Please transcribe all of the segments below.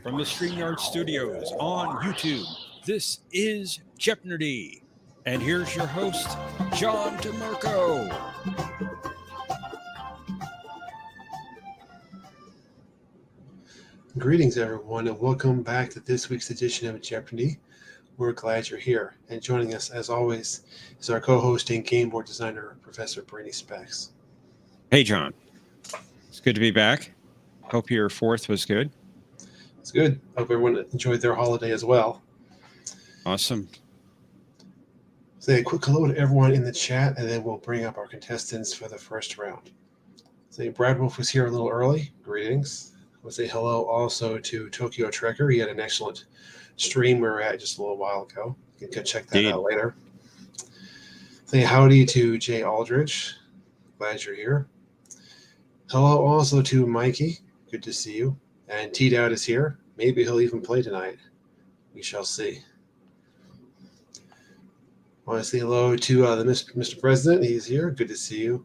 From the StreamYard Studios on YouTube, this is Jeopnerdy. And here's your host, John DeMarco. Greetings, everyone, and welcome back to this week's edition of Jeopardy! We're glad you're here. And joining us, as always, is our co-host and game board designer, Professor Brainy Specs. Hey, John. It's good to be back. Hope your 4th was good. It's good. Hope everyone enjoyed their holiday as well. Awesome. Say a quick hello to everyone in the chat, and then we'll bring up our contestants for the first round. Say Brad Wolf was here a little early. Greetings. We'll say hello also to Tokyo Trekker. He had an excellent stream we were at just a little while ago. You can go check that out later. Say howdy to Jay Aldridge. Glad you're here. Hello also to Mikey. Good to see you. And T-Dowd is here. Maybe he'll even play tonight. We shall see. I want to say hello to Mr. President. He's here. Good to see you.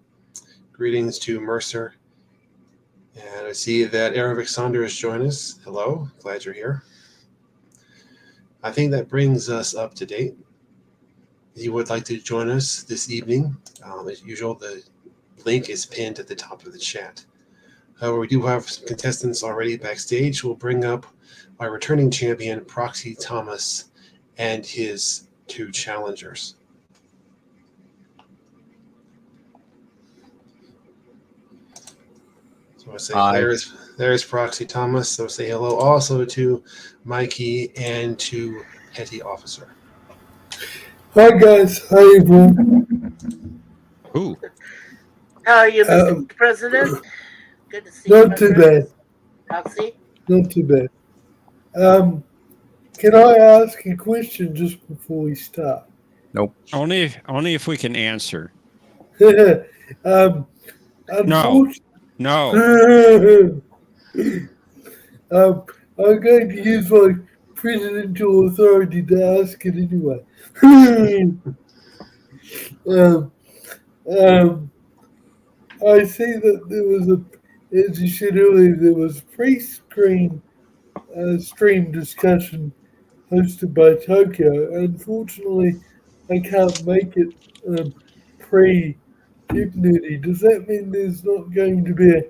Greetings to Mercer. And I see that Aravic Saunders joined us. Hello. Glad you're here. I think that brings us up to date. If you would like to join us this evening, as usual, the link is pinned at the top of the chat. However, we do have some contestants already backstage. We'll bring up our returning champion, Proxy Thomas, and his 2 challengers. So I say there's Proxy Thomas. So say hello also to Mikey and to Petty Officer. Hi guys, how you doing? Ooh. How are you, Mr. President? Good to see you. Not too bad. Proxy? Not too bad. Can I ask a question just before we start? Nope. Only if we can answer. No. I'm going to use my presidential authority to ask it anyway. I see that there was as you said earlier, there was pre-screen stream discussion hosted by Tokyo. Unfortunately, I can't make it pre-Jeopnerdy. Does that mean there's not going to be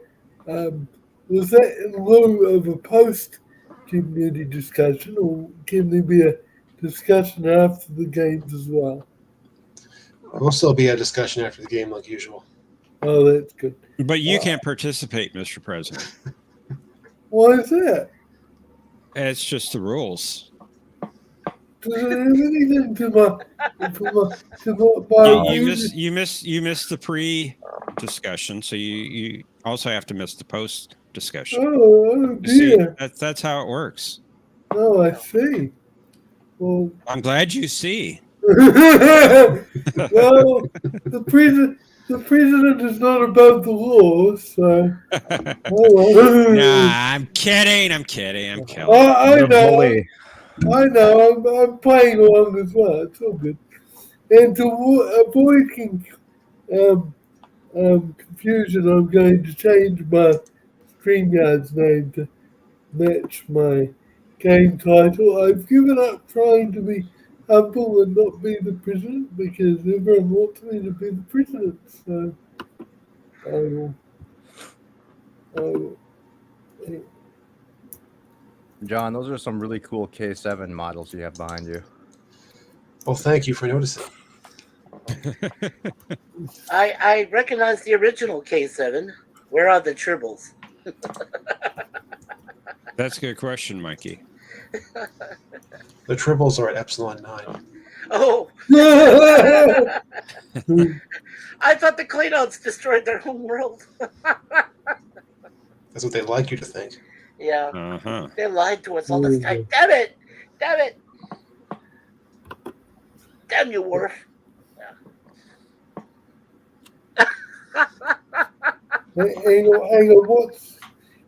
was that in lieu of a post-Jeopnerdy discussion, or can there be a discussion after the games as well? There'll still be a discussion after the game like usual. Oh, that's good. But you can't participate, Mr. President. Why is that? It's just the rules. Does it have anything You missed the pre-discussion, so you also have to miss the post-discussion. Oh dear. See, that's how it works. Oh, I see. Well, I'm glad you see. well, the president is not above the law, so. Nah, I'm kidding. I know. I'm playing along as well. It's all good. And to avoid confusion, I'm going to change my StreamYard's name to match my game title. I've given up trying to be humble and not be the president because everyone wants me to be the president. So I will. John, those are some really cool K7 models you have behind you. Well, thank you for noticing. I recognize the original K7. Where are the tribbles? That's a good question, Mikey. The tribbles are at Epsilon 9. Oh. I thought the Klingons destroyed their home world. That's what they'd like you to think. Yeah. Uh-huh. They lied to us all this time. Damn it! Damn you, Worf. Yeah. Hang on,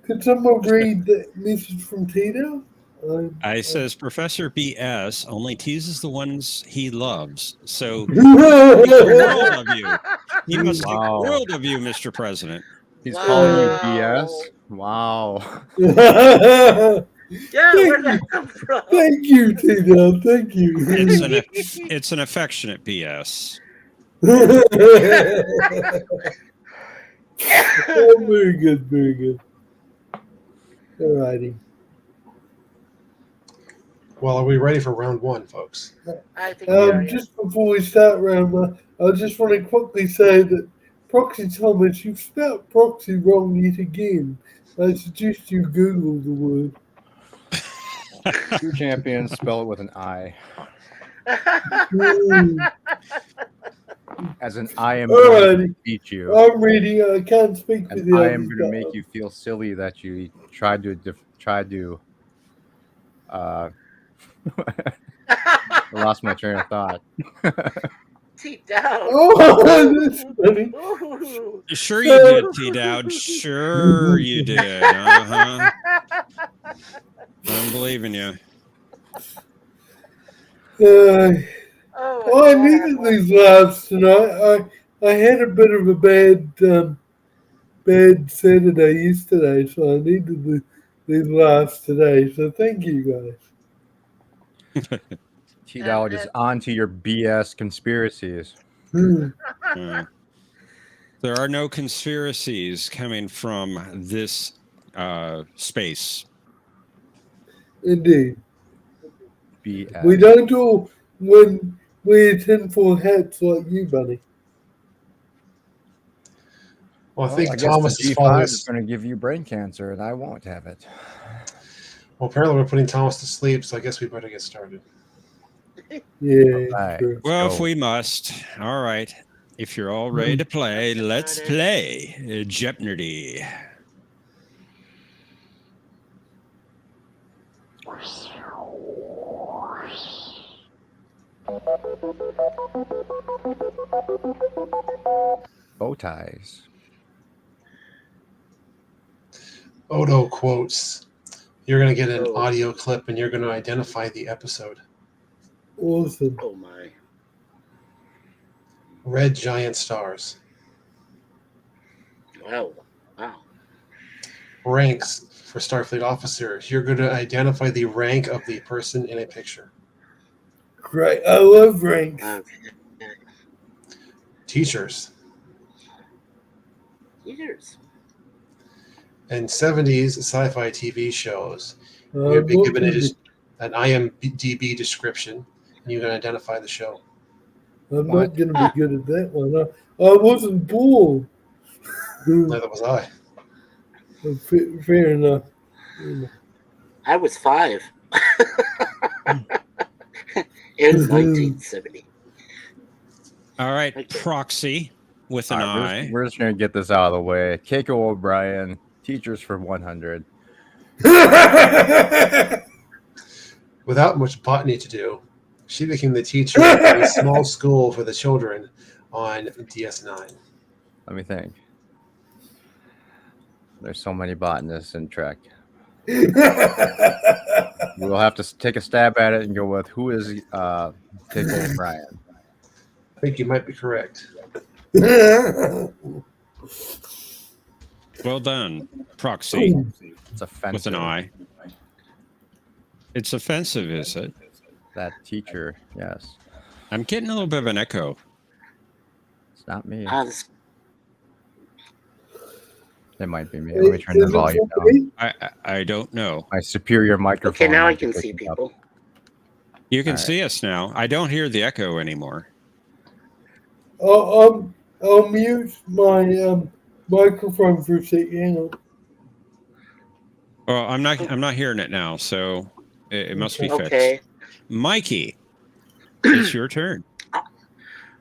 could someone read the message from Tito? I says Professor BS only teases the ones he loves. So he must think world of you. He must think world of you, Mr. President. He's Wow. calling you BS. Wow. Yeah, Thank where'd that you. come from? Thank you, T-Dub. Thank you. It's an affectionate BS. Oh, very good, very good. Alrighty. Well, are we ready for round one, folks? I think we are. Yeah. Just before we start round one, I just want to quickly say that Proxy Thomas, you've spelled proxy wrong yet again. I suggest you Google the word. True champions spell it with an I. As in, I am going to Alrighty. beat you. I'm reading. I can't speak for And the I others. am going to make you feel silly that you tried to. I lost my train of thought. T down. Oh, that's funny. Ooh. Sure you did, T-Dowd. Sure you did. Uh-huh. I'm believing you. I needed these laughs tonight. I had a bit of a bad Saturday yesterday, so I needed these laughs today. So thank you guys. T-Dowd is on to your BS conspiracies. There are no conspiracies coming from this space. Indeed. BS. We don't all wear tinfoil hats like you, buddy. Well, I think guess Thomas the is following G5 is us. going to give you brain cancer, and I won't have it. Well, apparently we're putting Thomas to sleep, so I guess we better get started. Yeah. Right. True. Well, go. if we must. All right. If you're all ready to play, let's play Jeopnerdy. Bow ties. Odo quotes. You're going to get an audio clip, and you're going to identify the episode. Awesome. Oh my. Red giant stars. Wow. Wow. Ranks for Starfleet officers. You're going to identify the rank of the person in a picture. Great. I love ranks. Teachers. Years. And 70s sci-fi TV shows. I'm You'll be not given gonna an IMDb description, and you're going to identify the show. I'm not going to be good at that one. I wasn't born. Neither was I. Fair enough. I was 5. It was 1970. All right. Okay. Proxy with an All I. right, we're just going to get this out of the way. Keiko O'Brien, Teachers for 100. Without much botany to do, she became the teacher at a small school for the children on DS9. Let me think. There's so many botanists in Trek. We'll have to take a stab at it and go with who is Keiko O'Brien. I think you might be correct. Well done, Proxy It's offensive. with an I. It's offensive, is it? That teacher, yes. I'm getting a little bit of an echo. It's not me. It might be me. Let me turn the volume down. I don't know. My superior microphone. Okay, now I is can see picking up. people. You can All right. see us now. I don't hear the echo anymore. I'll mute my microphone for a second. Hang on. Well, I'm not hearing it now, so it must be fixed. Okay. Mikey, it's your turn.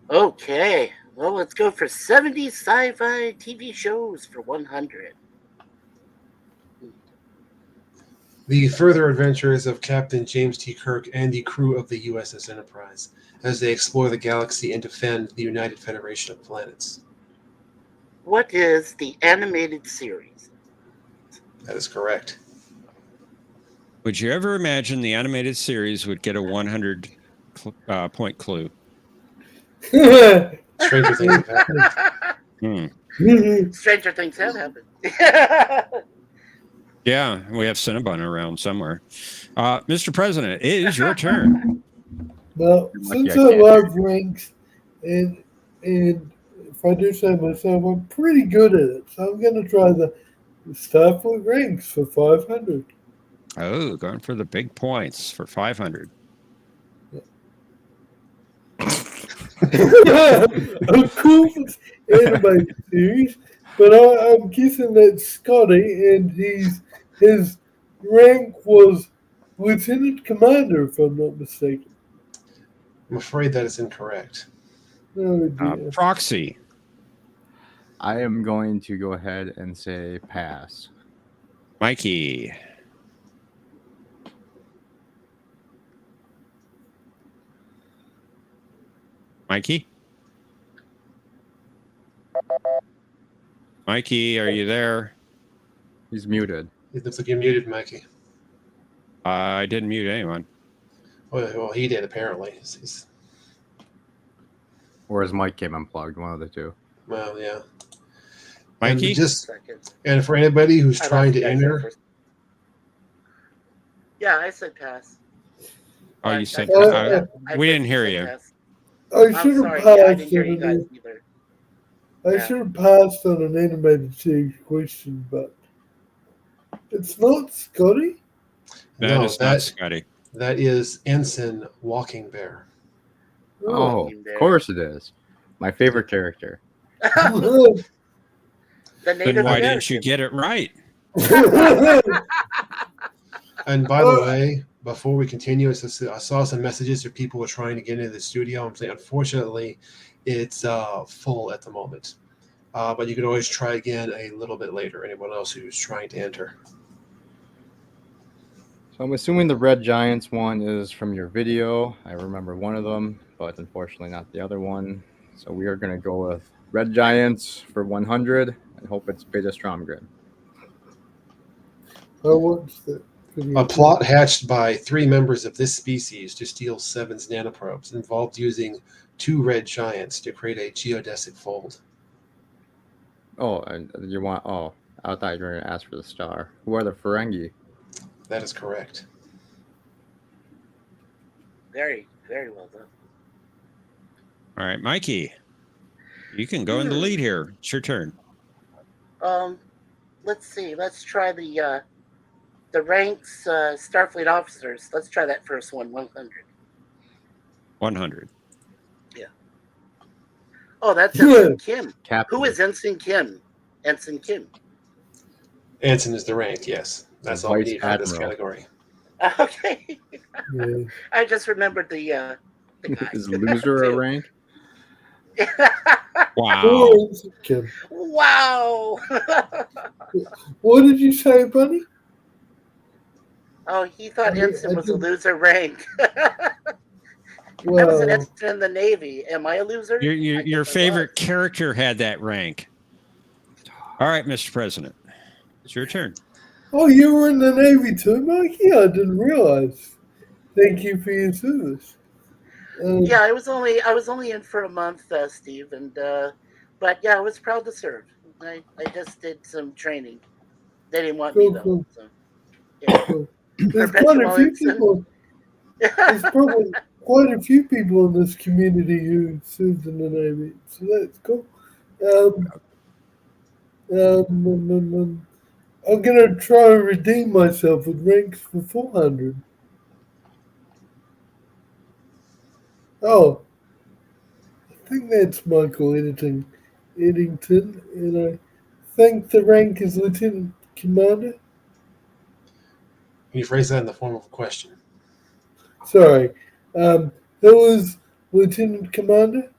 Okay. Well, let's go for 70 sci-fi TV shows for 100. The further adventures of Captain James T. Kirk and the crew of the USS Enterprise as they explore the galaxy and defend the United Federation of Planets. What is the animated series? That is correct. Would you ever imagine the animated series would get a 100 point clue? Stranger things have happened. Stranger things have happened. Yeah, we have Cinnabon around somewhere. Mr. President, it is your turn. Well, You're lucky since I I can't love ranks, and if I do say myself, I'm pretty good at it. So I'm going to try the Starfleet ranks for 500. Oh, going for the big points for 500. Of course, it's animated series, but I'm guessing that's Scotty, and his rank was Lieutenant Commander, if I'm not mistaken. I'm afraid that is incorrect. Oh dear. Proxy. I am going to go ahead and say pass. Mikey. Mikey? Mikey, are you there? He's muted. It looks like you're muted, Mikey. I didn't mute anyone. Well, he did apparently. Or his mic came unplugged, one of the two. Well, yeah. Mikey? And for anybody who's I trying lost to you guys enter, there first. Yeah, I said pass. Oh, you said I we didn't hear said you. pass. I I'm should have sorry. Yeah, I passed didn't hear you on guys an, either. I Yeah. should have passed on an animated series question, but it's not Scotty. That is not Scotty. That is Ensign Walking Bear. Oh, Walking Bear. of course it is. My favorite character. The Native Then why American. didn't you get it right? And by the way, before we continue, I saw some messages that people were trying to get into the studio. I'm saying, unfortunately, it's full at the moment. But you can always try again a little bit later. Anyone else who's trying to enter. So I'm assuming the Red Giants one is from your video. I remember one of them, but unfortunately not the other one. So we are going to go with Red Giants for 100 and hope it's Beta Stromgren. I watched that video. A plot hatched by 3 members of this species to steal Seven's nanoprobes involved using 2 red giants to create a geodesic fold. Oh, and you want? Oh, I thought you were going to ask for the star. Who are the Ferengi? That is correct. Very, very well done. All right, Mikey. You can go in the lead here. It's your turn. Let's see. Let's try the ranks Starfleet officers. Let's try that first one. 100. 100. Yeah. Oh, that's Ensign Kim. Captain. Who is Ensign Kim? Ensign Kim. Ensign is the rank, yes. That's all we need for this category. Okay. Yeah. I just remembered the guy. Is loser a rank? Wow. Wow. What did you say, Bunny? Oh, he thought Ensign was a loser rank. Well, I was an ensign in the Navy. Am I a loser? Your favorite character had that rank. All right, Mr. President. It's your turn. oh, you were in the Navy too, Mikey? I didn't realize. Thank you for your service. Yeah, I was only in for a month, Steve, and but yeah, I was proud to serve. I just did some training. They didn't want me though. Cool. So, yeah. Cool. There's quite a few people. There's probably quite a few people in this community who served in the Navy, so that's cool. I'm gonna try to redeem myself with ranks for 400. Oh, I think that's Michael Eddington, and I think the rank is Lieutenant Commander. Can you phrase that in the form of a question? Sorry, who is Lieutenant Commander?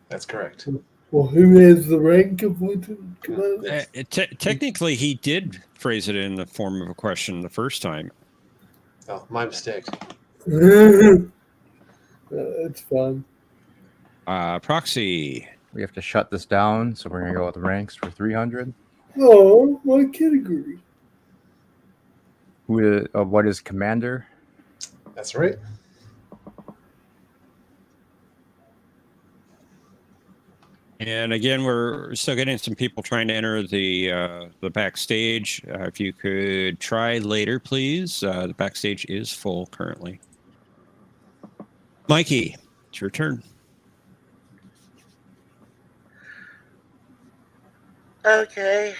That's correct. Well, who has the rank of Lieutenant Commander? Technically, he did phrase it in the form of a question the first time. Oh, my mistake. That's fine. Proxy. We have to shut this down, so we're going to go with ranks for 300. Oh, my category. What is commander? That's right. And again, we're still getting some people trying to enter the backstage. If you could try later, please. The backstage is full currently. Mikey, it's your turn. Okay.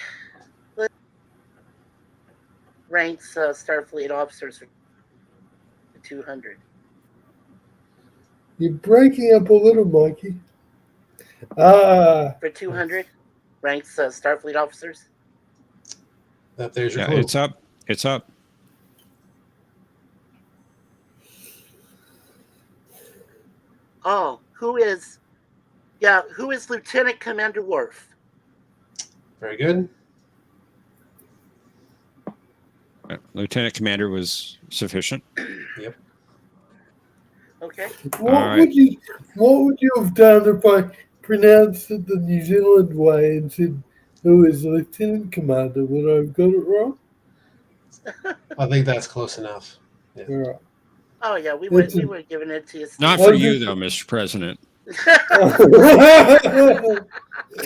Ranks Starfleet officers for 200. You're breaking up a little, Mikey. For 200, ranks Starfleet officers. There's your Yeah, clue. it's up. It's up. Oh, who is Lieutenant Commander Worf? Very good. Lieutenant Commander was sufficient. Yep. Okay. What would you have done if I pronounced it the New Zealand way and said who is Lieutenant Commander? Would I have got it wrong? I think that's close enough. Yeah. All right. Oh yeah, we were giving it to you. Not for you though, Mr. President.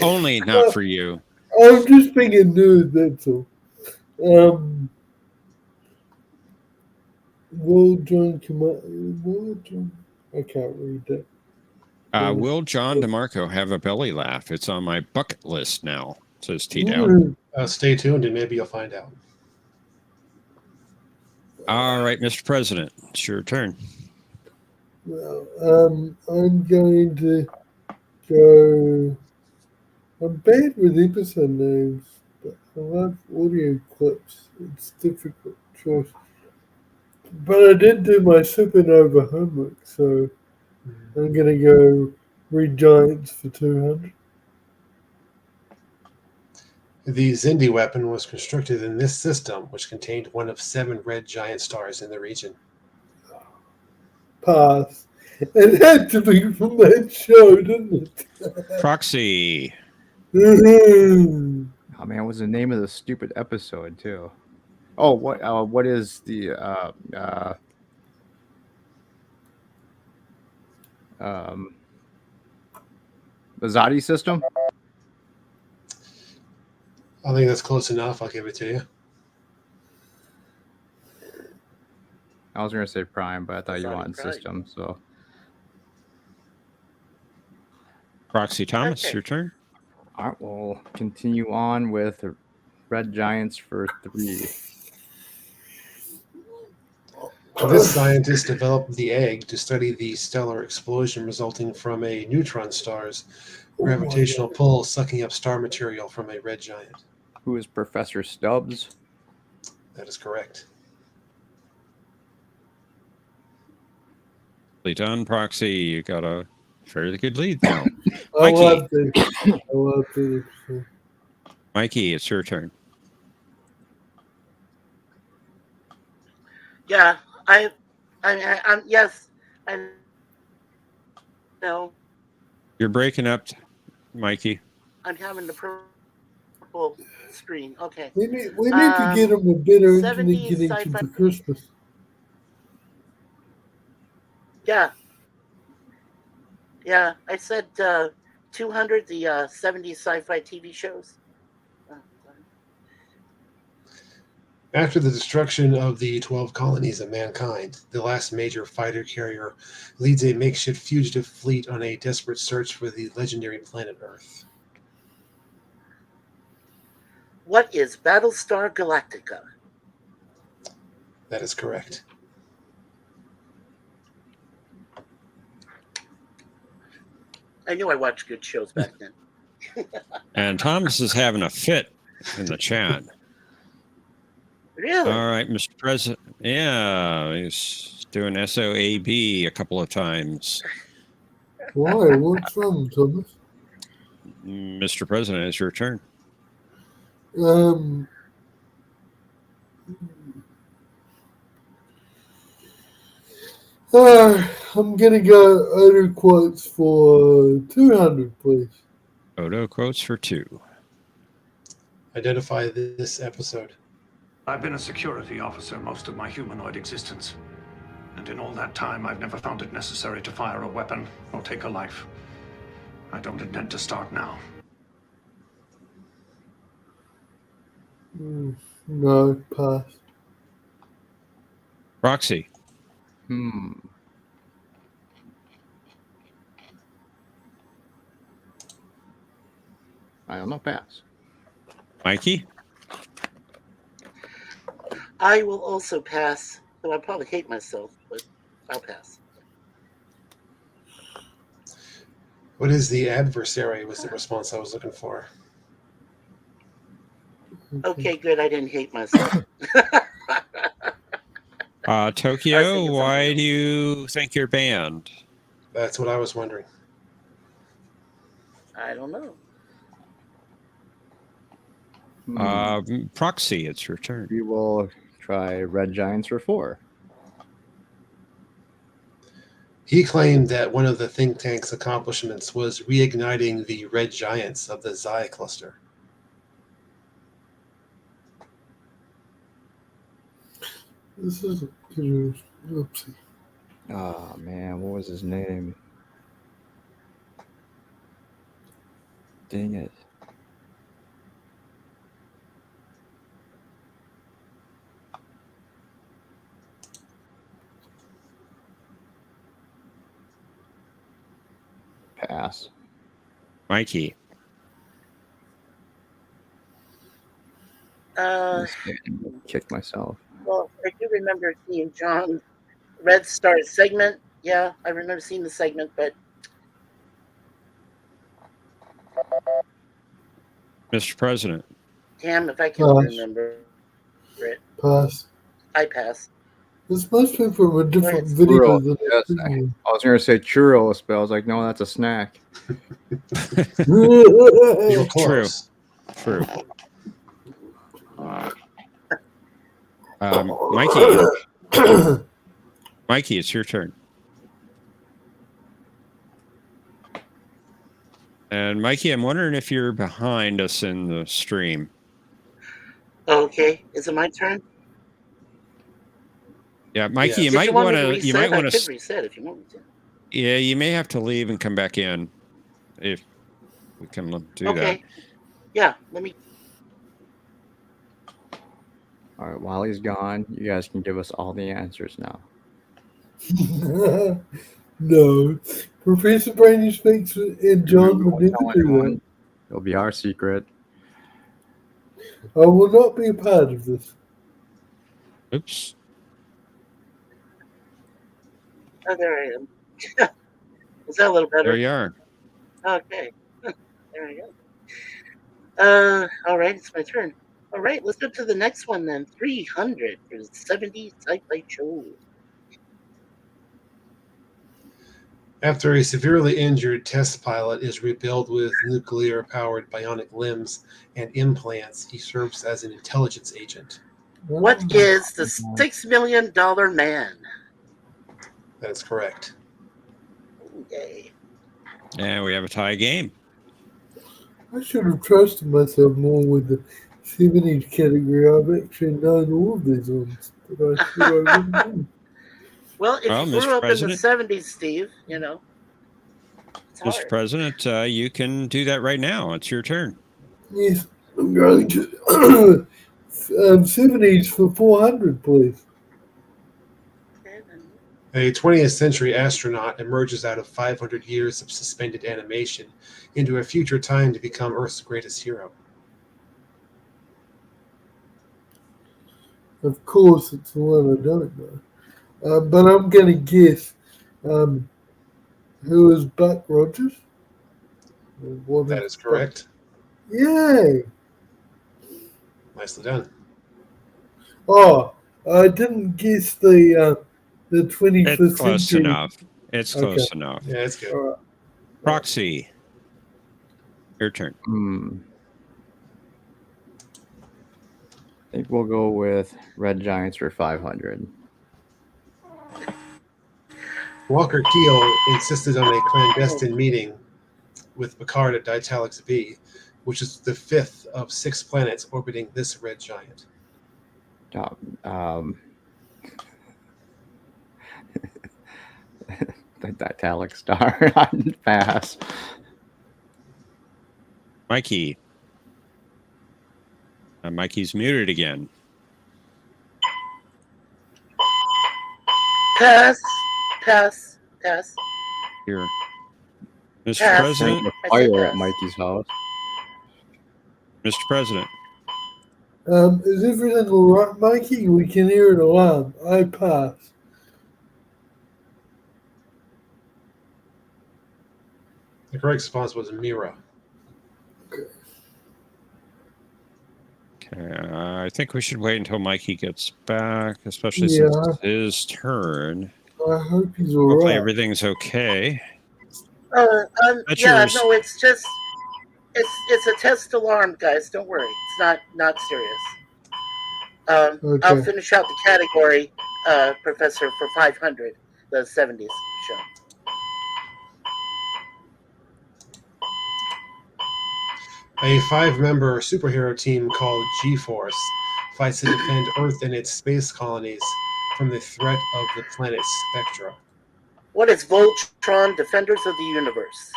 Only not for you. I'm just being a nerd, that's all. Will John I can't read that. Will John DeMarco have a belly laugh? It's on my bucket list now, says T Down. Stay tuned and maybe you'll find out. All right, Mr. President, it's your turn. Well, I'm going to go. I'm bad with episode names, but I love audio clips. It's a difficult choice. But I did do my supernova homework, so I'm going to go read Giants for 200. The Xindi weapon was constructed in this system, which contained one of 7 red giant stars in the region. Pass. It had to be from that show, didn't it? Proxy. Mhm. Oh man, what was the name of the stupid episode too? Oh, what is the Zadi system? I think that's close enough. I'll give it to you. I was going to say Prime, but I thought you Zadi wanted Prime. system. So Proxy Thomas, Okay. your turn. all right, we'll continue on with Red Giants for 3. This scientist developed the egg to study the stellar explosion resulting from a neutron star's gravitational pull sucking up star material from a red giant. Who is Professor Stubbs? That is correct. Lead on Proxy. You got a fairly good lead now. I Mikey. love that episode. Mikey, it's your turn. Yeah, I'm yes, I know. You're breaking up, Mikey. I'm having the purple screen. Okay. We need to get them a better 70s internet connection sci-fi. for Christmas. Yeah. Yeah, I said 200, the 70s sci-fi TV shows. After the destruction of the 12 colonies of mankind, the last major fighter carrier leads a makeshift fugitive fleet on a desperate search for the legendary planet Earth. What is Battlestar Galactica? That is correct. I knew I watched good shows back then. And Thomas is having a fit in the chat. Really? All right, Mr. President. Yeah, he's doing SOAB a couple of times. Why? What's wrong, Thomas? Mr. President, it's your turn. I'm gonna go Odo quotes for 200, please. Odo quotes for 2. Identify this episode. I've been a security officer most of my humanoid existence. And in all that time, I've never found it necessary to fire a weapon or take a life. I don't intend to start now. No, pass. Roxy. I don't know. Pass. Mikey. I will also pass, though I probably hate myself, but I'll pass. What is the adversary was the response I was looking for. Okay, good. I didn't hate myself. Tokyo, why do you think you're banned? That's what I was wondering. I don't know. Proxy, it's your turn. We will try Red Giants for 4. He claimed that one of the think tank's accomplishments was reigniting the red giants of the Xi cluster. This is oopsie. Oh man, what was his name? Dang it. Pass. Mikey. Kick myself. Well, I do remember seeing John Red Star segment. Yeah, I remember seeing the segment, but Mr. President. damn if I can remember it. Pass. I pass. This must be from a different Right. video Churros. than Yes, I was going to say churros, but I was like, no, that's a snack. You were close. True. Mikey, it's your turn. And Mikey, I'm wondering if you're behind us in the stream. Okay, is it my turn? Yeah, Mikey, Yes. you might want to. reset? You might want I could to. reset if you want me to. Yeah, you may have to leave and come back in if we can do that. Okay. Yeah, let me. All right, while he's gone, you guys can give us all the answers now. No. Professor Brainy Specs and John would never do that. It'll be our secret. I will not be a part of this. Oops. Oh, there I am. Is that a little better? There you are. Okay. There we go. All right, it's my turn. All right, let's go to the next one then. 300 for 70 sci-fi shows. After a severely injured test pilot is rebuilt with nuclear-powered bionic limbs and implants, he serves as an intelligence agent. What is the $6 million man? That is correct. Yay. And we have a tie game. I should have trusted myself more with the 70s category. I've actually known all of these ones. But I thought I wouldn't know. Well, if you Mr. grew up President? in the 70s, Steve, you know, it's Mr. hard. President, you can do that right now. It's your turn. Yes, I'm going to 70s for 400, please. A 20th century astronaut emerges out of 500 years of suspended animation into a future time to become Earth's greatest hero. Of course, it's the one I don't know. But I'm going to guess who is Buck Rogers? That is correct. Yay! Nicely done. Oh, I didn't guess the 25th It's close century. enough. It's close enough. Yeah, it's good. All right. Proxy, your turn. I think we'll go with Red Giants for 500. Walker Keel insisted on a clandestine meeting with Picard at Ditalix B, which is the 5th of 6 planets orbiting this red giant. The Ditalix star. Pass. Mikey. Mikey's muted again. Pass. Pass. Pass. Here. Mr. Pass. President. I said Fire at pass. Mikey's house. Mr. President. Is everything all right, Mikey? We can hear an alarm. I pass. The correct response was Mira. Okay, I think we should wait until Mikey gets back, especially Yeah. since it's his turn. I hope he's all Hopefully right. everything's okay. That's Yeah, yours. no, it's just it's a test alarm, guys. Don't worry, it's not serious. I'll Okay. finish out the category, Professor, for 500, the 70s show. A 5-member superhero team called G-Force fights to defend Earth and its space colonies from the threat of the planet Spectra. What is Voltron, Defenders of the Universe?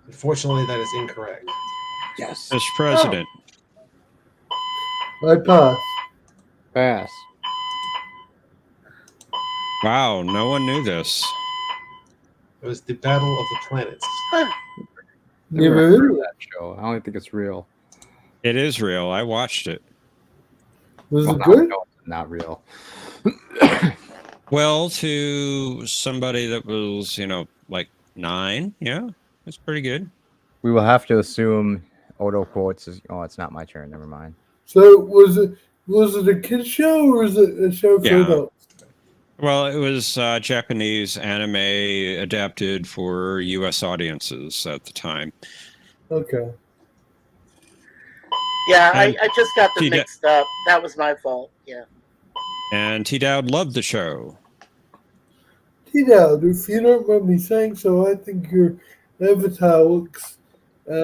Unfortunately, that is incorrect. Yes. Mr. President. I pass. Pass. Wow, no one knew this. It was the Battle of the Planets. Huh. Never Never heard heard of of that show. I don't think it's real. It is real. I watched it. Was Well, it no, good? no, it's not real. Well, to somebody that was, like 9, yeah, it's pretty good. We will have to assume Odo quotes is. Oh, it's not my turn. Never mind. So was it a kid show or was it a show for Yeah. adults? Well, it was Japanese anime adapted for U.S. audiences at the time. Okay. Yeah, And I just got them T-Da- mixed up. That was my fault. Yeah. And T-Dowd loved the show. T-Dowd, if you don't mind me saying so, I think your avatar looks a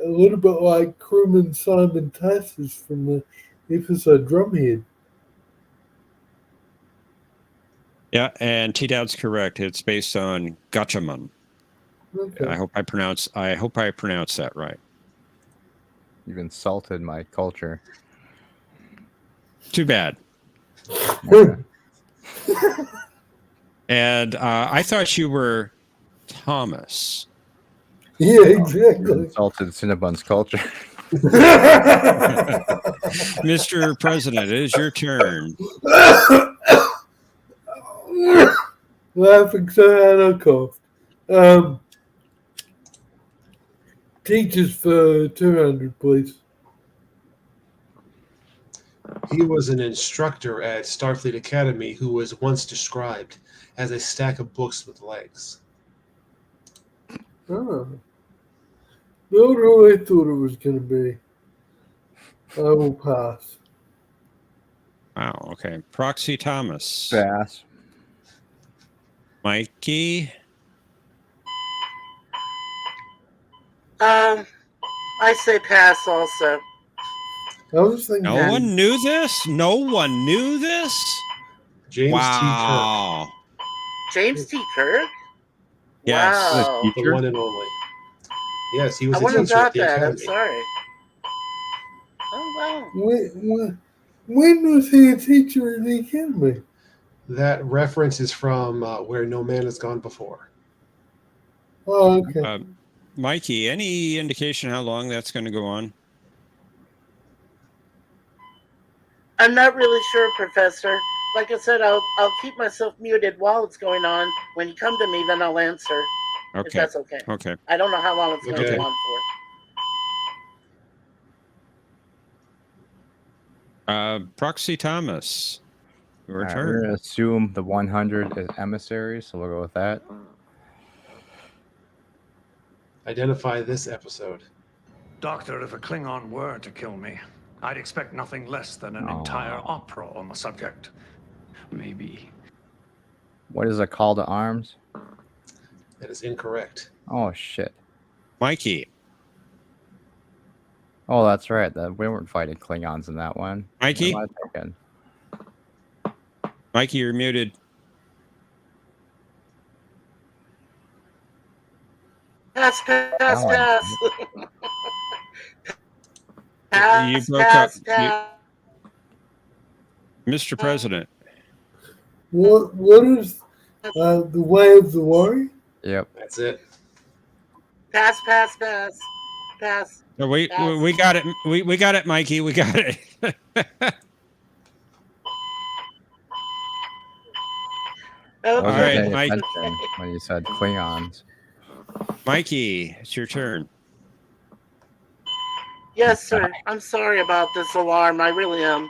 little bit like crewman Simon Tassis from the episode Drumhead. Yeah, and T-Dowd's correct. It's based on Gatchaman. Okay. I hope I pronounce that right. You've insulted my culture. Too bad. Okay. And I thought you were Thomas. Yeah, You exactly. insulted Cinnabon's culture. Mr. President, it is your turn. Laughing so hard I coughed. Teachers for 200, please. He was an instructor at Starfleet Academy who was once described as a stack of books with legs. Oh. Not who I thought it was going to be. I will pass. Wow, okay. Proxy Thomas. Pass. Mikey. I say pass also. I was thinking. No one knew this? No one knew this? James Wow. James T. Kirk? Yes. Wow. T. Kirk, the one and only. Yes, he was I a wouldn't have teacher at got the that. academy. I'm sorry. Oh, wow. When was he a teacher in the academy? That reference is from Where No Man Has Gone Before. Oh, okay. Mikey, any indication how long that's going to go on? I'm not really sure, Professor. Like I said, I'll keep myself muted while it's going on. When you come to me, then I'll answer. If Okay. that's okay. Okay. I don't know how long it's going to Okay. go on for. Proxy Thomas. Your All right, turn. we're going to assume the 100 is emissary, so we'll go with that. Identify this episode. Doctor, if a Klingon were to kill me, I'd expect nothing less than an entire opera on the subject. Maybe. What is a call to arms? That is incorrect. Oh, shit. Mikey. Oh, that's right. We weren't fighting Klingons in that one. Mikey? What am I thinking? Mikey, you're muted. Pass, pass, Oh, pass. You Pass, broke up. pass, pass. Mr. President. What is the way of the warrior? Yep. That's it. Pass, pass, pass. Pass. No, we Pass. got it. We got it, Mikey. We got it. I wasn't All right, paying Mike. attention when you said Klingons. Mikey, it's your turn. Yes, sir. I'm sorry about this alarm. I really am.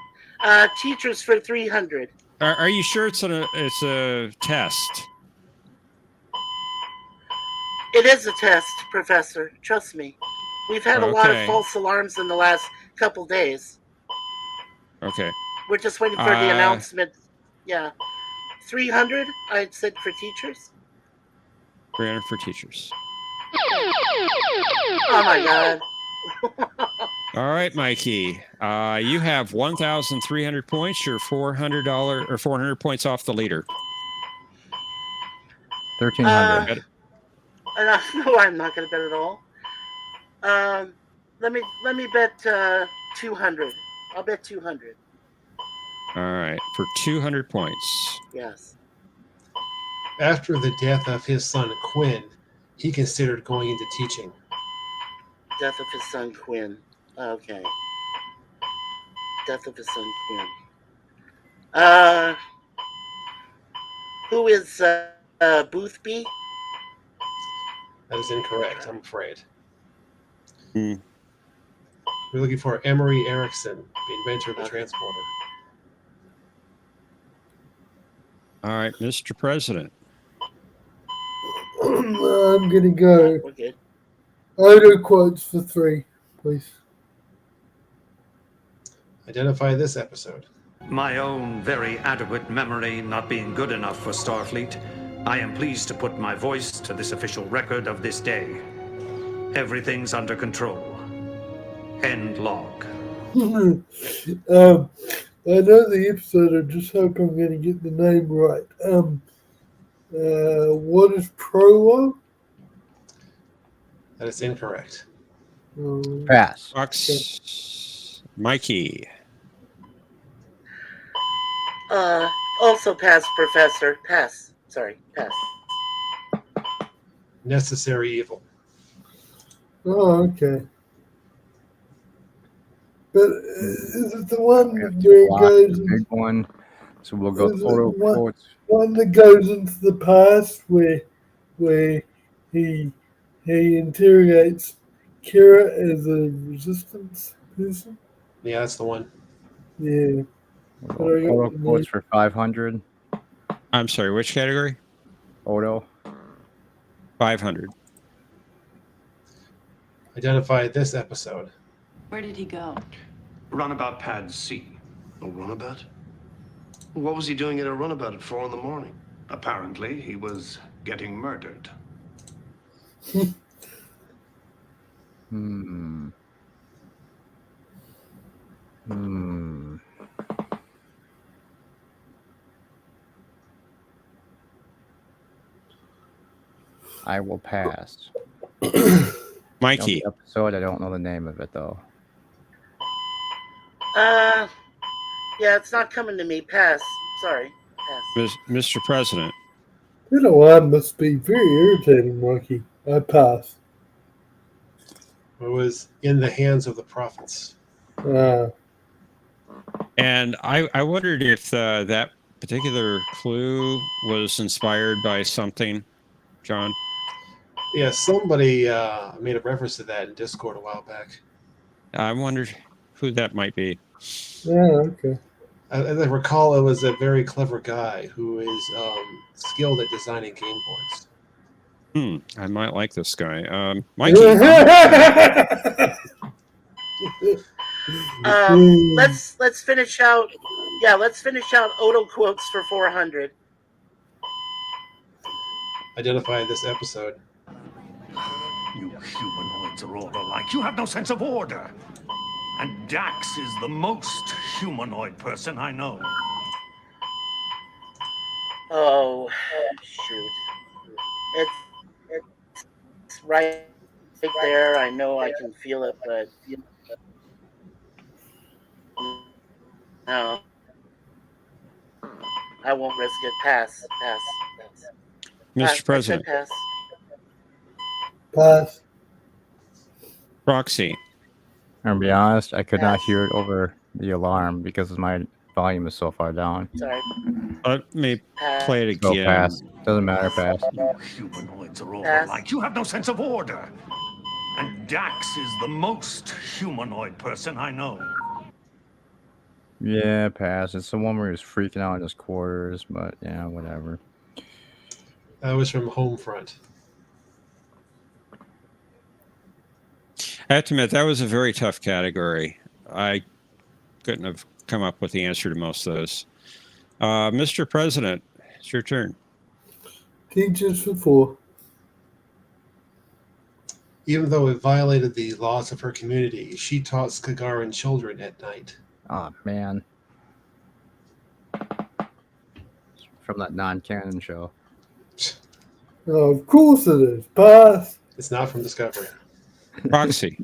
Teachers for 300. Are you sure it's a test? It is a test, Professor. Trust me. We've had a lot of Okay. false alarms in the last couple days. Okay. We're just waiting for the announcement. Yeah. 300, I'd said, for teachers. 300 for teachers. Oh, my God. All right, Mikey. You have 1,300 points. You're $400 or 400 points off the leader. 1,300. No, I'm not going to bet at all. Let me bet 200. I'll bet 200. All right, for 200 points. Yes. After the death of his son Quinn, he considered going into teaching. Death of his son Quinn. Okay. Death of his son Quinn. Who is Boothby? That is incorrect, I'm afraid. Hmm. We're looking for Emery Erickson, the inventor of the transporter. All right, Mr. President. I'm gonna go. We're good. Auto quotes for 3, please. Identify this episode. My own very adequate memory not being good enough for Starfleet, I am pleased to put my voice to this official record of this day. Everything's under control. End log. I know the episode. I just hope I'm going to get the name right. What is prologue? That is incorrect. Pass. Fox. Mikey. Also pass, Professor. Pass. Sorry, pass. Necessary Evil. Oh, okay. But is it the one We have where two it blocks, goes? the big one. So we'll go Is it photo one- quotes. One that goes into the past where he interrogates Kira as a resistance person? Yeah, that's the one. Yeah. We'll But I go got photo quotes for 500. I'm sorry, which category? Photo. 500. Identify this episode. Where did he go? Runabout pad C. A runabout? What was he doing at a runabout at 4 in the morning? Apparently, he was getting murdered. Hmm. I will pass. Mikey. No episode. I don't know the name of it though. Yeah, it's not coming to me. Pass. Sorry. Pass. Mr. President. That alarm must be very irritating, Mikey. I pass. It was In the Hands of the Prophets. And I wondered if that particular clue was inspired by something, John. Yeah, somebody made a reference to that in Discord a while back. I wondered who that might be. Okay. As I recall, it was a very clever guy who is skilled at designing game boards. I might like this guy. Mikey. Let's finish out. Yeah, let's finish out Odo quotes for 400. Identify this episode. You humanoids are all alike. You have no sense of order. And Dax is the most humanoid person I know. Oh, shoot. It's right there. I know I can feel it, but No. I won't risk it. Pass. Pass. Pass. Mr. President, Pass. Pass. Proxy. I'm gonna be honest, I could not Pass. hear it over the alarm because my volume is so far down. Sorry. Let me Pass. play it So again. pass. Doesn't matter, pass. You humanoids are all Pass. alike. You have no sense of order. And Dax is the most humanoid person I know. Yeah, pass. It's the one where he was freaking out in his quarters, but yeah, whatever. That was from Homefront. I have to admit, that was a very tough category. I couldn't have come up with the answer to most of those. Mr. President, it's your turn. Teachers for 4. Even though it violated the laws of her community, she taught Skagaran children at night. Oh man. From that non-canon show. Oh, of course it is. Pass. It's not from Discovery. Proxy.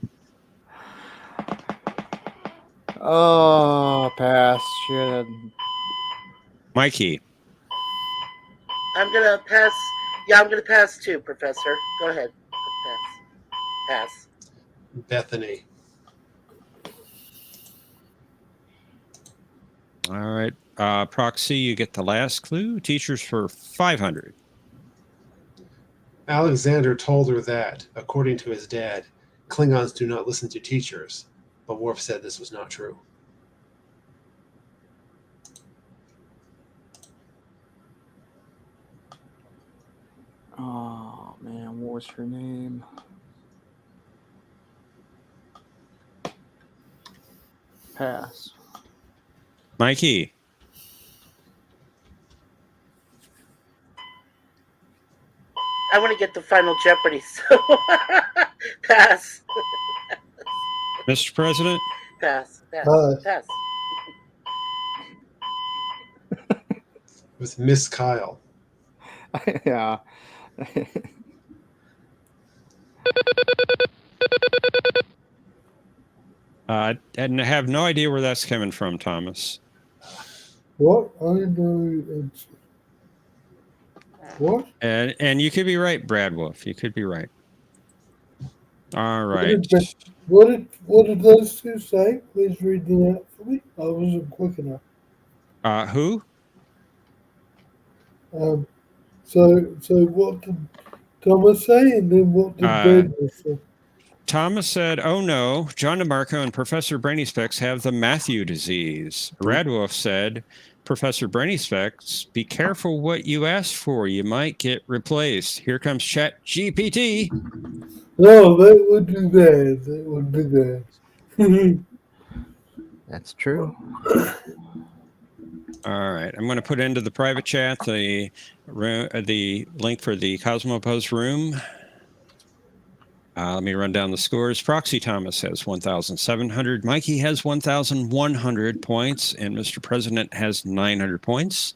Oh, pass. Shit. Mikey. I'm gonna pass. Yeah, I'm gonna pass too, Professor. Go ahead. Pass. Bethany. All right. Proxy, you get the last clue. Teachers for 500. Alexander told her that, according to his dad, Klingons do not listen to teachers, but Worf said this was not true. Oh man, what was her name? Pass. Mikey. I want to get the final Jeopardy, so pass. Mr. President. Pass. It was Miss Kyle. Yeah. And I have no idea where that's coming from, Thomas. What? I know it's. What? And you could be right, Brad Wolf. You could be right. All right. What did those two say? Please read them out for me. I wasn't quick enough. Who? So what did Thomas say, and then what did Ben say? Thomas said, "Oh no, John DeMarco and Professor Brainy Specs have the Matthew disease." Brad Wolf said, "Professor Brainy Specs, be careful what you ask for. You might get replaced. Here comes Chat GPT." No, that would be bad. That would be bad. That's true. All right, I'm going to put into the private chat the link for the Cosmopose room. Let me run down the scores. Proxy Thomas has 1,700. Mikey has 1,100 points. And Mr. President has 900 points.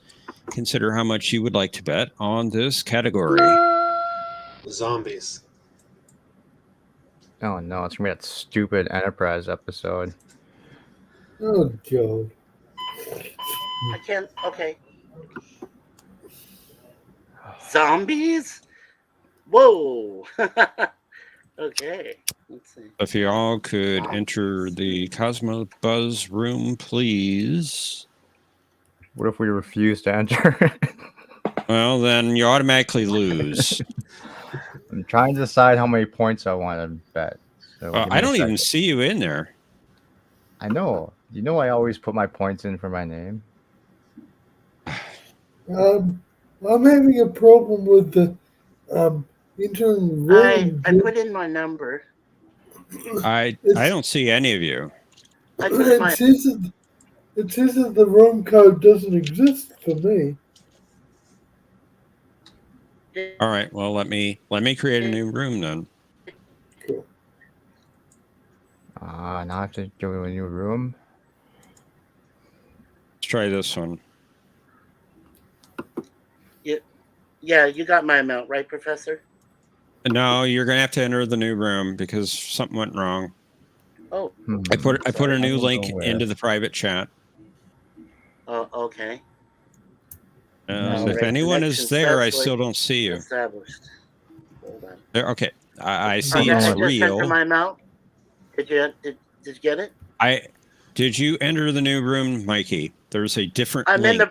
Consider how much you would like to bet on this category. Zombies. Oh no, it's gonna be that stupid Enterprise episode. Oh God. I can't. Okay. Zombies? Whoa. Okay. Let's see. If you all could enter the Cosmo Buzz room, please. What if we refuse to enter? Well, then you automatically lose. I'm trying to decide how many points I want to bet. So give me I a don't even second. see you in there. I know. You know I always put my points in for my name. I'm having a problem with the entering room. I put in my number. I don't see any of you. I put my. It says that the room code doesn't exist for me. All right. Well, let me create a new room then. Cool. Now I have to go to a new room. Let's try this one. Yeah, you got my amount, right, Professor? No, you're gonna have to enter the new room because something went wrong. Oh. I put a new link Nowhere. into the private chat. Oh, okay. And if Alright, anyone is connection there, I successfully still don't see you. established. Hold on. There, okay, I see Okay, it's I just entered real. my amount. Did you get it? Did you enter the new room, Mikey? There's a different I'm link. in the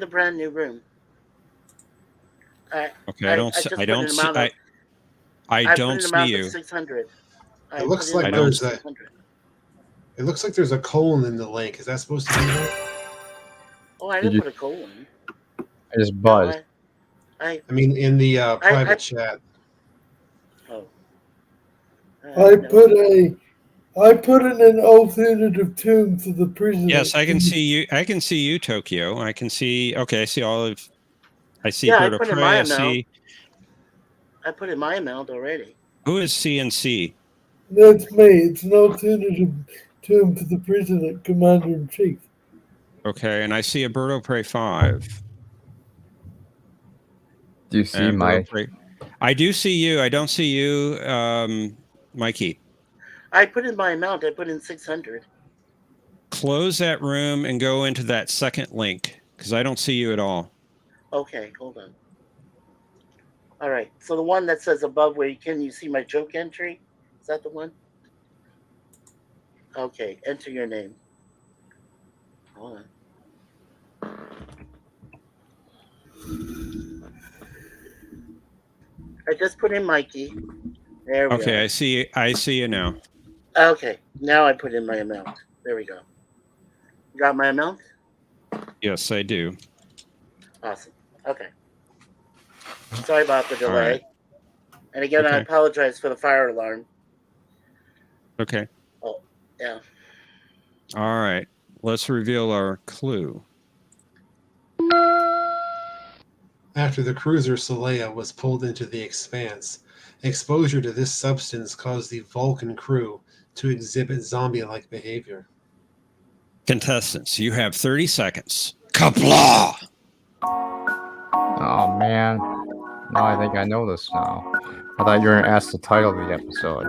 brand new room. Okay, I don't just I put don't an see amount of I I put don't an see amount of you. 600. It looks put in like an amount of there's a 600. it looks like there's a colon in the link. Is that supposed to be there? Oh, I Did didn't you- put a colon. I just No, buzzed. I mean, in the private chat. Oh. I No. put in an alternative tomb for the prisoner. Yes, I can see you. I can see you, Tokyo. I can see. Okay, I see all of. I see Yeah, I Berto put in Prey. my I amount. see. I put in my amount already. Who is CNC? That's me. It's an alternative tomb for the prisoner commander in chief. Okay, and I see a Berto Prey 5. Do you see And my? Berto Prey. I do see you. I don't see you, Mikey. I put in my amount. I put in 600. Close that room and go into that second link because I don't see you at all. Okay, hold on. All right. So the one that says above where you see my joke entry? Is that the one? Okay, enter your name. Hold on. I just put in Mikey. There we Okay, are. I see you now. Okay, now I put in my amount. There we go. You got my amount? Yes, I do. Awesome. Okay. Sorry about the delay. right. And again, I Okay. apologize for the fire alarm. Okay. Oh, yeah. All right. Let's reveal our clue. After the cruiser Saleya was pulled into the Expanse, exposure to this substance caused the Vulcan crew to exhibit zombie-like behavior. Contestants, you have 30 seconds. Kapla! Oh man. No, I think I know this now. I thought you were gonna ask the title of the episode.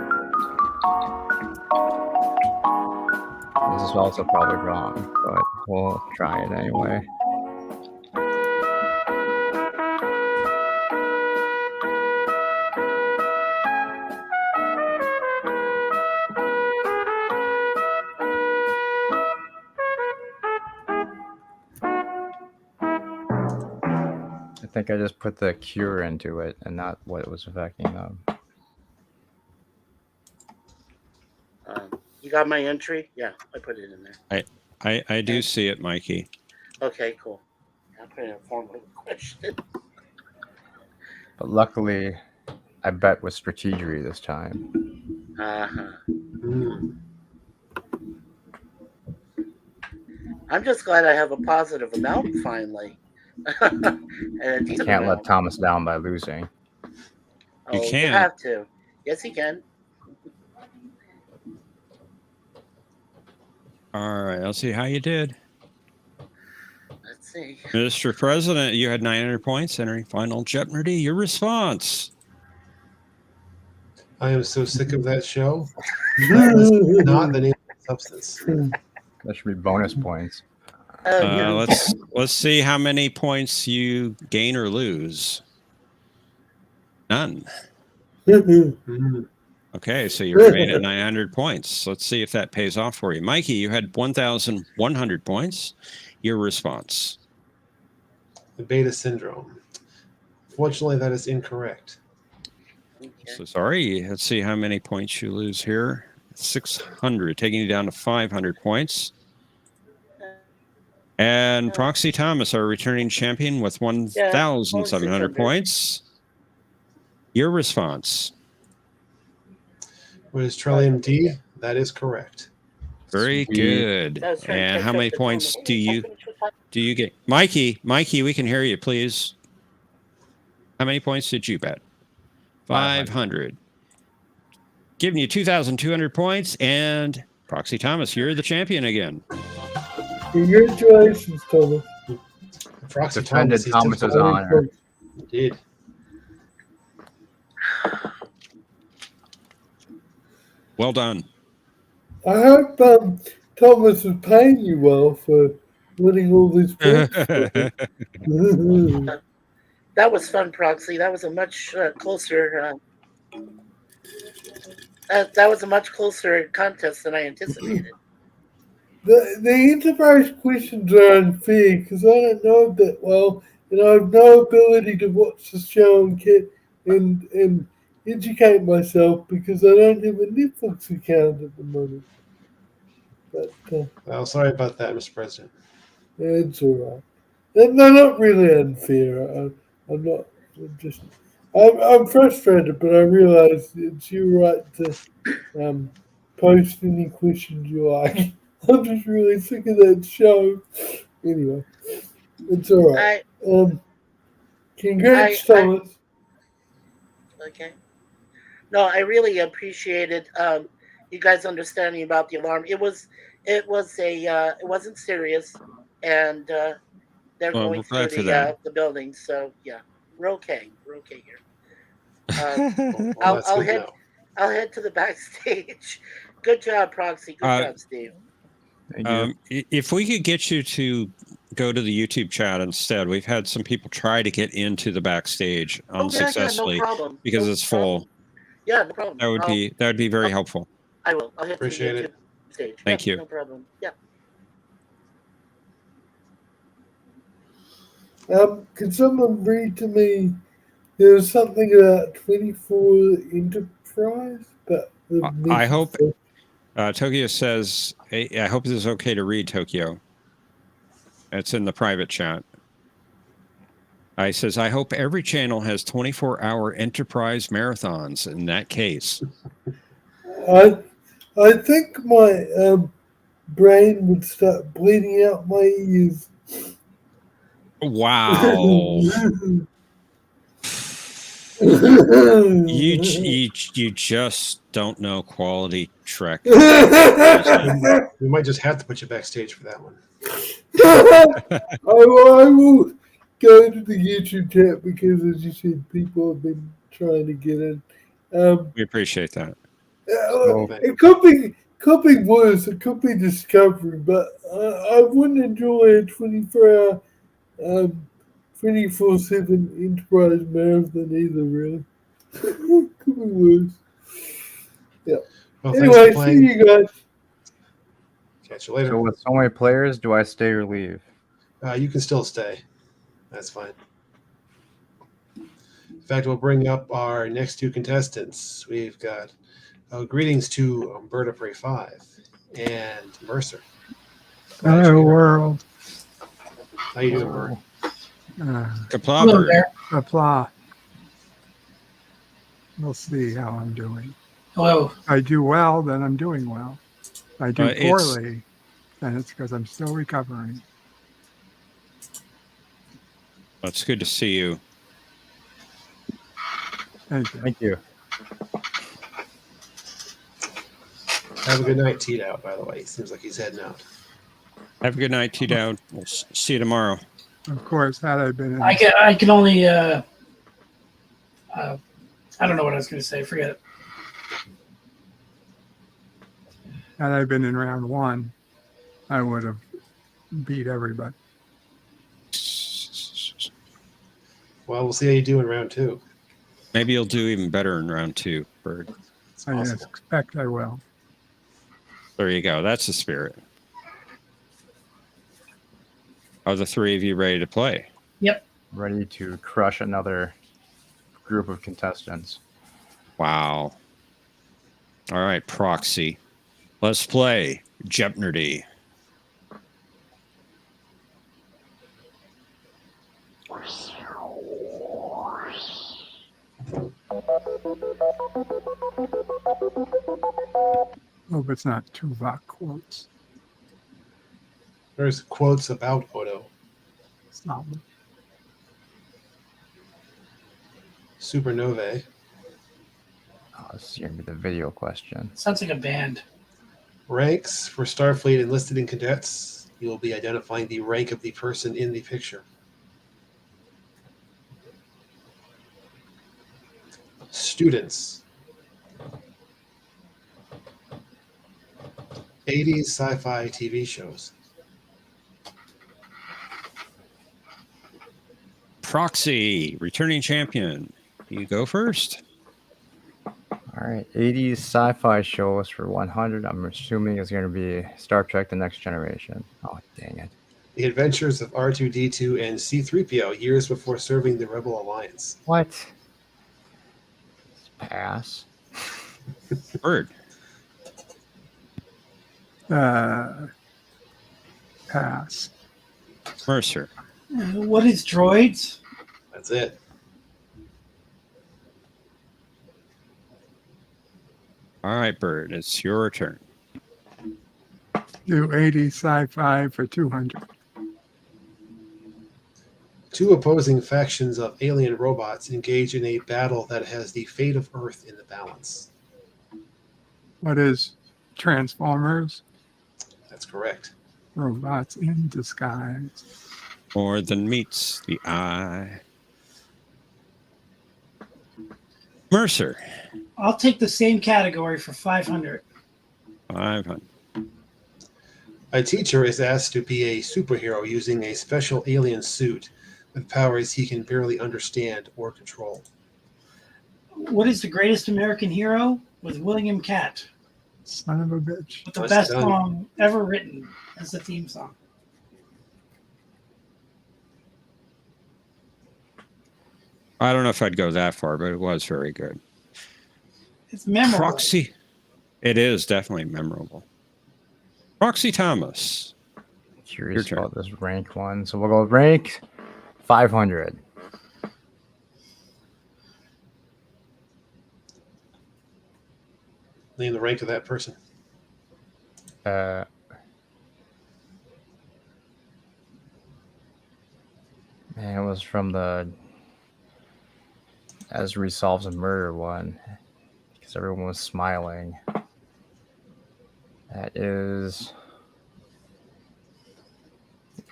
This is also probably wrong, but we'll try it anyway. I think I just put the cure into it and not what was affecting them. You got my entry? Yeah, I put it in there. I do see it, Mikey. Okay, cool. I put in a formal question. But luckily, I bet with strategery this time. Uh-huh. Hmm. I'm just glad I have a positive amount finally. And a You decent can't amount. let Thomas down by losing. You Oh, can. you have to. Yes, you can. All right. Let's see how you did. Let's see. Mr. President, you had 900 points entering final Jeopnerdy. Your response. I am so sick of that show. That was not the name of the substance. That should be bonus points. Oh, yeah. Let's see how many points you gain or lose. None. Hmm. Okay, so you remain at 900 points. Let's see if that pays off for you. Mikey, you had 1,100 points. Your response. The beta syndrome. Fortunately, that is incorrect. Okay. So sorry. Let's see how many points you lose here. 600, taking you down to 500 points. And Proxy Thomas, our returning champion, with 1,700 points. Your response. What is Trillium D? That is correct. Very Sweet. good. I was trying to And catch how up many to points Thomas. do you get? Mikey, we can hear you, please. How many points did you bet? 500. Giving you 2,200 points, and Proxy Thomas, you're the champion again. Congratulations, Thomas. Proxy Defended Thomas, Thomas's honor. Indeed. Well done. I hope Thomas was paying you well for winning all these points. That was fun, Proxy. That was a much closer. That was a much closer contest than I anticipated. The enterprise questions are unfair because I don't know that well, and I have no ability to watch the show and educate myself because I don't have a Netflix account at the moment. But Well, sorry about that, Mr. President. it's all right. They're not really unfair. I'm not. I'm frustrated, but I realise it's your right to post any questions you like. I'm just really sick of that show. Anyway, it's all right. Congrats, Thomas. Okay. No, I really appreciated you guys understanding about the alarm. It wasn't serious, and they're Well, going we're through glad for that. the building. So yeah, we're okay. We're okay here. Well, that's I'll good to head. know. I'll head to the backstage. Good job, Proxy. Good job, Steve. Thank you. If we could get you to go to the YouTube chat instead, we've had some people try to get into the backstage unsuccessfully no problem. because No it's full. problem. Yeah, no problem. That would be very helpful. I will. I'll hit Appreciate the it. YouTube stage. Thank you. No problem. Yeah. Can someone read to me? There was something about 24 Enterprise, but I hope Tokyo says, hey, I hope this is okay to read, Tokyo. It's in the private chat. I says, I hope every channel has 24-hour Enterprise marathons in that case. I think my brain would start bleeding out my ears. Wow. you just don't know quality Trek. We might just have to put you backstage for that one. I will go to the YouTube chat because, as you said, people have been trying to get in. We appreciate that. It could be worse. It could be Discovery, but I wouldn't enjoy a 24-hour, 24/7 Enterprise marathon either. Really, could be worse. Yeah. Well, Anyway, see you guys. Catch you later. So with so many players, do I stay or leave? You can still stay. That's fine. In fact, we'll bring up our next two contestants. We've got greetings to Bird of Prey 5 and Mercer. Hello, world. How you doing, Bird? Kapla, Hello Bird. there. Kapla. We'll see how I'm doing. Hello. If I do well, then I'm doing well. If I do It's- poorly, then it's because I'm still recovering. It's good to see you. Thank you. Thank you. Have a good night, Teed Out, by the way. He seems like he's heading out. Have a good night, T-Down. We'll see you tomorrow. Of course, had I been in, I can only I don't know what I was going to say. Forget it. had I been in round one, I would have beat everybody. Well, we'll see how you do in round two. Maybe you'll do even better in round two, Bird. It's I possible. expect I will. There you go. That's the spirit. Are the three of you ready to play? Yep. Ready to crush another group of contestants. Wow. All right, Proxy. Let's play Jeopnerdy. Hope it's not Tuvok quotes. There's quotes about Odo. It's not. Supernovae. Oh, this is going to be the video question. Sounds like a band. Ranks for Starfleet enlisted in cadets. You will be identifying the rank of the person in the picture. Students. 80s sci-fi TV shows. Proxy, returning champion. You go first. All right, 80s sci-fi shows for 100. I'm assuming it's going to be Star Trek: The Next Generation. Oh, dang it. The Adventures of R2-D2 and C-3PO years before serving the Rebel Alliance. What? Pass. Bird. Pass. Mercer. What is droids? That's it. All right, Bird, it's your turn. Do 80 sci-fi for 200. Two opposing factions of alien robots engage in a battle that has the fate of Earth in the balance. What is Transformers? That's correct. Robots in disguise. More than meets the eye. Mercer. I'll take the same category for 500. 500. A teacher is asked to be a superhero using a special alien suit with powers he can barely understand or control. What is the greatest American hero? With William Catt. Son of a bitch. With the Nicely best done. song ever written as the theme song. I don't know if I'd go that far, but it was very good. It's memorable. Proxy. It is definitely memorable. Proxy Thomas. Curious Your turn. about this rank one. So we'll go rank 500. Name the rank of that person. Man, it was from the As Resolves a Murder one because everyone was smiling. That is,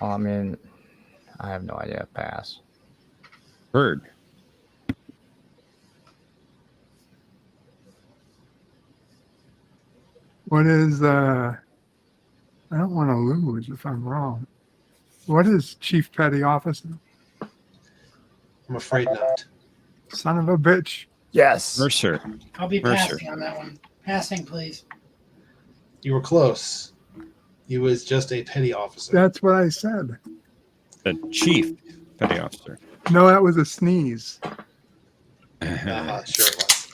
I mean, I have no idea. Pass. Bird. What is I don't want to lose if I'm wrong. What is Chief Petty Officer? I'm afraid not. Son of a bitch. Yes. Mercer. I'll be Mercer. passing on that one. Passing, please. You were close. He was just a petty officer. That's what I said. The Chief Petty Officer. No, that was a sneeze. Sure it was.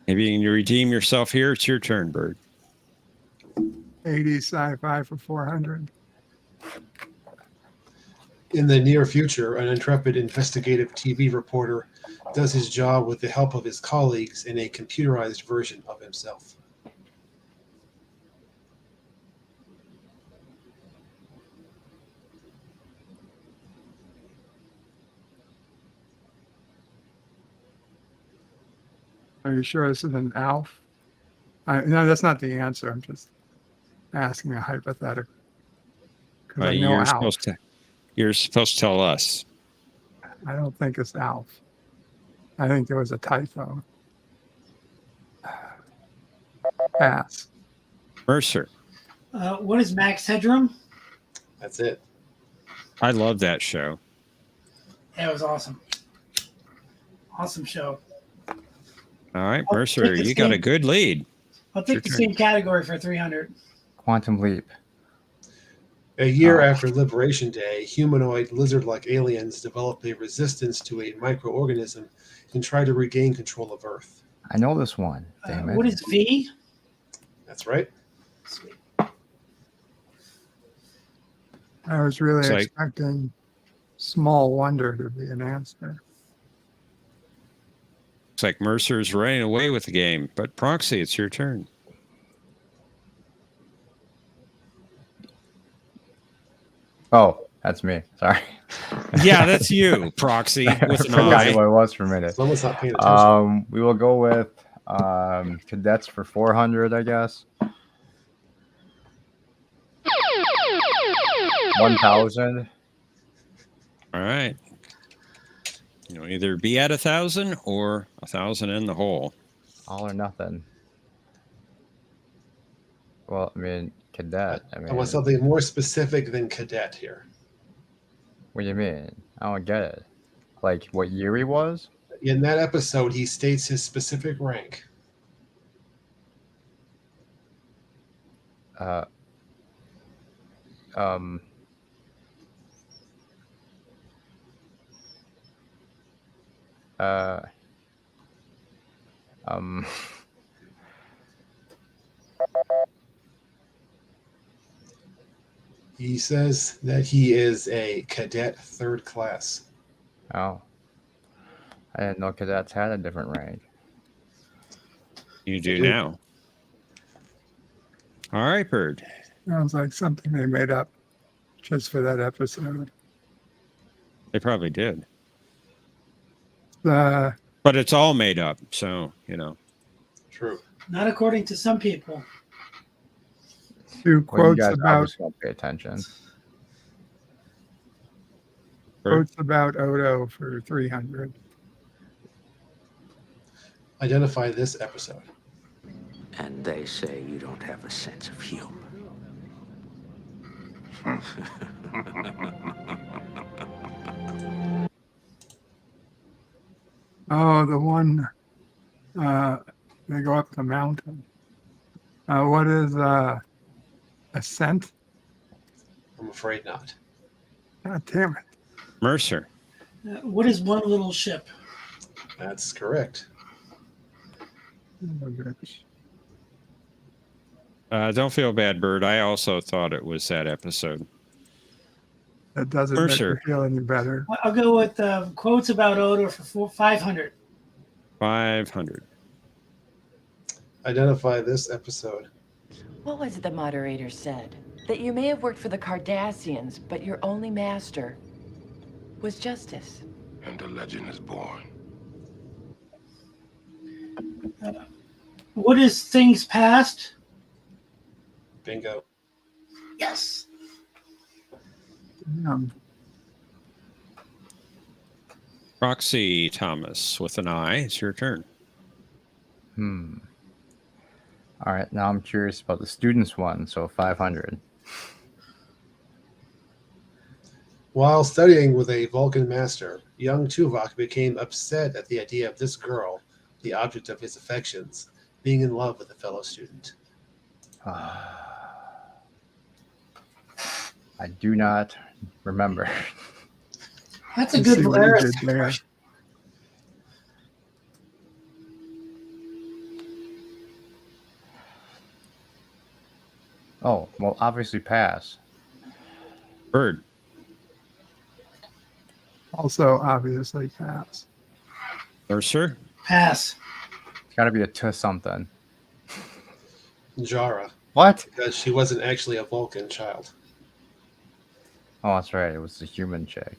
Maybe you can redeem yourself here. It's your turn, Bird. 80 sci-fi for 400. In the near future, an intrepid investigative TV reporter does his job with the help of his colleagues in a computerized version of himself. Are you sure this is an ALF? No, that's not the answer. I'm just asking a hypothetical. 'Cause I know You're ALF. supposed to tell us. I don't think it's ALF. I think there was a typo. Pass. Mercer. What is Max Headroom? That's it. I love that show. Yeah, it was awesome. Awesome show. All right, I'll Mercer, take the you got a same- good lead. I'll take Your the turn. same category for 300. Quantum Leap. A year after Liberation Day, humanoid lizard-like aliens develop a resistance to a microorganism and try to regain control of Earth. I know this one. Damn it. What is V? That's right. Sweet. I was really It's like- expecting Small Wonder to be an answer. Looks like Mercer's running away with the game, but Proxy, it's your turn. Oh, that's me. Sorry. Yeah, that's you, Proxy, I with an forgot eye. what it was for a minute. Someone's not paying attention. We will go with cadets for 400, I guess. 1,000. All right. You know, either be at 1,000 or 1,000 in the hole. All or nothing. Well, I mean, cadet. I I mean, want something more specific than cadet here. What do you mean? I don't get it. Like what year he was? In that episode, he states his specific rank. Uh, um, uh, um, He says that he is a cadet 3rd class. oh, I didn't know cadets had a different rank. You do now. All right, Bird. Sounds like something they made up just for that episode. They probably did. Uh, But it's all made up, so, True. Not according to some people. two Well, you quotes guys about obviously don't pay attention. Odo for 300. Identify this episode. And they say you don't have a sense of humor. Oh, the one they go up the mountain. What is ascent? I'm afraid not. God damn it. Mercer. What is one little ship? That's correct. Oh, bitch. Don't feel bad, Bird. I also thought it was that episode. That doesn't make me Mercer. feel any better. I'll go with quotes about Odo for 500. 500. Identify this episode. What was it the moderator said? That you may have worked for the Cardassians, but your only master was justice. And a legend is born. What is things past? Bingo. Yes. Roxy Thomas with an I. It's your turn. All right, now I'm curious about the students one, so 500. While studying with a Vulcan master, young Tuvok became upset at the idea of this girl, the object of his affections, being in love with a fellow student. I do not remember. That's a good See what he Valaris did there. impression. Oh, well, obviously pass. Bird. Also, obviously, pass. Mercer. Pass. It's got to be a to something. Jara, What? because she wasn't actually a Vulcan child. Oh, that's right. It was the human chick.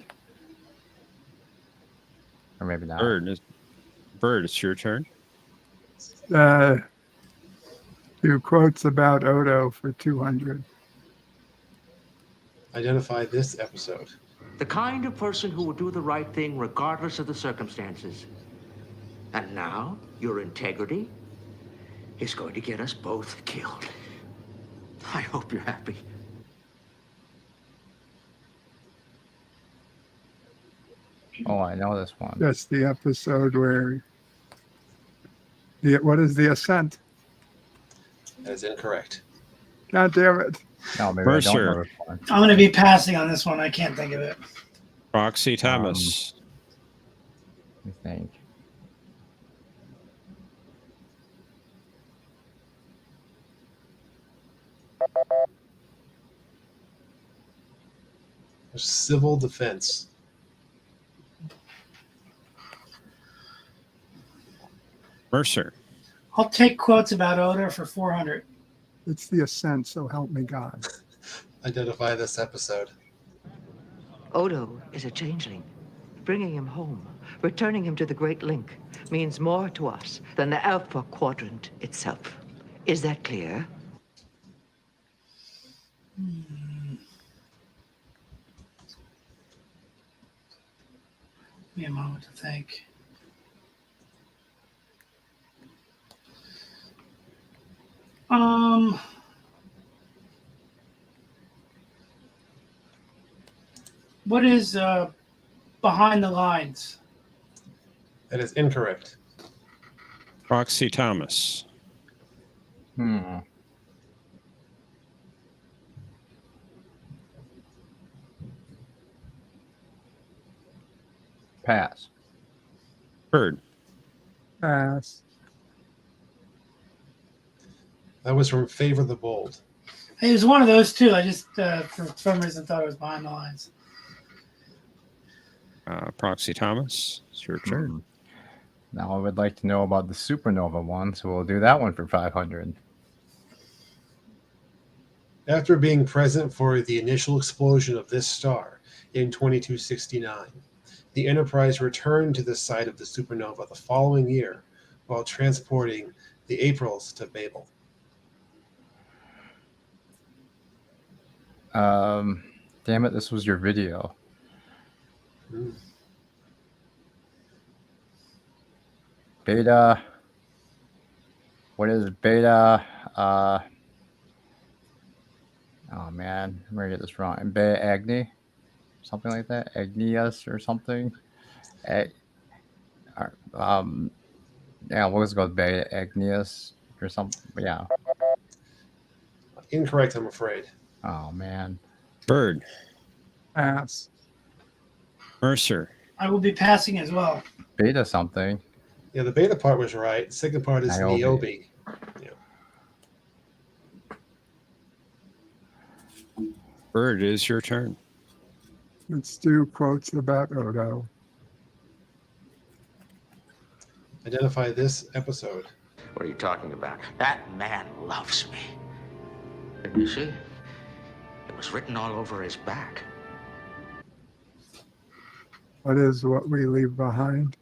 Or maybe not. Bird, it's your turn. Two quotes about Odo for 200. Identify this episode. The kind of person who will do the right thing regardless of the circumstances. And now, your integrity is going to get us both killed. I hope you're happy. Oh, I know this one. That's the episode where what is the ascent? That is incorrect. God damn it. No, maybe I don't Mercer. know this one. I'm going to be passing on this one. I can't think of it. Roxy Thomas. Let me think. Civil defense. Mercer. I'll take quotes about Odo for 400. It's the ascent, so help me God. Identify this episode. Odo is a changeling. Bringing him home, returning him to the Great Link, means more to us than the Alpha Quadrant itself. Is that clear? Give me a moment to think. What is behind the lines? That is incorrect. Roxy Thomas. Pass. Bird. Pass. That was from Favor the Bold. It was one of those two. I just, for some reason, thought it was behind the lines. Proxy Thomas, it's your turn. Now I would like to know about the supernova one, so we'll do that one for 500. After being present for the initial explosion of this star in 2269, the Enterprise returned to the site of the supernova the following year while transporting the Aprils to Babel. Damn it, this was your video. Beta. What is beta? Oh man, I'm gonna get this wrong. Beta Agni? Something like that? Agnius or something? Yeah, what was it called? Beta Agnius or something? Yeah. Incorrect, I'm afraid. Oh man. Bird. Pass. Mercer. I will be passing as well. Beta something. Yeah, the beta part was right. The second part is Niobe. Yeah. Bird, it is your turn. Let's do quotes about Odo. Identify this episode. What are you talking about? That man loves me. And you see, it was written all over his back. What is what we leave behind?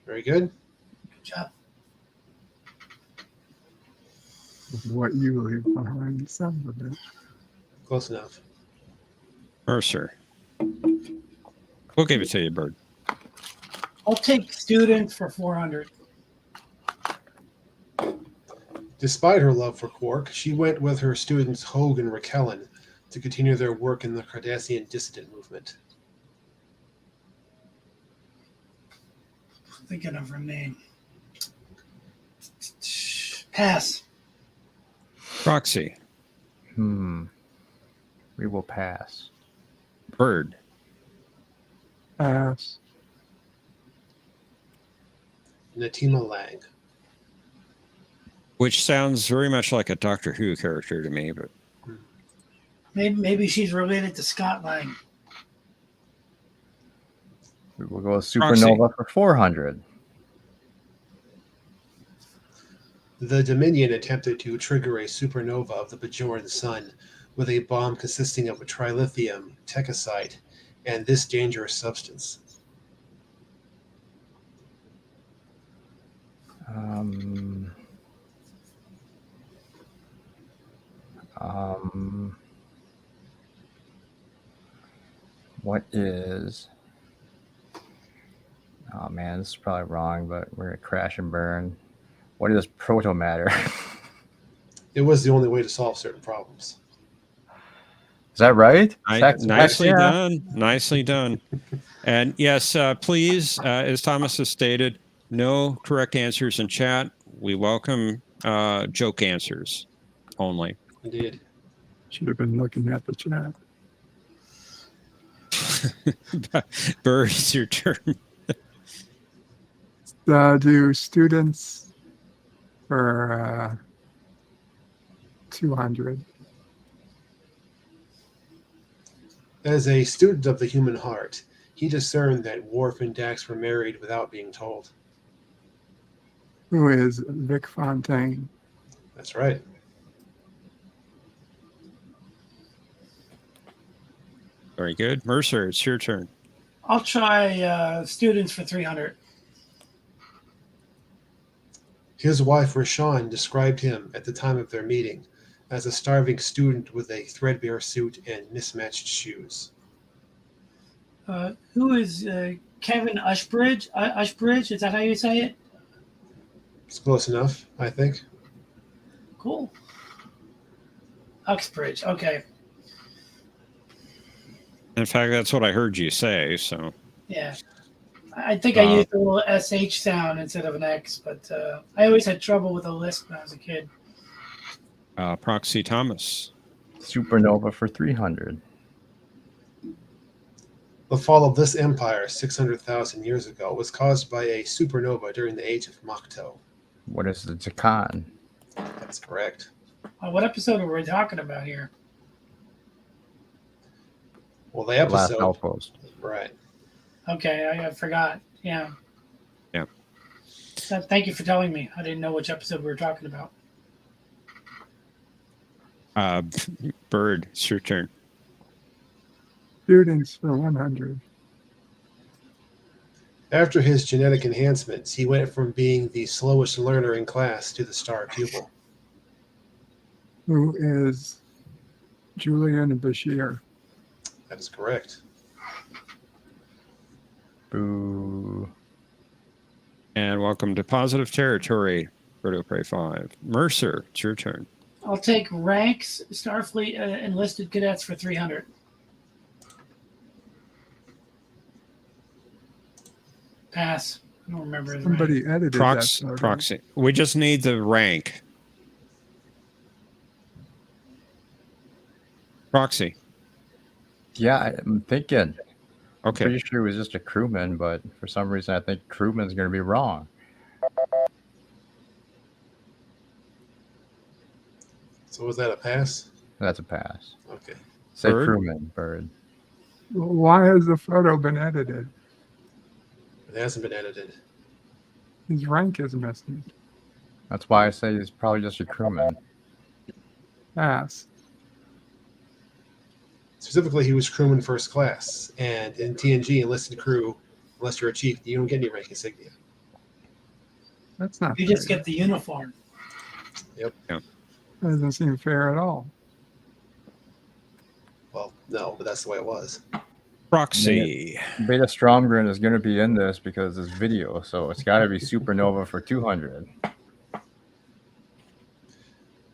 Very good. Good job. What you leave behind. Some of it. Close enough. Mercer. We'll give it to you, Bird. I'll take students for 400. Despite her love for Quark, she went with her students Hogue and Raquelin to continue their work in the Cardassian dissident movement. Thinking of her name. Pass. Roxy. We will pass. Bird. Pass. Natima Lang. Which sounds very much like a Doctor Who character to me, but Maybe she's related to Scott Lang. We will go with supernova for 400. The Dominion attempted to trigger a supernova of the Bajoran Sun with a bomb consisting of a trilithium, tekasite, and this dangerous substance. What is... Oh man, this is probably wrong, but we're gonna crash and burn. What is protomatter? It was the only way to solve certain problems. Is that right? Nicely done. Nicely done. And yes, please, as Thomas has stated, no correct answers in chat. We welcome joke answers only. Indeed. Should have been looking at the chat. Bird, it's your turn. Do students for 200. As a student of the human heart, he discerned that Worf and Dax were married without being told. Who is Vic Fontaine? That's right. Very good. Mercer, it's your turn. I'll try students for 300. His wife, Rashawn, described him at the time of their meeting as a starving student with a threadbare suit and mismatched shoes. Who is Kevin Ushbridge? Ushbridge, is that how you say it? It's close enough, I think. Cool. Uxbridge, okay. In fact, that's what I heard you say. So Yeah. I think I used a little SH sound instead of an X, but I always had trouble with a lisp when I was a kid. Proxy Thomas. Supernova for 300. The fall of this empire 600,000 years ago was caused by a supernova during the age of Mokto. What is the Takan? That's correct. What episode are we talking about here? Well, the Last episode. outpost. Right. Okay, I forgot. Yeah. Yeah. So thank you for telling me. I didn't know which episode we were talking about. Bird, it's your turn. Students for 100. After his genetic enhancements, he went from being the slowest learner in class to the star pupil. Who is Julian Bashir? That is correct. Boo. And welcome to Positive Territory, Birdo Prey 5. Mercer, it's your turn. I'll take ranks Starfleet enlisted cadets for 300. Pass. I don't remember his Somebody rank. edited that. Proxy. We just need the rank. Proxy. Yeah, I'm thinking. Okay. Pretty sure he was just a crewman, but for some reason I think crewman's going to be wrong. So was that a pass? That's a pass. Okay. Say Bird? crewman, Bird. Why has the photo been edited? It hasn't been edited. His rank is missing. That's why I say he's probably just a crewman. Pass. Specifically, he was crewman first class. And in TNG, enlisted crew, unless you're a chief, you don't get any rank insignia. That's not You fair. just get the uniform. Yep. Yep. That doesn't seem fair at all. Well, no, but that's the way it was. Proxy. Beta Stromgren is going to be in this because it's video, so it's got to be Supernova for 200.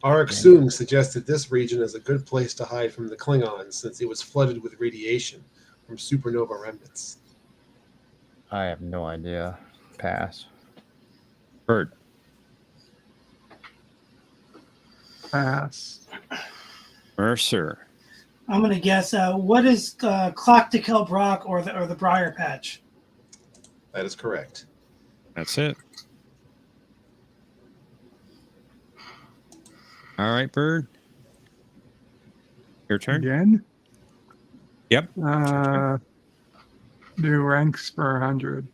Arik Soong suggested this region is a good place to hide from the Klingons since it was flooded with radiation from supernova remnants. I have no idea. Pass. Bird. Pass. Mercer. I'm gonna guess. What is Clock to Kill Brock or the Briar Patch? That is correct. That's it. All right, Bird. Your turn. Again? Yep. Do ranks for 100.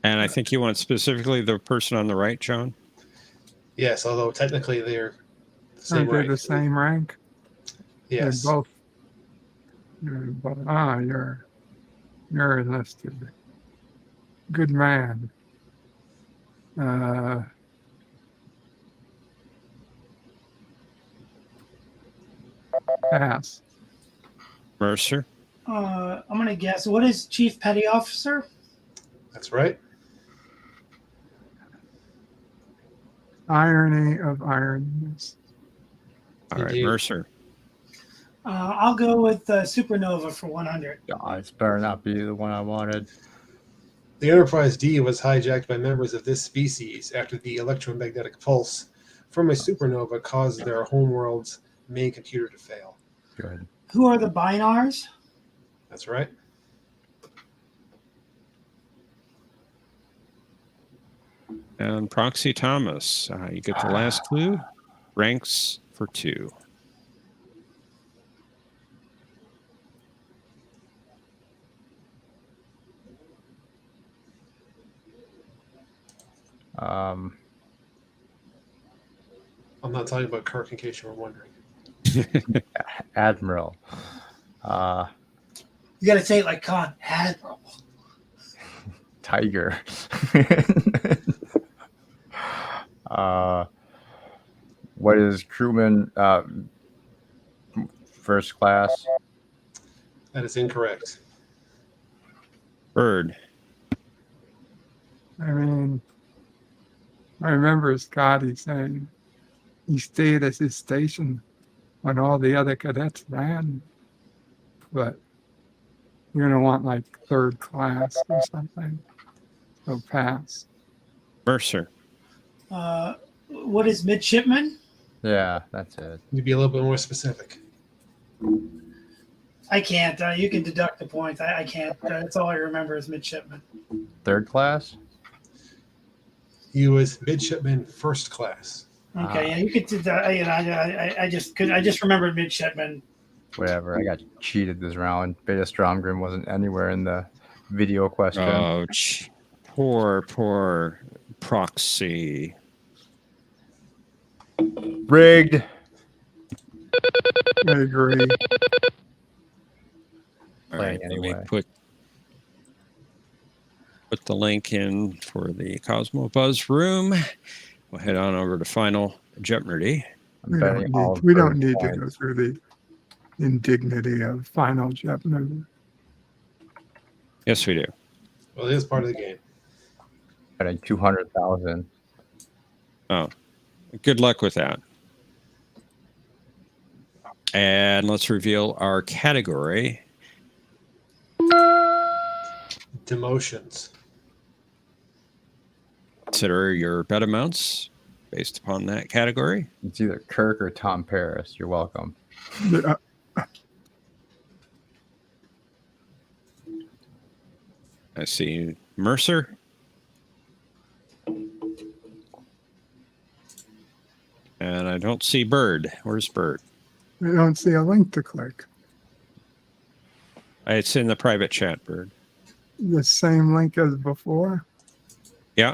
And I think you want specifically the person on the right, John? Yes, although technically they're the same Aren't they rank. the same rank? Yes. They're both. You're enlisted. Good man. Pass. Mercer. I'm gonna guess. What is Chief Petty Officer? That's right. Irony of ironies. All right, Indeed. Mercer. I'll go with Supernova for 100. Oh, this better not be the one I wanted. The Enterprise D was hijacked by members of this species after the electromagnetic pulse from a supernova caused their homeworld's main computer to fail. Good. Who are the Binars? That's right. And Proxy Thomas. You get the last clue. Ranks for 2. I'm not talking about Kirk in case you were wondering. Admiral. You got to say it like Khan. Admiral. Tiger. What is crewman first class? That is incorrect. Bird. I mean, I remember Scotty saying he stayed at his station when all the other cadets ran, but you're going to want like third class or something. So pass. Mercer. What is midshipman? Yeah, that's it. You'd be a little bit more specific. I can't. You can deduct the points. I can't. That's all I remember is midshipman. Third class? He was midshipman first class. Okay, yeah, you could do that. I just remembered midshipman. Whatever. I got cheated this round. Beta Stromgren wasn't anywhere in the video question. Oh, poor proxy. Rigged. I agree. All right, Anyway. let me put the link in for the Cosmo Buzz room. We'll head on over to Final Jeopnerdy. I'm betting all We don't need to points. go through the indignity of Final Jeopnerdy. Yes, we do. Well, it is part of the game. Betting 200,000. Oh, good luck with that. And let's reveal our category. Demotions. Consider your bet amounts based upon that category. It's either Kirk or Tom Paris. You're welcome. Yeah. I see Mercer. And I don't see Bird. Where's Bird? I don't see a link to click. It's in the private chat, Bird. The same link as before. Yeah.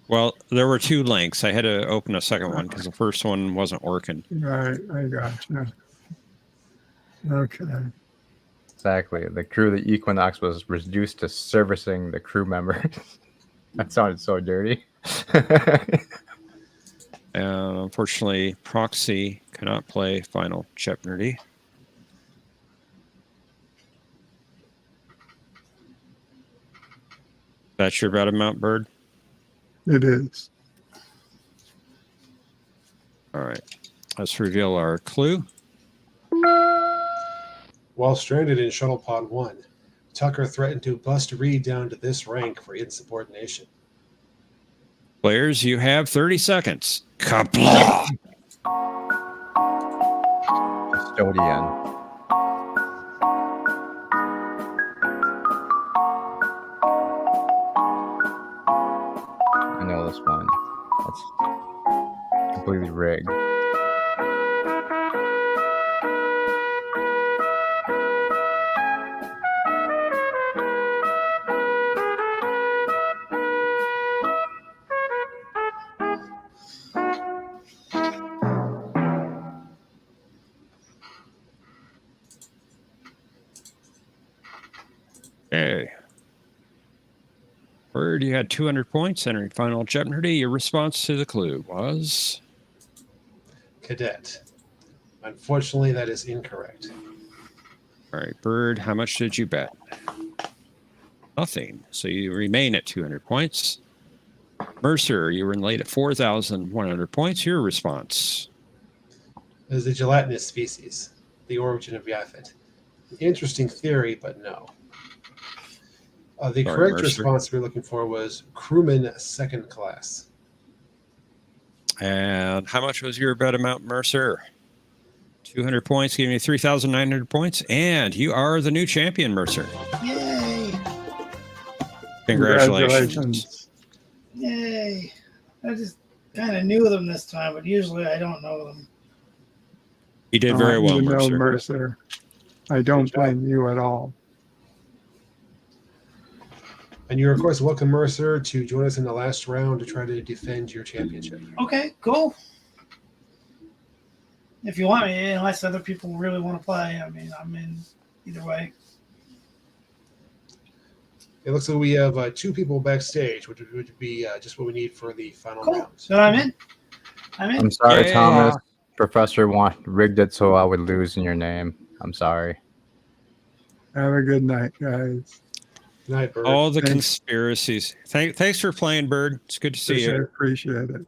Well, there were two links. I had to open a second one because the first one wasn't working. Right, I got you. Okay. Exactly. The crew of the Equinox was reduced to servicing the crew members. That sounded so dirty. Unfortunately, Proxy cannot play Final Jeopnerdy. That's your bet amount, Bird? It is. All right. Let's reveal our clue. While stranded in Shuttle Pod 1, Tucker threatened to bust Reed down to this rank for insubordination. Players, you have 30 seconds. Kapla! Custodian. I know this one. That's completely rigged. Okay. Bird, you had 200 points entering Final Jeopardy. Your response to the clue was? Cadet. Unfortunately, that is incorrect. All right, Bird, how much did you bet? Nothing. So you remain at 200 points. Mercer, you were in late at 4,100 points. Your response? It is a gelatinous species, the origin of Yaphet. An interesting theory, but no. The Sorry, correct Mercer. response we were looking for was crewman second class. And how much was your bet amount, Mercer? 200 points, giving you 3,900 points. And you are the new champion, Mercer. Yay! Congratulations. Yay! I just kind of knew them this time, but usually I don't know them. You did very well, You know, Mercer. Mercer. I don't blame you at all. And you're, of course, welcome, Mercer, to join us in the last round to try to defend your championship. Okay, cool. If you want me, unless other people really want to play, I mean, I'm in either way. It looks like we have two people backstage, which would be just what we need for the final round. So I'm in. I'm sorry, Thomas. Professor rigged it so I would lose in your name. I'm sorry. Have a good night, guys. Good night, Bird. All the Thanks. conspiracies. Thanks for playing, Bird. It's good to see I you. appreciate it.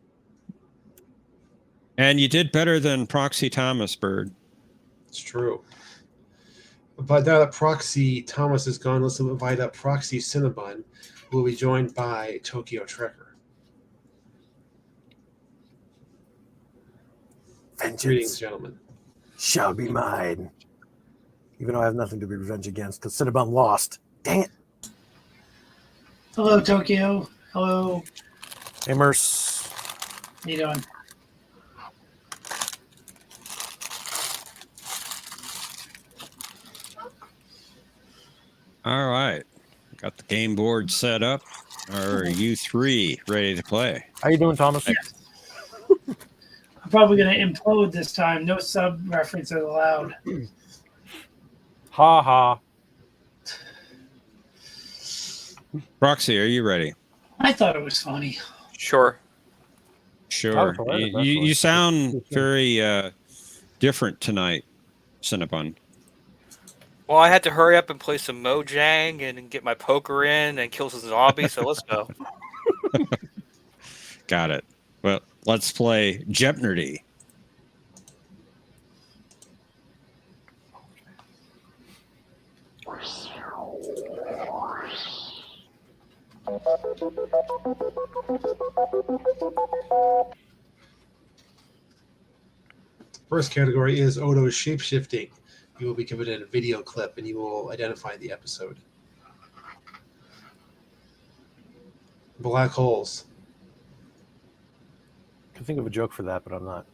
And you did better than Proxy Thomas, Bird. It's true. But now that Proxy Thomas is gone, let's invite up Proxy Cinnabon, who will be joined by Tokyo Trekker. Vengeance Greetings, gentlemen. shall be mine. Even though I have nothing to be revenged against, because Cinnabon lost. Dang it. Hello, Tokyo. Hello. Hey, Merce. How you doing? All right. Got the game board set up. Are you three ready to play? How you doing, Thomas? I'm probably going to implode this time. No sub references allowed. Ha ha. Roxy, are you ready? I thought it was funny. Sure. Sure. You sound very different tonight, Cinnabon. Well, I had to hurry up and play some Mojang and get my poker in and kill some zombies, so let's go. Got it. Well, let's play Jeopnerdy. First category is Odo's shapeshifting. You will be given a video clip and you will identify the episode. Black holes. I can think of a joke for that, but I'm not.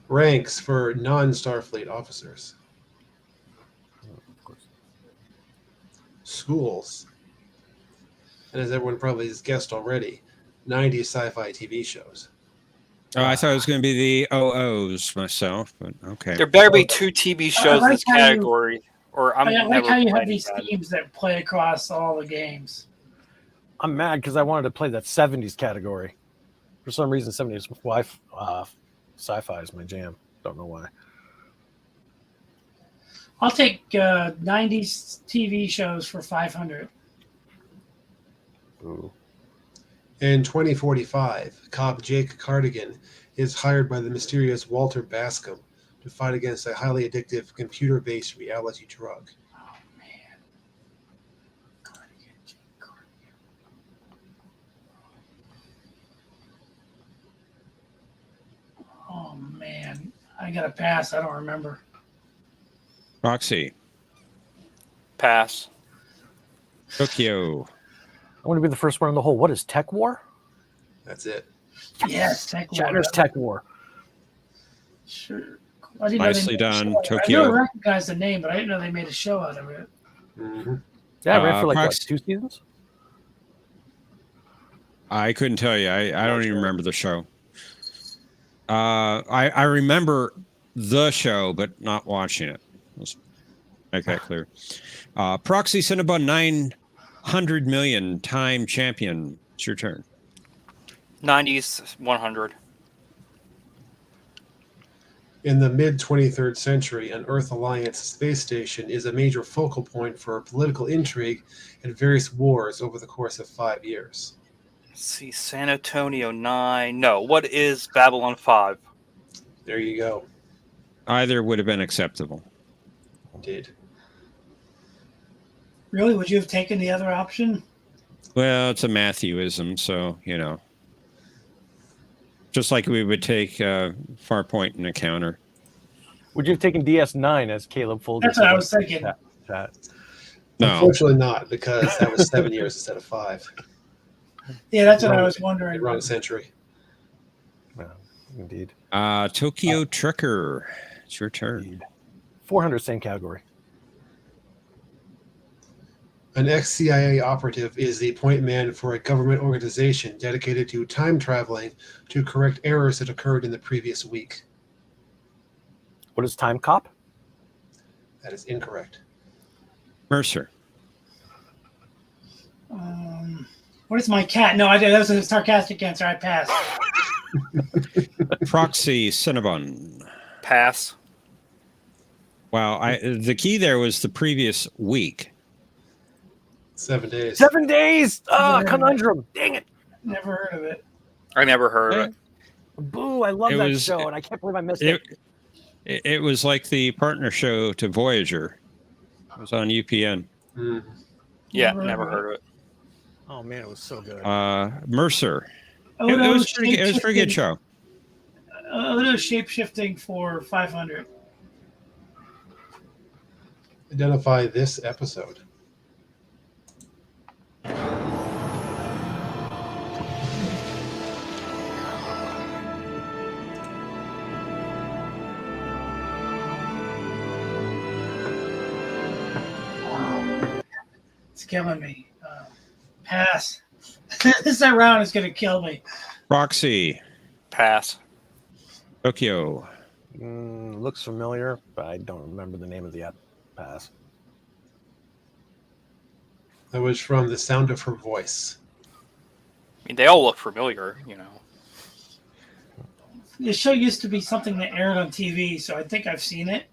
Ranks for non-Starfleet officers. Of course. Schools. And as everyone probably has guessed already, 90s sci-fi TV shows. Oh, I thought it was going to be the OOs myself, but okay. There better be 2 TV shows in this category, or I'm I like never how you have playing these that. themes that play across all the games. I'm mad because I wanted to play that 70s category. For some reason, 70s sci-fi is my jam. Don't know why. I'll take 90s TV shows for 500. Ooh. In 2045, cop Jake Cardigan is hired by the mysterious Walter Bascom to fight against a highly addictive computer-based reality drug. Oh, man. Cardigan. Oh, man. I got to pass. I don't remember. Roxy. Pass. Tokyo. I want to be the first one in the hole. What is Tech War? That's it. Yes, Tech War. Shatner's Tech War. Sure. I didn't Nicely know they made a done, show out of it. Tokyo. I knew I recognized the name, but I didn't know they made a show out of it. Mm-hmm. Yeah, I ran for like what, Prox- 2 seasons? I couldn't tell you. I don't even remember the show. I remember the show, but not watching it. Let's make that clear. Proxy Cinnabon 900 million time champion. It's your turn. 90s 100. In the mid-23rd century, an Earth Alliance space station is a major focal point for political intrigue and various wars over the course of 5 years. Let's see, San Antonio 9. No, what is Babylon 5? There you go. Either would have been acceptable. Indeed. Really? Would you have taken the other option? Well, it's a Matthewism, so, you know. Just like we would take Farpoint and a counter. Would you have taken DS9 as Caleb Folger? That's what I was thinking. Chat. No. Unfortunately not, because that was 7 years instead of 5. Yeah, that's what I was wondering. Wrong century. Yeah, indeed. Tokyo Trekker. It's your turn. 400, same category. An ex-CIA operative is the point man for a government organization dedicated to time traveling to correct errors that occurred in the previous week. What is Time Cop? That is incorrect. Mercer. What is my cat? No, that was a sarcastic answer. I passed. Proxy Cinnabon. Pass. Wow, the key there was the previous week. 7 days. 7 days. Conundrum. Dang it. Never heard of it. I never heard of it. Boo! I love that show, and I can't believe I missed it. It was like the partner show to Voyager. It was on UPN. Yeah, never heard of it. Oh man, it was so good. Mercer. Oh, It no, was pretty good. It was a pretty good show. Odo shape-shifting for 500. Identify this episode. It's killing me. Pass. This round is going to kill me. Roxy. Pass. Tokyo. Looks familiar, but I don't remember the name of the pass. That was from The Sound of Her Voice. I mean, they all look familiar, you know. The show used to be something that aired on TV, so I think I've seen it.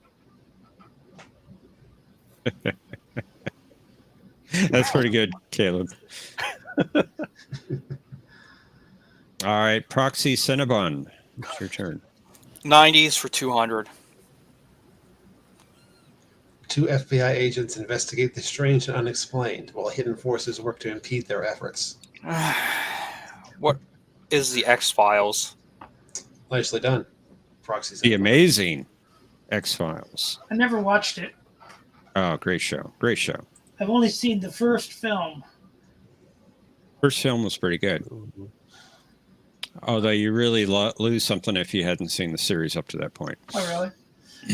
That's pretty good, Caleb. All right, Proxy Cinnabon. It's your turn. 90s for 200. 2 FBI agents investigate the strange and unexplained, while hidden forces work to impede their efforts. What is the X-Files? Nicely done. Proxy The Amazing X-Files. I never watched it. Oh, great show. Great show. I've only seen the first film. First film was pretty good. Although you really lose something if you hadn't seen the series up to that point. Oh, really?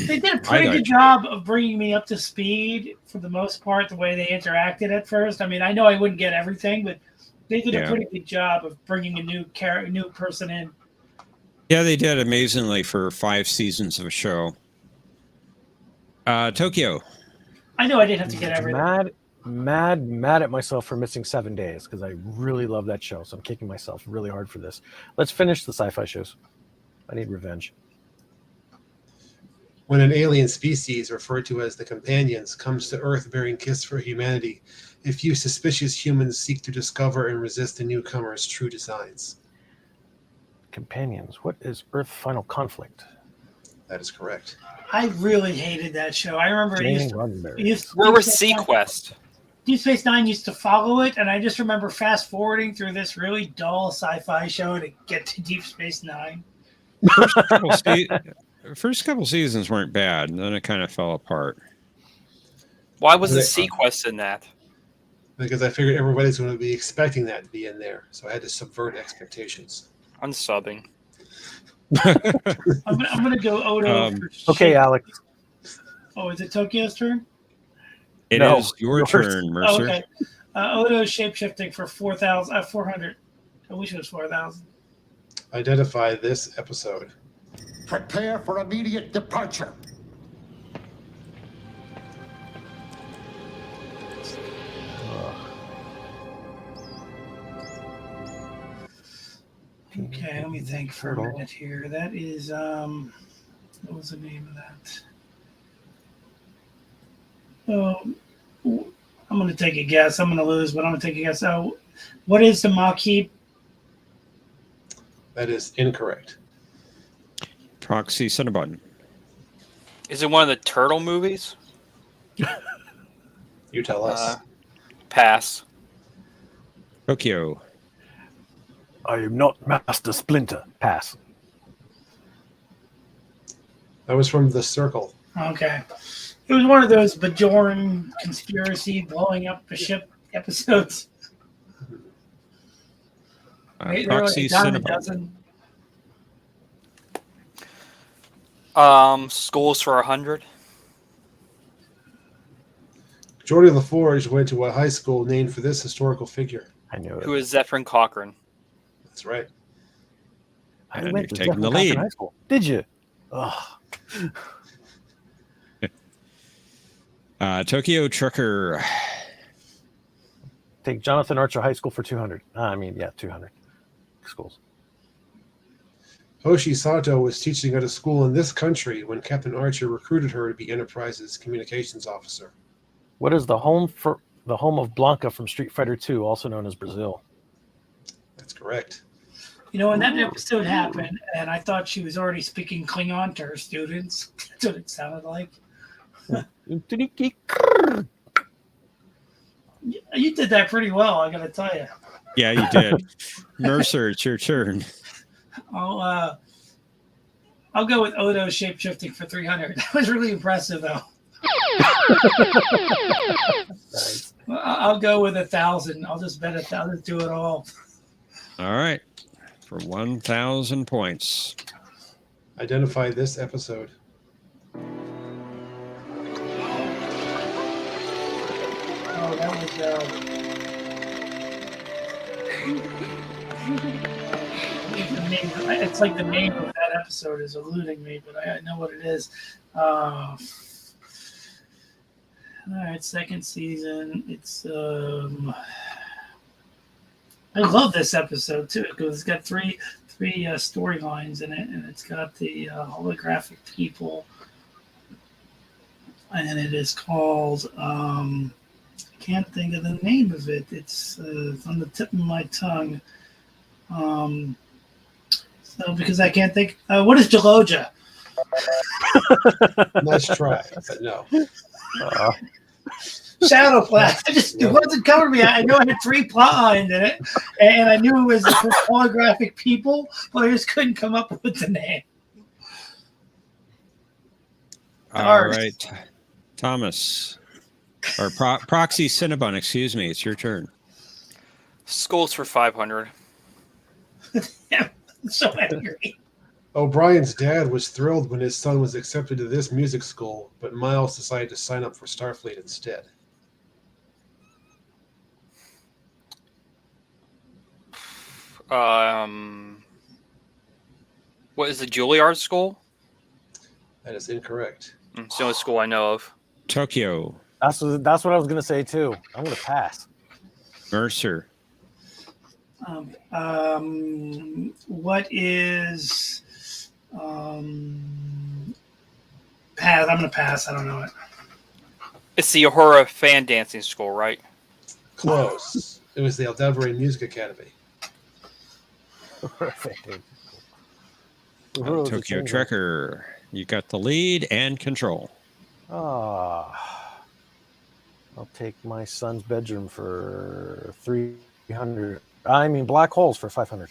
They did a pretty I good job of bringing me up to speed for the most part, the way they interacted at first. I mean, I know I wouldn't get everything, but they did a pretty good job of bringing a new person in. Yeah, they did amazingly for 5 seasons of a show. Tokyo. I know I didn't have to get everything. Mad at myself for missing 7 days because I really love that show. So I'm kicking myself really hard for this. Let's finish the sci-fi shows. I need revenge. When an alien species referred to as the Companions comes to Earth bearing gifts for humanity, a few suspicious humans seek to discover and resist the newcomers' true designs. Companions. What is Earth Final Conflict? That is correct. I really hated that show. I remember Where was Sequest? Deep Space Nine used to follow it, and I just remember fast forwarding through this really dull sci-fi show to get to Deep Space Nine. First couple seasons weren't bad, and then it kind of fell apart. Why was the Sequest in that? Because I figured everybody's going to be expecting that to be in there, so I had to subvert expectations. I'm subbing. I'm gonna go Odo. Okay, Alex. Oh, is it Tokyo's turn? It is your turn, Mercer. Oh, okay. Odo shapeshifting for 400. I wish it was 4,000. Identify this episode. Prepare for immediate departure. Okay, let me think for a minute here. That is, what was the name of that? Oh, I'm going to take a guess. I'm going to lose, but I'm going to take a guess. So, what is the Maquis? That is incorrect. Proxy Cinnabon. Is it one of the Turtle movies? You tell us. Pass. Tokyo. I am not Master Splinter. Pass. That was from The Circle. Okay. It was one of those Bajoran conspiracy blowing up the ship episodes. Proxy Cinnabon. Schools for 100. Geordie LaForge went to a high school named for this historical figure. I knew it. Who is Zephyrin Cochran? That's right. I went to taking the lead. High school. Did you? Tokyo Trucker. Take Jonathan Archer High School for 200. 200 schools. Hoshi Sato was teaching at a school in this country when Captain Archer recruited her to be Enterprise's communications officer. What is the home for The home of Blanca from Street Fighter 2, also known as Brazil. That's correct. You know, when that episode happened, and I thought she was already speaking Klingon to her students. That's what it sounded like. You did that pretty well, I gotta tell you. Yeah, you did. Mercer, it's your turn. I'll go with Odo shapeshifting for 300. That was really impressive, though. Nice. I'll go with 1,000. I'll just bet 1,000. Do it all. All right. For 1,000 points. Identify this episode. Oh, that was. It's like the name of that episode is eluding me, but I know what it is. All right, second season. It's I love this episode too because it's got three storylines in it, and it's got the holographic people, and it is called. I can't think of the name of it. It's on the tip of my tongue. So because I can't think. What is Jaloja? Nice try, but no. Shadow Blast. It wasn't covering me. I know I had 3 plot lines in it, and I knew it was the holographic people, but I just couldn't come up with the name. All right, Thomas, or Proxy Cinnabon, excuse me. It's your turn. Schools for 500. I'm so angry. O'Brien's dad was thrilled when his son was accepted to this music school, but Miles decided to sign up for Starfleet instead. What is the Juilliard School? That is incorrect. It's the only school I know of. Tokyo. That's what I was going to say, too. I'm going to pass. Mercer. What is pass? I'm gonna pass. I don't know it. It's the Uhura fan dancing school, right? Close. It was the Aldebaran Music Academy. Tokyo Trekker. You got the lead and control. I'll take my son's bedroom for 300. I mean, black holes for 500.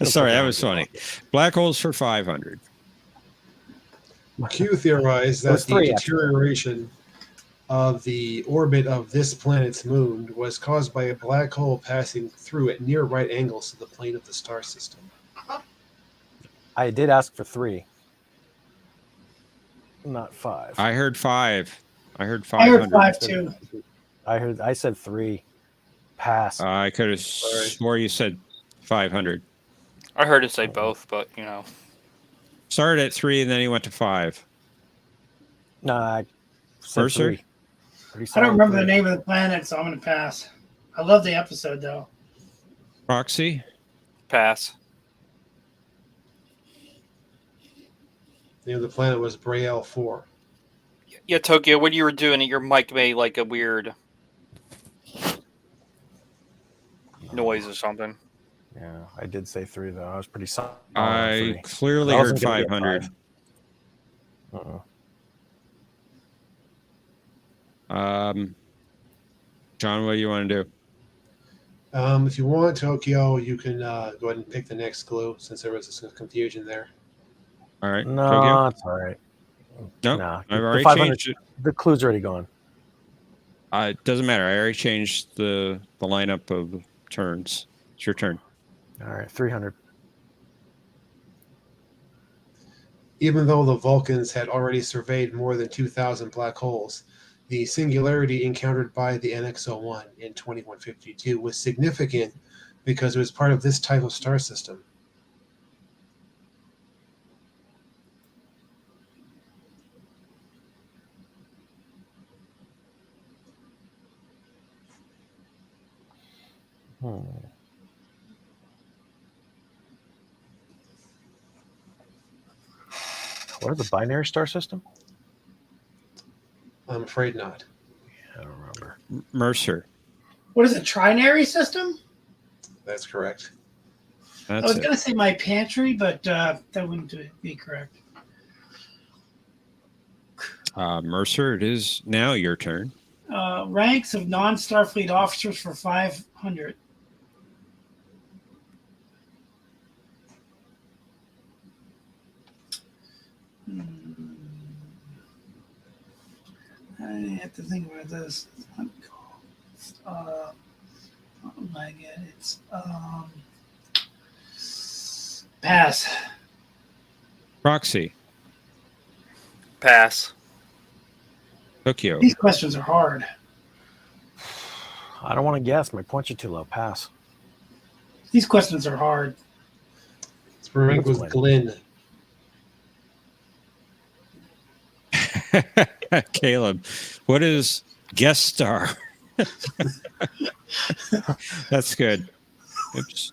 Sorry, that was funny. Black holes for 500. Q theorized that the deterioration of the orbit of this planet's moon was caused by a black hole passing through at near right angles to the plane of the star system. I did ask for 3, not 5. I heard 5. I heard 500. I heard 5 too. I said 3. Pass. I could have swore you said 500. I heard it say both, but you know. Started at 3 and then he went to 5. No, I said 3. I don't remember the name of the planet, so I'm going to pass. I love the episode, though. Proxy? Pass. The name of the planet was Braille 4. Yeah, Tokyo, when you were doing it, your mic made like a weird noise or something. Yeah, I did say 3, though. I was pretty solid. I clearly heard 500. John, what do you want to do? If you want Tokyo, you can go ahead and pick the next clue since there was some confusion there. All right. No, Tokyo? it's all right. No, Nah, I've the already 500 changed it. The clue's already gone. It doesn't matter. I already changed the lineup of turns. It's your turn. All right, 300. Even though the Vulcans had already surveyed more than 2,000 black holes, the singularity encountered by the NX-01 in 2152 was significant because it was part of this type of star system. What is the binary star system? I'm afraid not. I don't remember. Mercer. What is it, trinary system? That's correct. I was going to say my pantry, but that wouldn't be correct. Mercer, it is now your turn. Ranks of non-Starfleet officers for 500. I have to think about this. Oh my god, it's pass. Proxy. Pass. Tokyo. These questions are hard. I don't want to guess. My points are too low. Pass. These questions are hard. Its rank was Glenn. Caleb, what is guest star? That's good. Oops.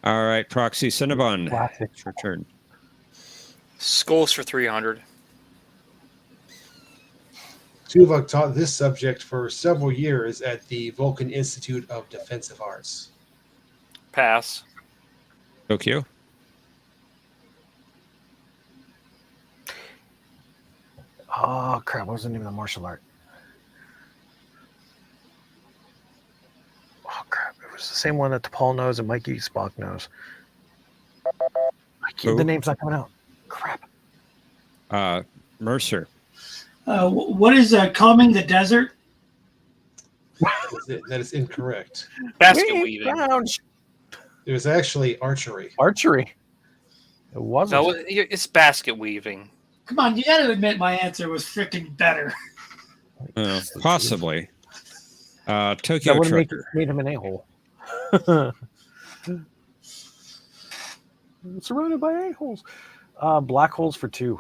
All right, Proxy Cinnabon. It's your turn. Schools for 300. Tuvok taught this subject for several years at the Vulcan Institute of Defensive Arts. Pass. Tokyo. Oh, crap. What was the name of the martial art? Oh, crap. It was the same one that Paul knows and Mikey Spock knows. The name's not coming out. Crap. Mercer. What is combing the desert? That is incorrect. Basket weaving. It was actually archery. Archery? It wasn't. No, it's basket weaving. Come on, you got to admit my answer was freaking better. Possibly. Tokyo That would have Trucker. made him an a-hole. Surrounded by a-holes. Black holes for 2.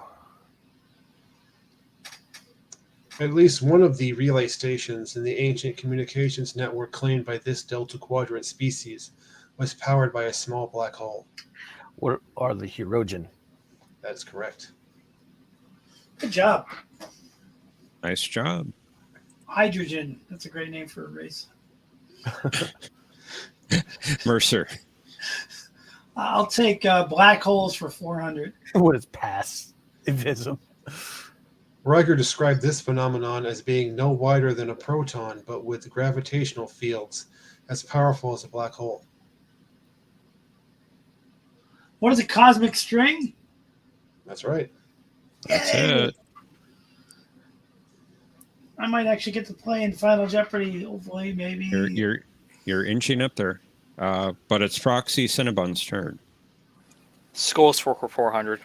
At least one of the relay stations in the ancient communications network claimed by this Delta Quadrant species was powered by a small black hole. What are the Hirogen? That's correct. Good job. Nice job. Hydrogen. That's a great name for a race. Mercer. I'll take black holes for 400. What is passivism? Riker described this phenomenon as being no wider than a proton, but with gravitational fields as powerful as a black hole. What is a cosmic string? That's right. That's it. I might actually get to play in Final Jeopardy. Hopefully, maybe. You're inching up there, but it's Proxy Cinnabon's turn. Schools for 400.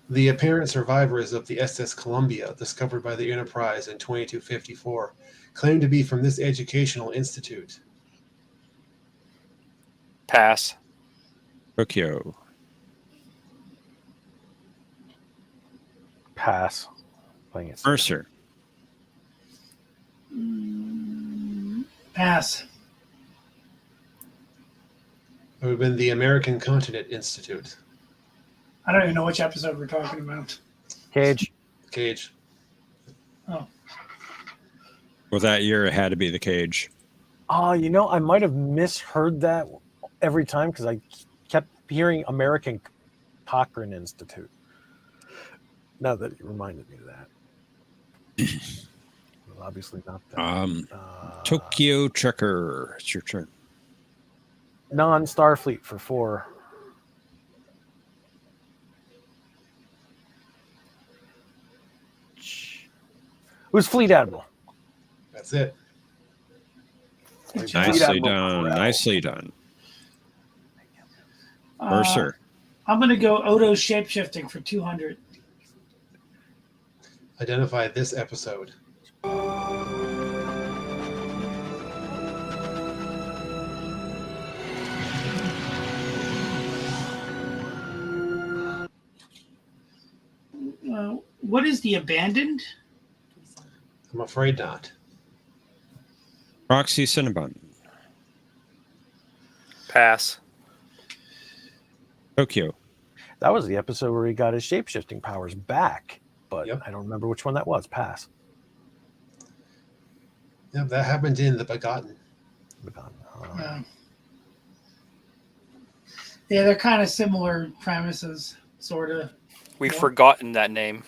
The apparent survivors of the SS Columbia, discovered by the Enterprise in 2254, claim to be from this educational institute. Pass. Tokyo. Pass. Mercer. Pass. It would have been the American Continent Institute. I don't even know which episode we're talking about. Cage. Cage. Oh. Well, that year it had to be the Cage. I might have misheard that every time because I kept hearing American Cochrane Institute. Now that you reminded me of that. Well, obviously not that. Tokyo Trucker. It's your turn. Non-Starfleet for 4. Who's Fleet Admiral? That's it. Nicely done. Nicely done. Mercer. I'm going to go Odo shapeshifting for 200. Identify this episode. What is the Abandoned? I'm afraid not. Proxy Cinnabon. Pass. Tokyo. That was the episode where he got his shape-shifting powers back, but Yep. I don't remember which one that was. Pass. Yep, that happened in The Begotten. Yeah. Yeah, they're kind of similar premises, sort of. We've forgotten that name.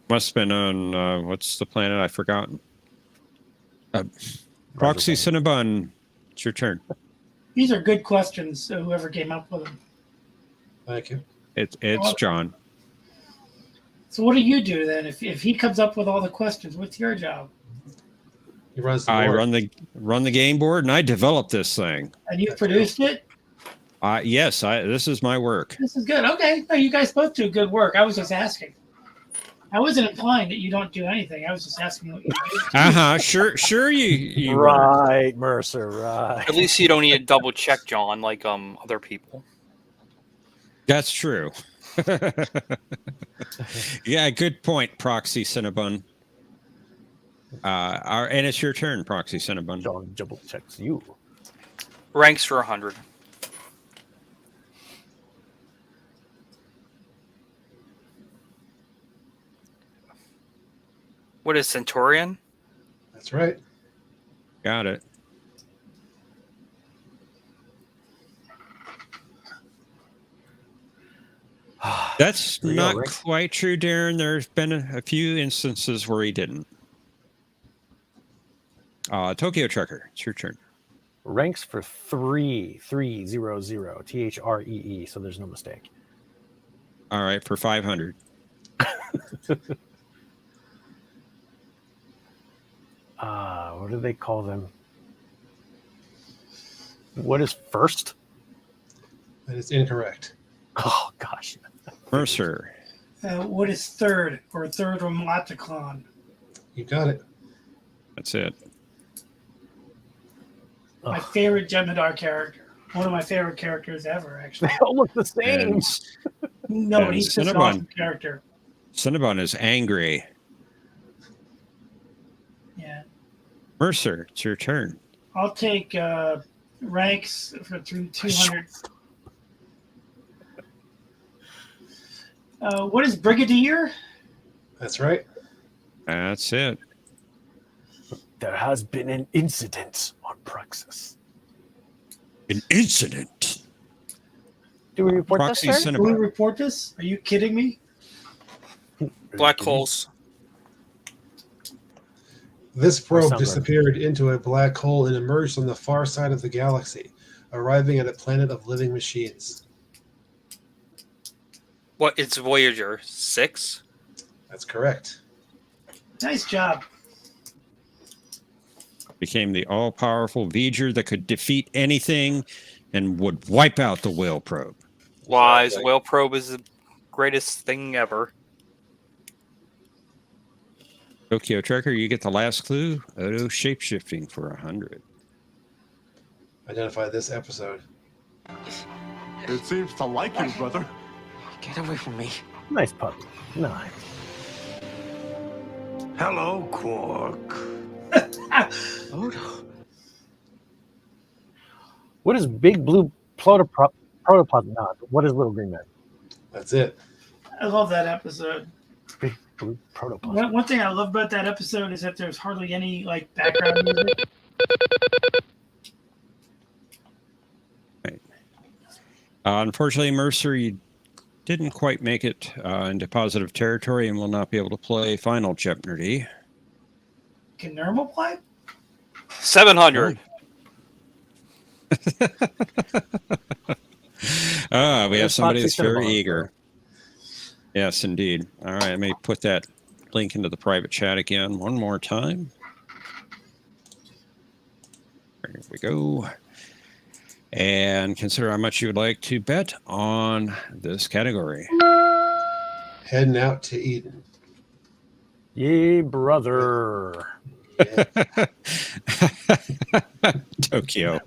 Must have been on, what's the planet? I've forgotten. Proxy Cinnabon, it's your turn. These are good questions, so whoever came up with them. Thank you. It's John. So what do you do then? If he comes up with all the questions, what's your job? He runs the I board. run the game board, and I developed this thing. And you produced it? Yes, this is my work. This is good. Okay. No, you guys both do good work. I was just asking. I wasn't implying that you don't do anything. I was just asking what you do. Sure you right, Mercer, right. At least you don't need to double check, John, like other people. That's true. Yeah, good point, Proxy Cinnabon. And it's your turn, Proxy Cinnabon. John double checks you. Ranks for 100. What is Centurion? That's right. Got it. That's not quite true, Darren. There's been a few instances where he didn't. Tokyo Trucker, it's your turn. Ranks for 3300 THREE, so there's no mistake. All right, for 500. What do they call them? What is first? That is incorrect. Oh gosh. Mercer. What is third or third Romatoclon? You got it. That's it. My favorite Jeopnerdy character. One of my favorite characters ever, actually. They all look the same. No, he's just an awesome character. Cinnabon is angry. Yeah. Mercer, it's your turn. I'll take ranks for through 200. What is Brigadier? That's right. That's it. There has been an incident on Praxis. An incident? Do we report Proxy this, sir? Do we report this? Are you kidding me? Black holes. This probe sounds right. disappeared into a black hole and emerged on the far side of the galaxy, arriving at a planet of living machines. What, it's Voyager 6? That's correct. Nice job. Became the all-powerful Voyager that could defeat anything and would wipe out the whale probe. Lies. Whale probe is the greatest thing ever. Tokyo Trekker, you get the last clue. Odo shapeshifting for 100. Identify this episode. It seems to like you, brother. Get away from me. Nice puppy. Nice. Hello, Quark. Odo. What is big blue protoplasm not? What is little green man? That's it. I love that episode. Big blue protoplasm. One thing I love about that episode is that there's hardly any like background music. Right. Unfortunately, Mercer, you didn't quite make it into positive territory and will not be able to play Final Jeopnerdy. Can Normal play? 700. We have somebody that's very Proxy Cinnabon, eager. Yes, indeed. All right, let me put that link into the private chat again one more time. There we go. And consider how much you would like to bet on this category. Heading out to Eden. Yay, brother. Tokyo.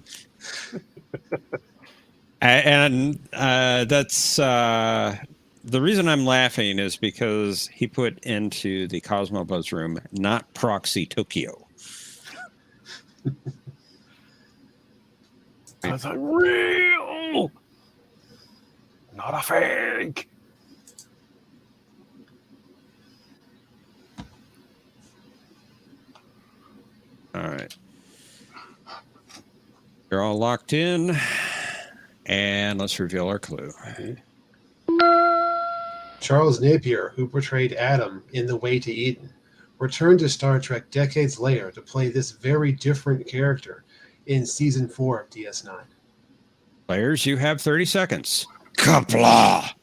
And that's the reason I'm laughing is because he put into the Cosmobuzz room, not Proxy Tokyo. That's real. Not a fake. All right. You're all locked in. And let's reveal our clue. Charles Napier, who portrayed Adam in The Way to Eden, returned to Star Trek decades later to play this very different character in Season 4 of DS9. Players, you have 30 seconds. Kapla!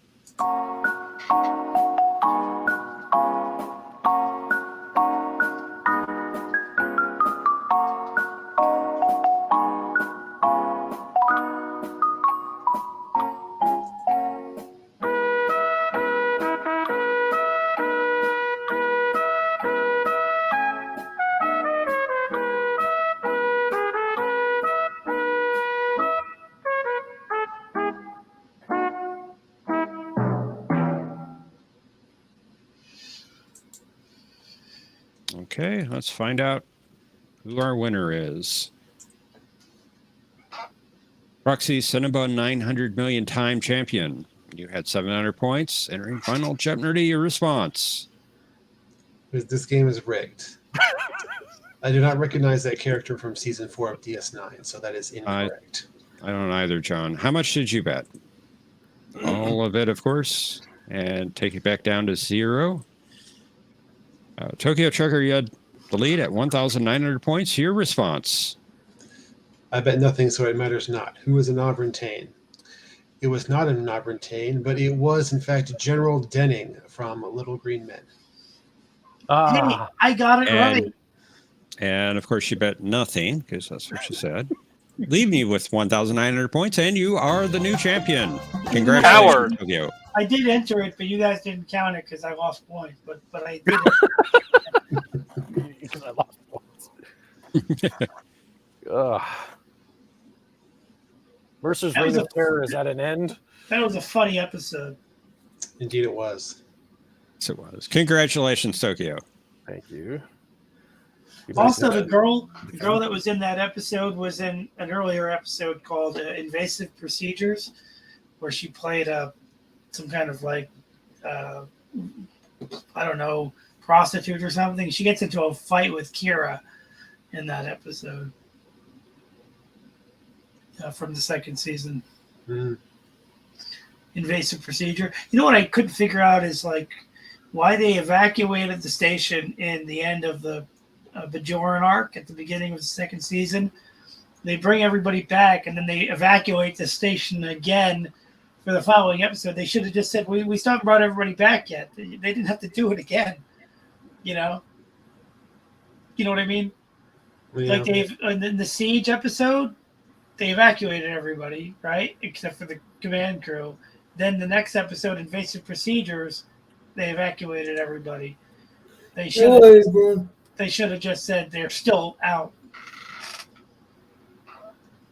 Okay, let's find out who our winner is. Roxy Cinnabon 900 million time champion. You had 700 points. Entering final Jeopnerdy, your response. This game is rigged. I do not recognize that character from Season 4 of DS9, so that is incorrect. I don't either, John. How much did you bet? All of it, of course. And take it back down to 0. Tokyo Trucker, you had the lead at 1,900 points. Your response. I bet nothing, so it matters not. Who was an Auburntane? It was not an Auburntane, but it was, in fact, General Denning from Little Green Men. Hey, I got it right. And, of course, you bet nothing, because that's what you said. Leave me with 1,900 points, and you are the new champion. Congratulations, Tokyo. I did enter it, but you guys didn't count it because I lost points. But I did. Because I lost points. Ugh. Mercer's Reign of Terror is at an end. That was a funny episode. Indeed, it was. Yes, it was. Congratulations, Tokyo. Thank you. Also, the girl that was in that episode was in an earlier episode called Invasive Procedures, where she played some kind of like, I don't know, prostitute or something. She gets into a fight with Kira in that episode from the second season. Invasive Procedure. You know what I couldn't figure out is like why they evacuated the station in the end of the Bajoran arc at the beginning of the second season. They bring everybody back and then they evacuate the station again for the following episode. They should have just said, we still haven't brought everybody back yet. They didn't have to do it again. You know what I mean? Yeah. Like in the Siege episode, they evacuated everybody, right? Except for the command crew. Then the next episode, Invasive Procedures, they evacuated everybody. They should have just said they're still out.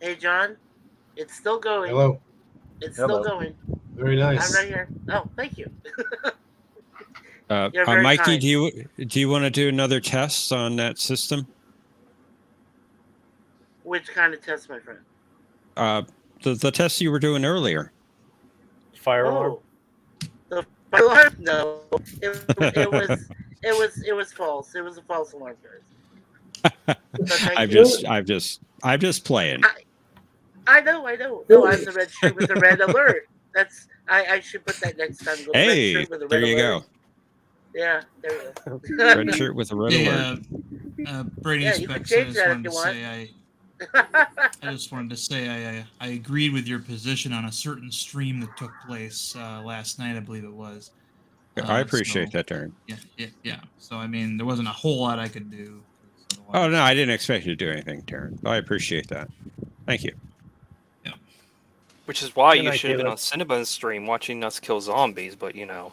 Hey, John, it's still going. Hello. It's still going. Very nice. I'm right here. Oh, thank you. Mikey, kind. do you want to do another test on that system? Which kind of test, my friend? The test you were doing earlier. Fire alarm. The fire alarm? No, it was false. It was a false alarm, guys. I'm just playing. I know. No, I'm the red shirt with the red alert. I should put that next time. Hey, red shirt with a red there you alert. go. Yeah, there you go. Red shirt with a red alert. Brainy Specs, I just wanted to say I agreed with your position on a certain stream that took place last night, I believe it was. I appreciate that, Darren. Yeah. So, I mean, there wasn't a whole lot I could do. Oh, no, I didn't expect you to do anything, Darren. I appreciate that. Thank you. Yeah. Which is why you should have been on Cinnabon's stream watching us kill zombies, but you know.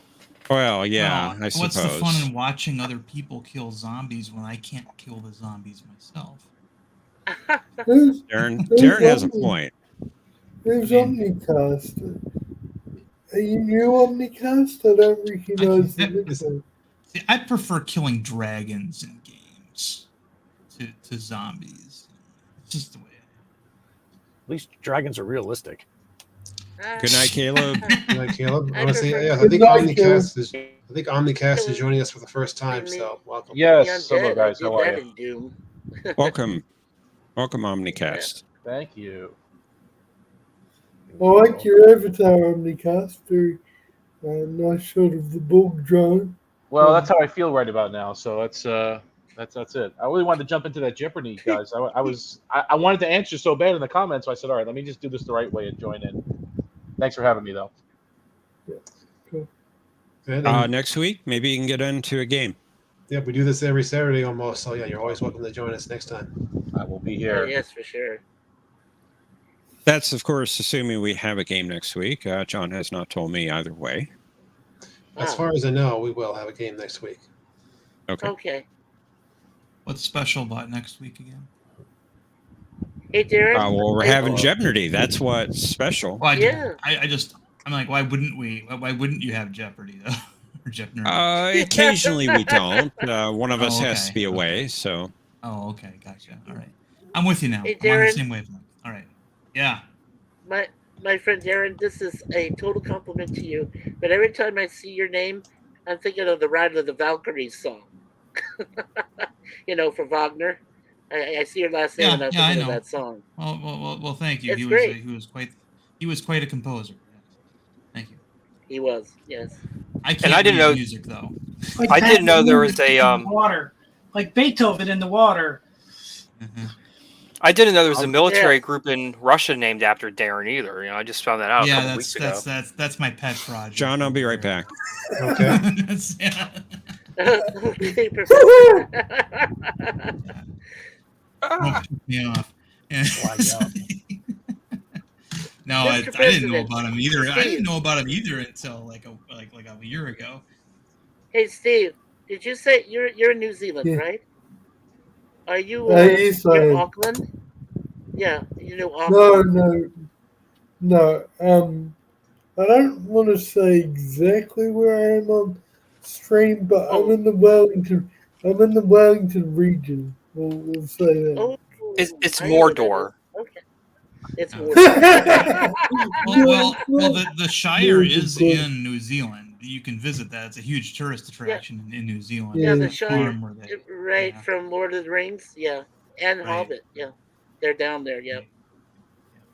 Well, yeah, I suppose. What's the fun in watching other people kill zombies when I can't kill the zombies myself? Darren has a point. Who's Omnicast? Are you new Omnicast? I don't recognize the I prefer killing dragons in games to zombies. It's just the way At least dragons are realistic. Good night, Caleb. Good night, Caleb. I want to say, prefer- I think Good night, Omnicast is joining us for the first time. So welcome. Yes, The hello Undead. guys. I How did are that you? in Doom. Welcome, Omnicast. Thank you. I like your avatar, Omnicast. Very nice shot of the bulk drone. Well, that's how I feel right about now. So that's it. I really wanted to jump into that Jeopardy, guys. I wanted to answer so bad in the comments, so I said, all right, let me just do this the right way and join in. Thanks for having me, though. Cool. Good. Next week, maybe you can get into a game. Yep, we do this every Saturday almost. So yeah, you're always welcome to join us next time. I will be Oh, here. yes, for sure. That's, of course, assuming we have a game next week. John has not told me either way. As far as I know, we will have a game next week. Okay. Okay. What's special about next week again? Hey, Darren. Well, we're having Jeopardy. That's what's special. Well, Yeah. I'm like, why wouldn't we? Why wouldn't you have Jeopardy though? Or Jeopnerdy? Occasionally we don't. One of us Oh, has to okay, be away, so. Oh, okay, gotcha. All right, I'm with you now. Hey, I'm on the Darren. same wavelength. All right, yeah. My friend Darren, this is a total compliment to you. But every time I see your name, I'm thinking of the Ride of the Valkyries song. For Wagner. I see your last name and I'm thinking of that song. Well, thank you. It's He great. was quite a composer. Yes. Thank you. He was, yes. I can't didn't read know music though. Like I didn't know there was Beethoven a in the water, like Beethoven in the water. I didn't know there was a military yeah. group in Russia named after Darren either. I just found that out a couple weeks ago. That's my pet project. John, I'll be right back. Okay. Okay, Professor. Don't piss me off. Yeah. No, I Mr. didn't know President, about him either. I Steve. didn't know about him either until like a year ago. Hey, Steve, did you say you're in New Zealand, Yeah. right? Are you Yes, I you're am. Auckland? Yeah, you know Auckland. No. I don't want to say exactly where I am on stream, but I'm in the Wellington. I'm in the Wellington region. We'll say that. Oh, It's I know where that Mordor. is. Okay, it's Oh. Mordor. Well, the Shire is in New Zealand. You can visit that. It's a huge tourist attraction in New Zealand. Yeah, the There's a Shire, farm where they, right from Lord of the Rings. Yeah, and Right. Hobbit. Yeah, they're down there. Yeah,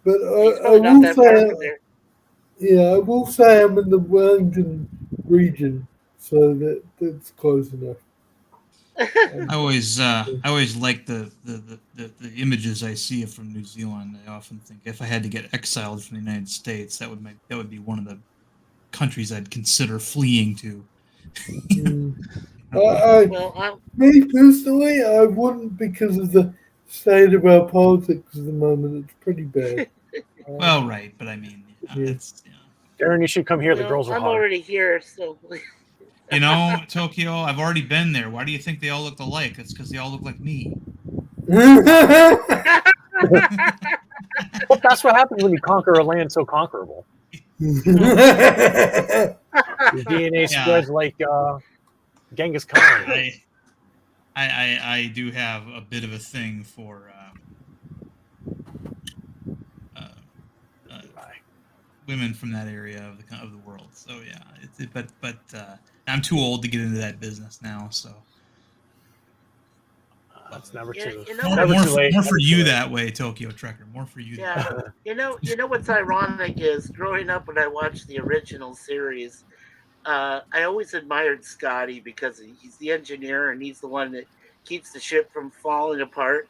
But it's I probably not will that far say, from there. yeah, I will say I'm in the Wellington region, so that's close enough. I always like the images I see from New Zealand. I often think if I had to get exiled from the United States, that would be one of the countries I'd consider fleeing to. Me personally, I wouldn't because of the state of our politics at the moment. It's pretty bad. Well, right, but I mean, it's Darren, you should come here. The Well, girls are I'm hot. already here, so. Tokyo. I've already been there. Why do you think they all look alike? It's because they all look like me. Well, that's what happens when you conquer a land so conquerable. Your DNA spreads like Genghis Khan. I do have a bit of a thing for women from that area of the world. So yeah, but I'm too old to get into that business now. So that's never too. More for you that way, Tokyo Trekker. More for you. Yeah, That way. you know what's ironic is growing up when I watched the original series, I always admired Scotty because he's the engineer and he's the one that keeps the ship from falling apart.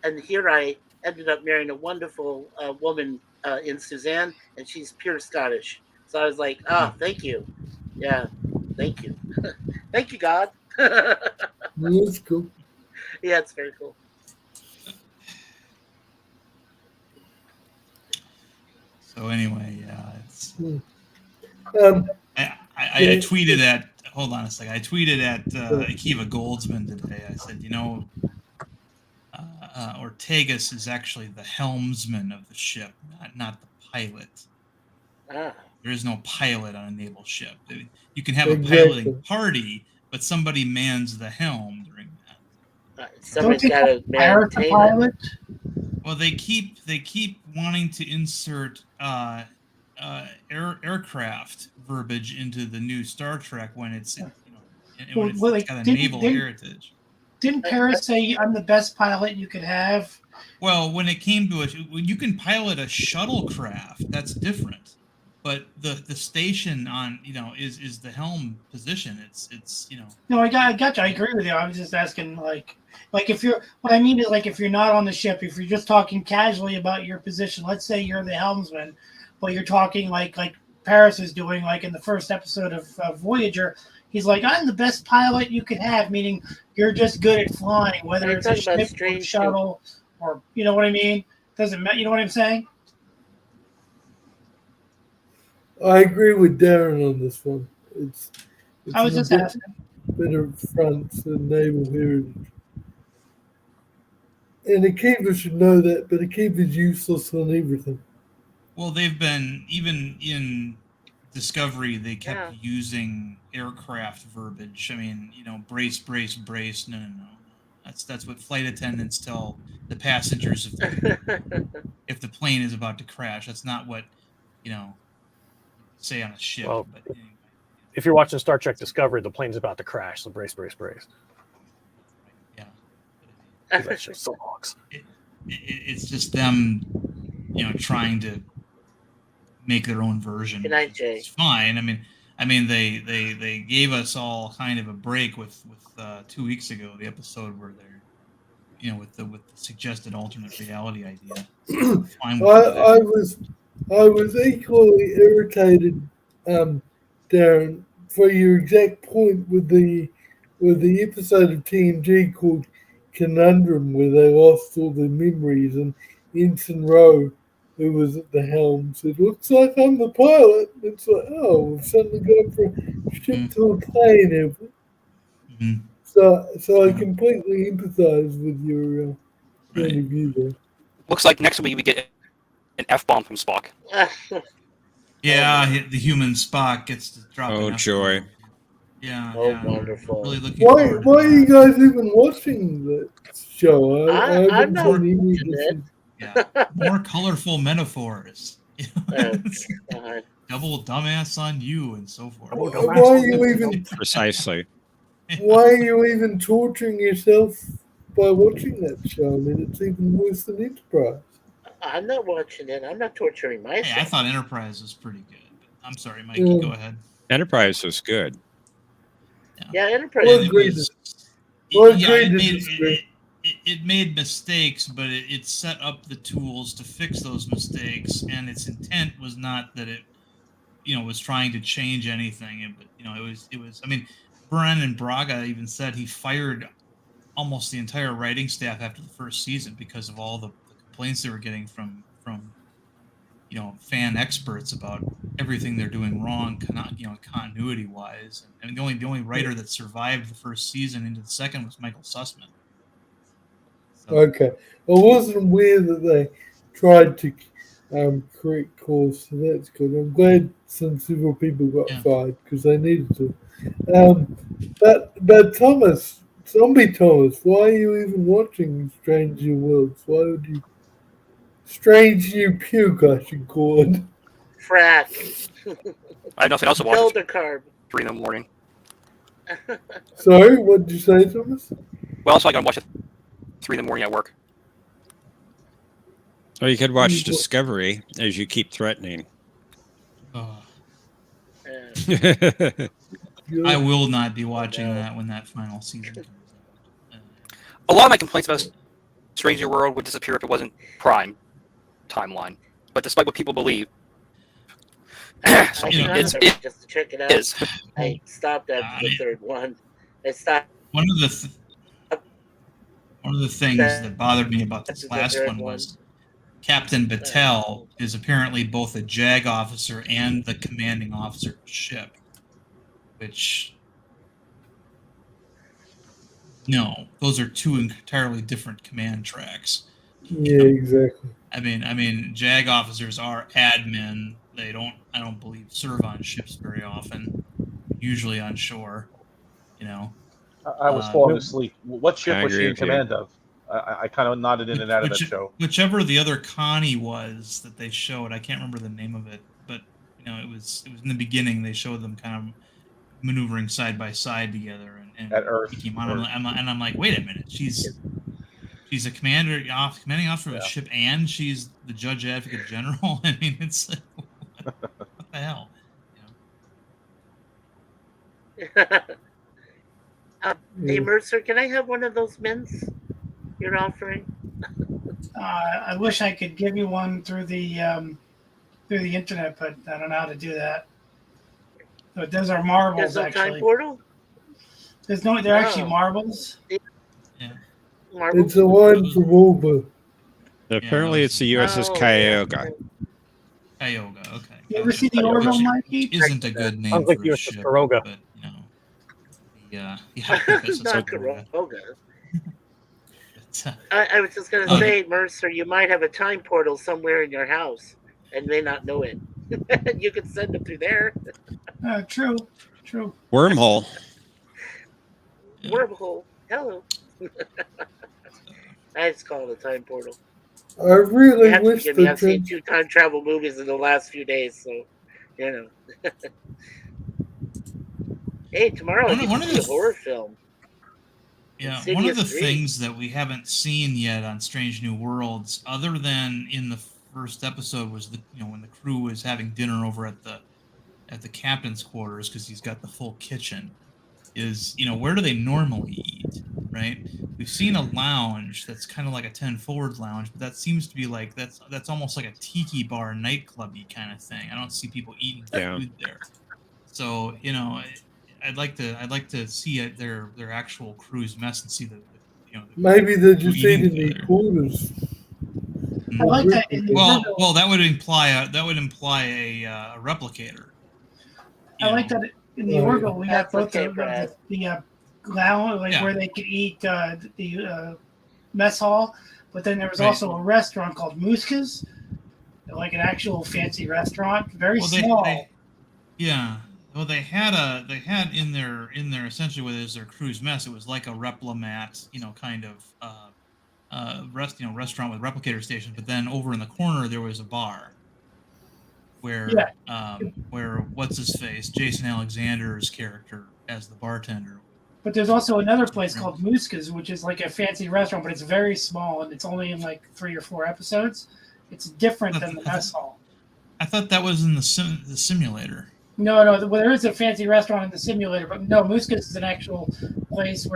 And here I ended up marrying a wonderful woman in Suzanne, and she's pure Scottish. So I was like, thank you. Yeah, thank you. Thank you, God. That's cool. Yeah, it's very cool. So anyway, it's. I I tweeted at. Hold on a second. I tweeted at Akiva Goldsman today. I said, Ortegas is actually the helmsman of the ship, not the pilot. Ah. There is no pilot on a naval ship. You can have a piloting party, but somebody mans the helm during that. Somebody's got to maintain pilot. Well, they keep wanting to insert aircraft verbiage into the new Star Trek when it's and Well, when it's like, got a naval heritage. Didn't Paris say I'm the best pilot you could have? Well, when it came to it, when you can pilot a shuttlecraft, that's different. But the station on is the helm position. It's No, I got you. I agree with you. I was just asking, like if you're, what I mean is, like, if you're not on the ship, if you're just talking casually about your position, let's say you're the helmsman, but you're talking like Paris is doing, like in the first episode of Voyager, he's like, I'm the best pilot you could have, meaning you're just good at flying, whether it's a ship or a shuttle, or you know what I mean? Doesn't matter. You know what I'm saying? I agree with Darren on this one. It's I was just asking. Bit of France and naval heritage. And Akiva should know that, but Akiva's useless on everything. Well, they've been, even in Discovery, they kept using aircraft verbiage. I mean, brace, brace, brace. No. That's what flight attendants tell the passengers if the plane is about to crash. That's not what say on a ship. Well, but anyway. If you're watching Star Trek Discovery, the plane's about to crash, so brace, brace, brace. Yeah. That shit sucks. It's just them, trying to make their own version. Good night, Jay. It's fine. I mean, they gave us all kind of a break with 2 weeks ago, the episode where they're, with the suggested alternate reality idea. Fine with I was equally irritated, Darren, for your exact point with the episode of TNG called Conundrum, where they lost all their memories, and Ensign Rowe, who was at the helm, said, "Looks like I'm the pilot." It's like, oh, we've suddenly gone from a ship to a plane. So I completely empathise with your point of view there. Looks like next week we get an F-bomb from Spock. Yeah, the human Spock gets to drop. Oh, joy! Yeah. Wonderful. Really looking Why forward are you guys even watching that show? I'm not watching it. Yeah, more colorful metaphors. God. Double dumbass on you and so forth. Why are you even precisely? Why are you even torturing yourself by watching that show? I mean, it's even worse than Enterprise. I'm not watching it. I'm not torturing myself. Hey, I thought Enterprise was pretty good. I'm sorry, Mikey. Go ahead. Enterprise was good. Yeah, Enterprise. It made mistakes, but it set up the tools to fix those mistakes, and its intent was not that it, was trying to change anything. But it was. I mean, Brennan Braga even said he fired almost the entire writing staff after the first season because of all the complaints they were getting from fan experts about everything they're doing wrong, continuity wise. And the only writer that survived the first season into the second was Michael Sussman. So, okay, it wasn't weird that they tried to correct course, so that's good. I'm glad some several people got fired because they needed to. But Thomas, Zombie Thomas, why are you even watching Strange New Worlds? Why would you? Strange New Puke, I should call it. Frack. I have nothing else to watch. Elder Carb. 3 in the morning. Sorry, what did you say, Thomas? Well, it's like I'm watching 3 in the morning at work. Or you could watch Discovery as you keep threatening. I will not be watching that when that final season comes out. A lot of my complaints about Strange New World would disappear if it wasn't Prime timeline. But despite what people believe, just to check it out. I stopped after the third one. I stopped. One of the things that bothered me about this last one was Captain Battelle is apparently both a JAG officer and the commanding officer of the ship, which those are two entirely different command tracks. Yeah, exactly. I mean, JAG officers are admin. I don't believe serve on ships very often. Usually on shore, I was falling asleep. What ship was she in command of? I kind of nodded in and out of that show. Whichever the other Connie was that they showed, I can't remember the name of it. but it was in the beginning. They showed them kind of maneuvering side by side together, and At Earth. he came on. I'm like, wait a minute, she's a commanding officer of a ship, and she's the judge advocate general. I mean, it's like, what the hell? Hey Mercer, can I have one of those mints you're offering? I wish I could give you one through the internet, but I don't know how to do that. But those are marbles. There's no actually. time portal? They're actually marbles. Marbles? It's the one from Uber. Apparently, it's the USS Cuyahoga. Cuyahoga, okay. You ever see the Orville, Mikey? Isn't a good name Sounds like for a USS ship, Kuroga. but USS Not Kuroga. Kuroga. I was just going to say, Mercer, you might have a time portal somewhere in your house and may not know it. You could send them through there. True. Wormhole. Wormhole. Hello. I just call it a time portal. I really You have to wish forgive me. the I've seen 2 time travel movies in the last few days, so Hey, tomorrow I get to see a horror film. Yeah, Insidious one of the 3. things that we haven't seen yet on Strange New Worlds, other than in the first episode, was when the crew was having dinner over at the captain's quarters because he's got the full kitchen. Is where do they normally eat? Right? We've seen a lounge that's kind of like a 10 forward lounge, but that seems to be like that's almost like a tiki bar nightclubby kind of thing. I don't see people eating food there. So I'd like to see their actual crew's mess and see the maybe they're just eating eating their quarters. I like that. In the well, that would imply a replicator. I like that in the Orville we got both okay, the lounge where they could eat the mess hall, but then there was also a restaurant called Muska's, like an actual fancy restaurant, very small. Well, they had in their essentially what is their crew's mess. It was like a Replimat, kind of restaurant with replicator stations. But then over in the corner there was a bar where what's his face, Jason Alexander's character as the bartender. But there's also another place called Muska's, which is like a fancy restaurant, but it's very small and it's only in like 3 or 4 episodes. It's different than the mess hall. I thought that was in the simulator. No. Well, there is a fancy restaurant in the simulator, but no, Muska's is an actual place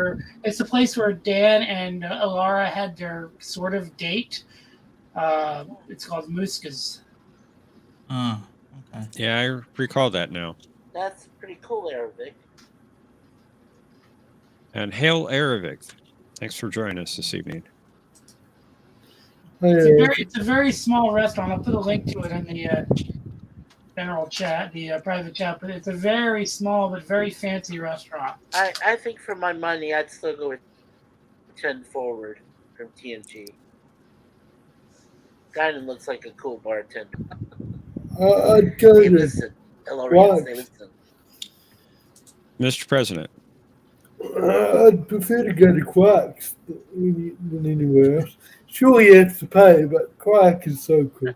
it's the place where Dan and Alara had their sort of date. It's called Muska's. Okay. Yeah, I recall that now. That's pretty cool, Arabic. And hail Arabic. Thanks for joining us this evening. It's a very small restaurant. I'll put a link to it in the general chat, the private chat. But it's a very small but very fancy restaurant. I think for my money, I'd still go with 10 forward from TNG. Guinan looks like a cool bartender. I'd go Hey, to listen. Elorians, they listen. Mr. President. I'd prefer to go to Quark's than anywhere else. Sure, you have to pay, but Quark is so cool.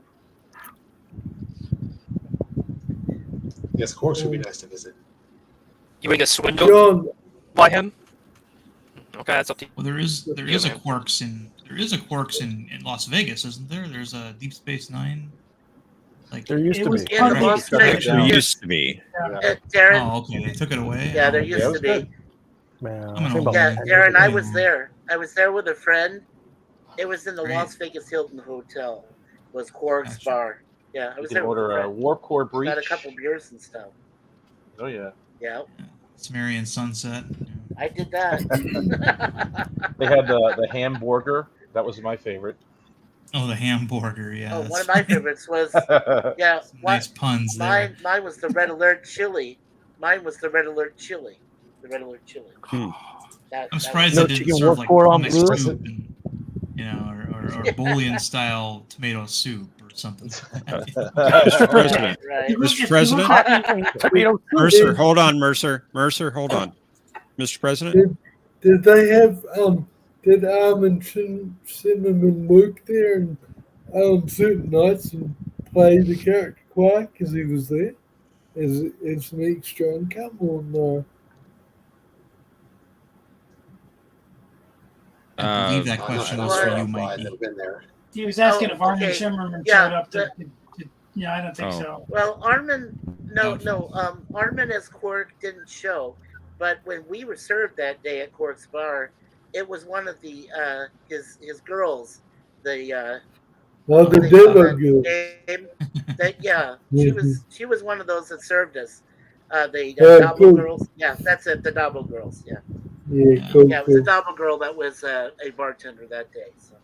Yes, Quarks would be nice to visit. You mean a swindle by him? Okay, that's up to you. Well, there is a Quarks in Las Vegas, isn't there? There's a Deep Space Nine. Like there used to be. In Las Vegas. There used to be. Darren. Oh, okay. They took it away. Yeah, there used to be. Darren, I was there. I was there with a friend. It was in the Las Vegas Hilton Hotel. It was Quark's bar. Yeah, I was there. Order a warp core breach. Got a couple beers and stuff. Oh yeah. Yeah. Sumerian Sunset. I did that. They had the hamburger. That was my favorite. Oh, the hamburger, yeah. Oh, one of my favorites was nice puns there. Mine was the Red Alert chili. Mine was the Red Alert chili. The Red Alert chili. I'm surprised they didn't serve like pumice soup and, or bouillon style tomato soup or something. Mr. President. Mr. President. Mercer, hold on, Mercer. Mercer, hold on. Mr. President. Did they have did Armin Cinnamon work there and certain nights and play the character Quark as he was there as an extra on camera. I believe that No, question I was for don't you, know why Mikey. they've been there. He was asking Oh, if Armin okay. Shimmerman Yeah, showed up but- Yeah, I don't think Oh. so. Well, Armin as Quark didn't show, but when we were served that day at Quark's bar, it was one of the his girls, the Well, the what do they call demo that girl. game? That she was one of those that served us. The Oh, Double cool. Girls. Yeah, that's it. The Double Girls. Yeah. Yeah, cool, Yeah, it was a cool. Double Girl that was a bartender that day. So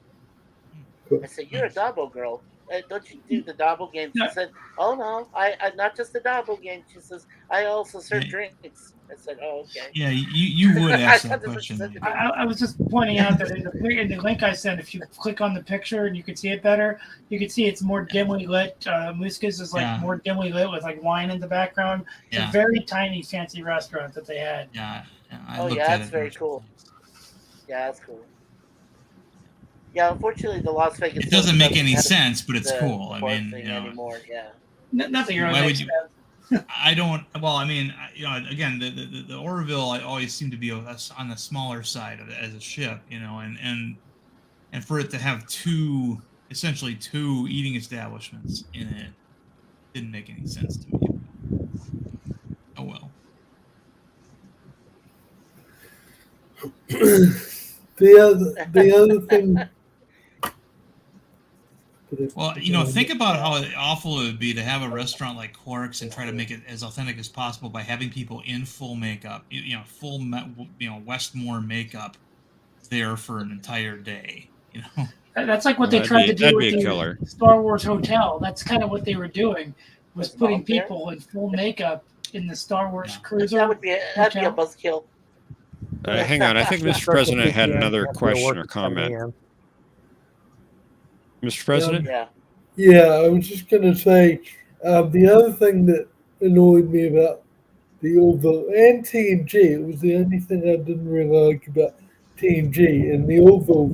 I said, "You're a Double Girl. Don't you do the Double game?" She said, "Oh no, I not just the Double game." She says, "I also serve drinks." I said, "Oh, okay." Yeah, you would I ask thought that that's what she question. said to me. I was just pointing out that in the link I sent, if you click on the picture and you can see it better, you can see it's more dimly lit. Muska's is like more dimly lit with like wine in the background. It's a very tiny, fancy restaurant that they had. Yeah, Oh yeah, that's very cool. Yeah, that's cool. Yeah, unfortunately, the Las Vegas. It doesn't make any have sense, but it's the cool. I bar mean, thing you know, anymore. Yeah. Nothing really why makes would you? sense. I don't. Well, I mean, you know, again, the Orville I always seem to be on the smaller side of it as a ship, you know, and for it to have essentially two eating establishments in it didn't make any sense to me. Oh well. The other thing. Well, you know, think about how awful it would be to have a restaurant like Quark's and try to make it as authentic as possible by having people in full makeup, you know, Westmore makeup there for an entire day. You know, That's like what they tried to do that'd with be a the killer. Star Wars Hotel. That's kind of what they were doing, was Was putting Mom there? people in full makeup in the Star Wars cruiser. That'd be a hotel. buzzkill. Hang on, I think Mr. President had another question or comment. Mr. President? Yeah, I was just going to say the other thing that annoyed me about the Orville and TNG, it was the only thing I didn't really like about TNG, and the Orville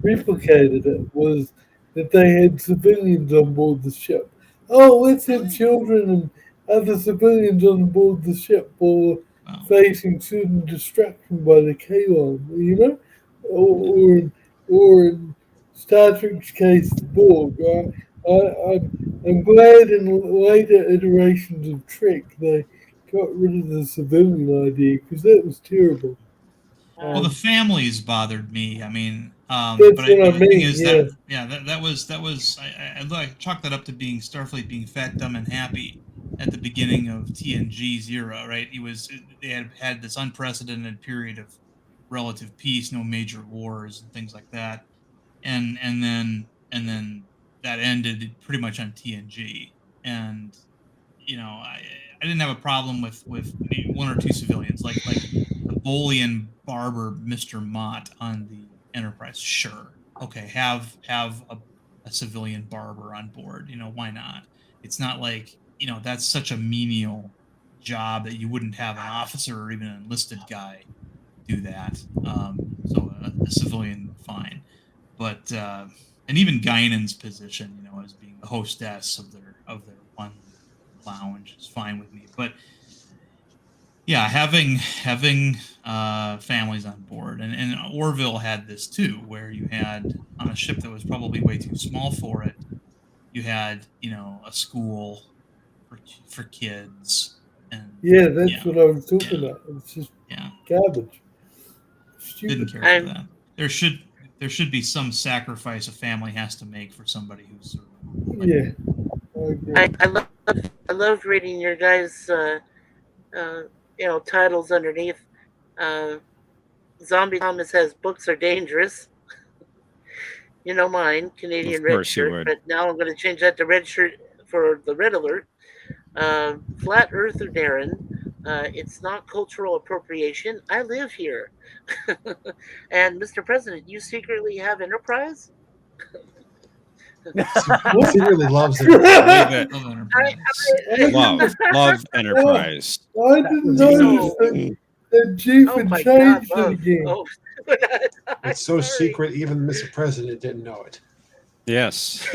replicated it, was that they had civilians on board the ship. Oh, let's have children and other civilians on board the ship while facing certain destruction by the K-1, you know? Or in Star Trek's case, the Borg. I'm glad in later iterations of Trek they got rid of the civilian idea, because that was terrible. well, the families bothered me. I mean, That's but what the I thing mean, is yeah. that was I chalked that up to being Starfleet being fat, dumb, and happy at the beginning of TNG's era, right? They had this unprecedented period of relative peace, no major wars and things like that, and then that ended pretty much on TNG, and you know, I didn't have a problem with maybe one or two civilians, like the Bolian barber Mr. Mott on the Enterprise. Sure, okay, have a civilian barber on board. You know, why not? It's not like, you know, that's such a menial job that you wouldn't have an officer or even an enlisted guy do that. So a civilian, fine, but and even Guinan's position, you know, as being the hostess of their one lounge is fine with me. But yeah, having families on board, and Orville had this too, where you had on a ship that was probably way too small for it, you had, you know, a school for kids, and Yeah, that's what I was talking about. It's just garbage. Stupid. didn't care for that. There should be some sacrifice a family has to make for somebody who's serving. Yeah, I agree. I loved reading your guys' titles underneath. Zombie Thomas has books are dangerous. You know mine, Canadian Of red course you shirt, would. but now I'm going to change that to red shirt for the red alert. Flat Earther Darren, it's not cultural appropriation. I live here. And Mr. President, you secretly have Enterprise? He really loves it. Love Enterprise. I didn't notice that Chief had changed it again. Oh. It's so secret, even Mr. President didn't know it. Yes.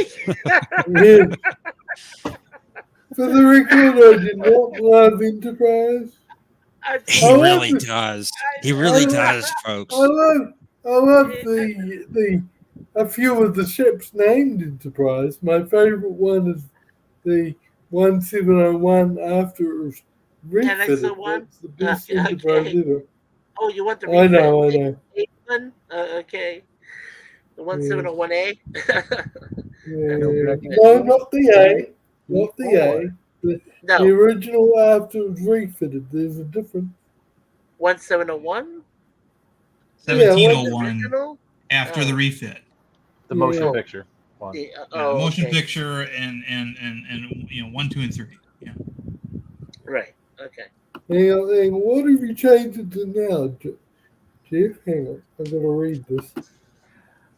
For the record, I did not love Enterprise. He really does. He really does, folks. I love a few of the ships named Enterprise. My favorite one is the 1701 after it was refitted. NX-01? That's the best Enterprise Okay. ever. Oh, you want the I know. one? Okay. The 1701A? Yeah. No, not the A. Not the A. The original after it was refitted. There's a difference. 1701? 1701 after the refit. The motion picture one. The motion picture and 1, 2, and 3. Yeah. Right. Okay. Hang on. What have you changed it to now, Jeff? Hang on. I'm going to read this.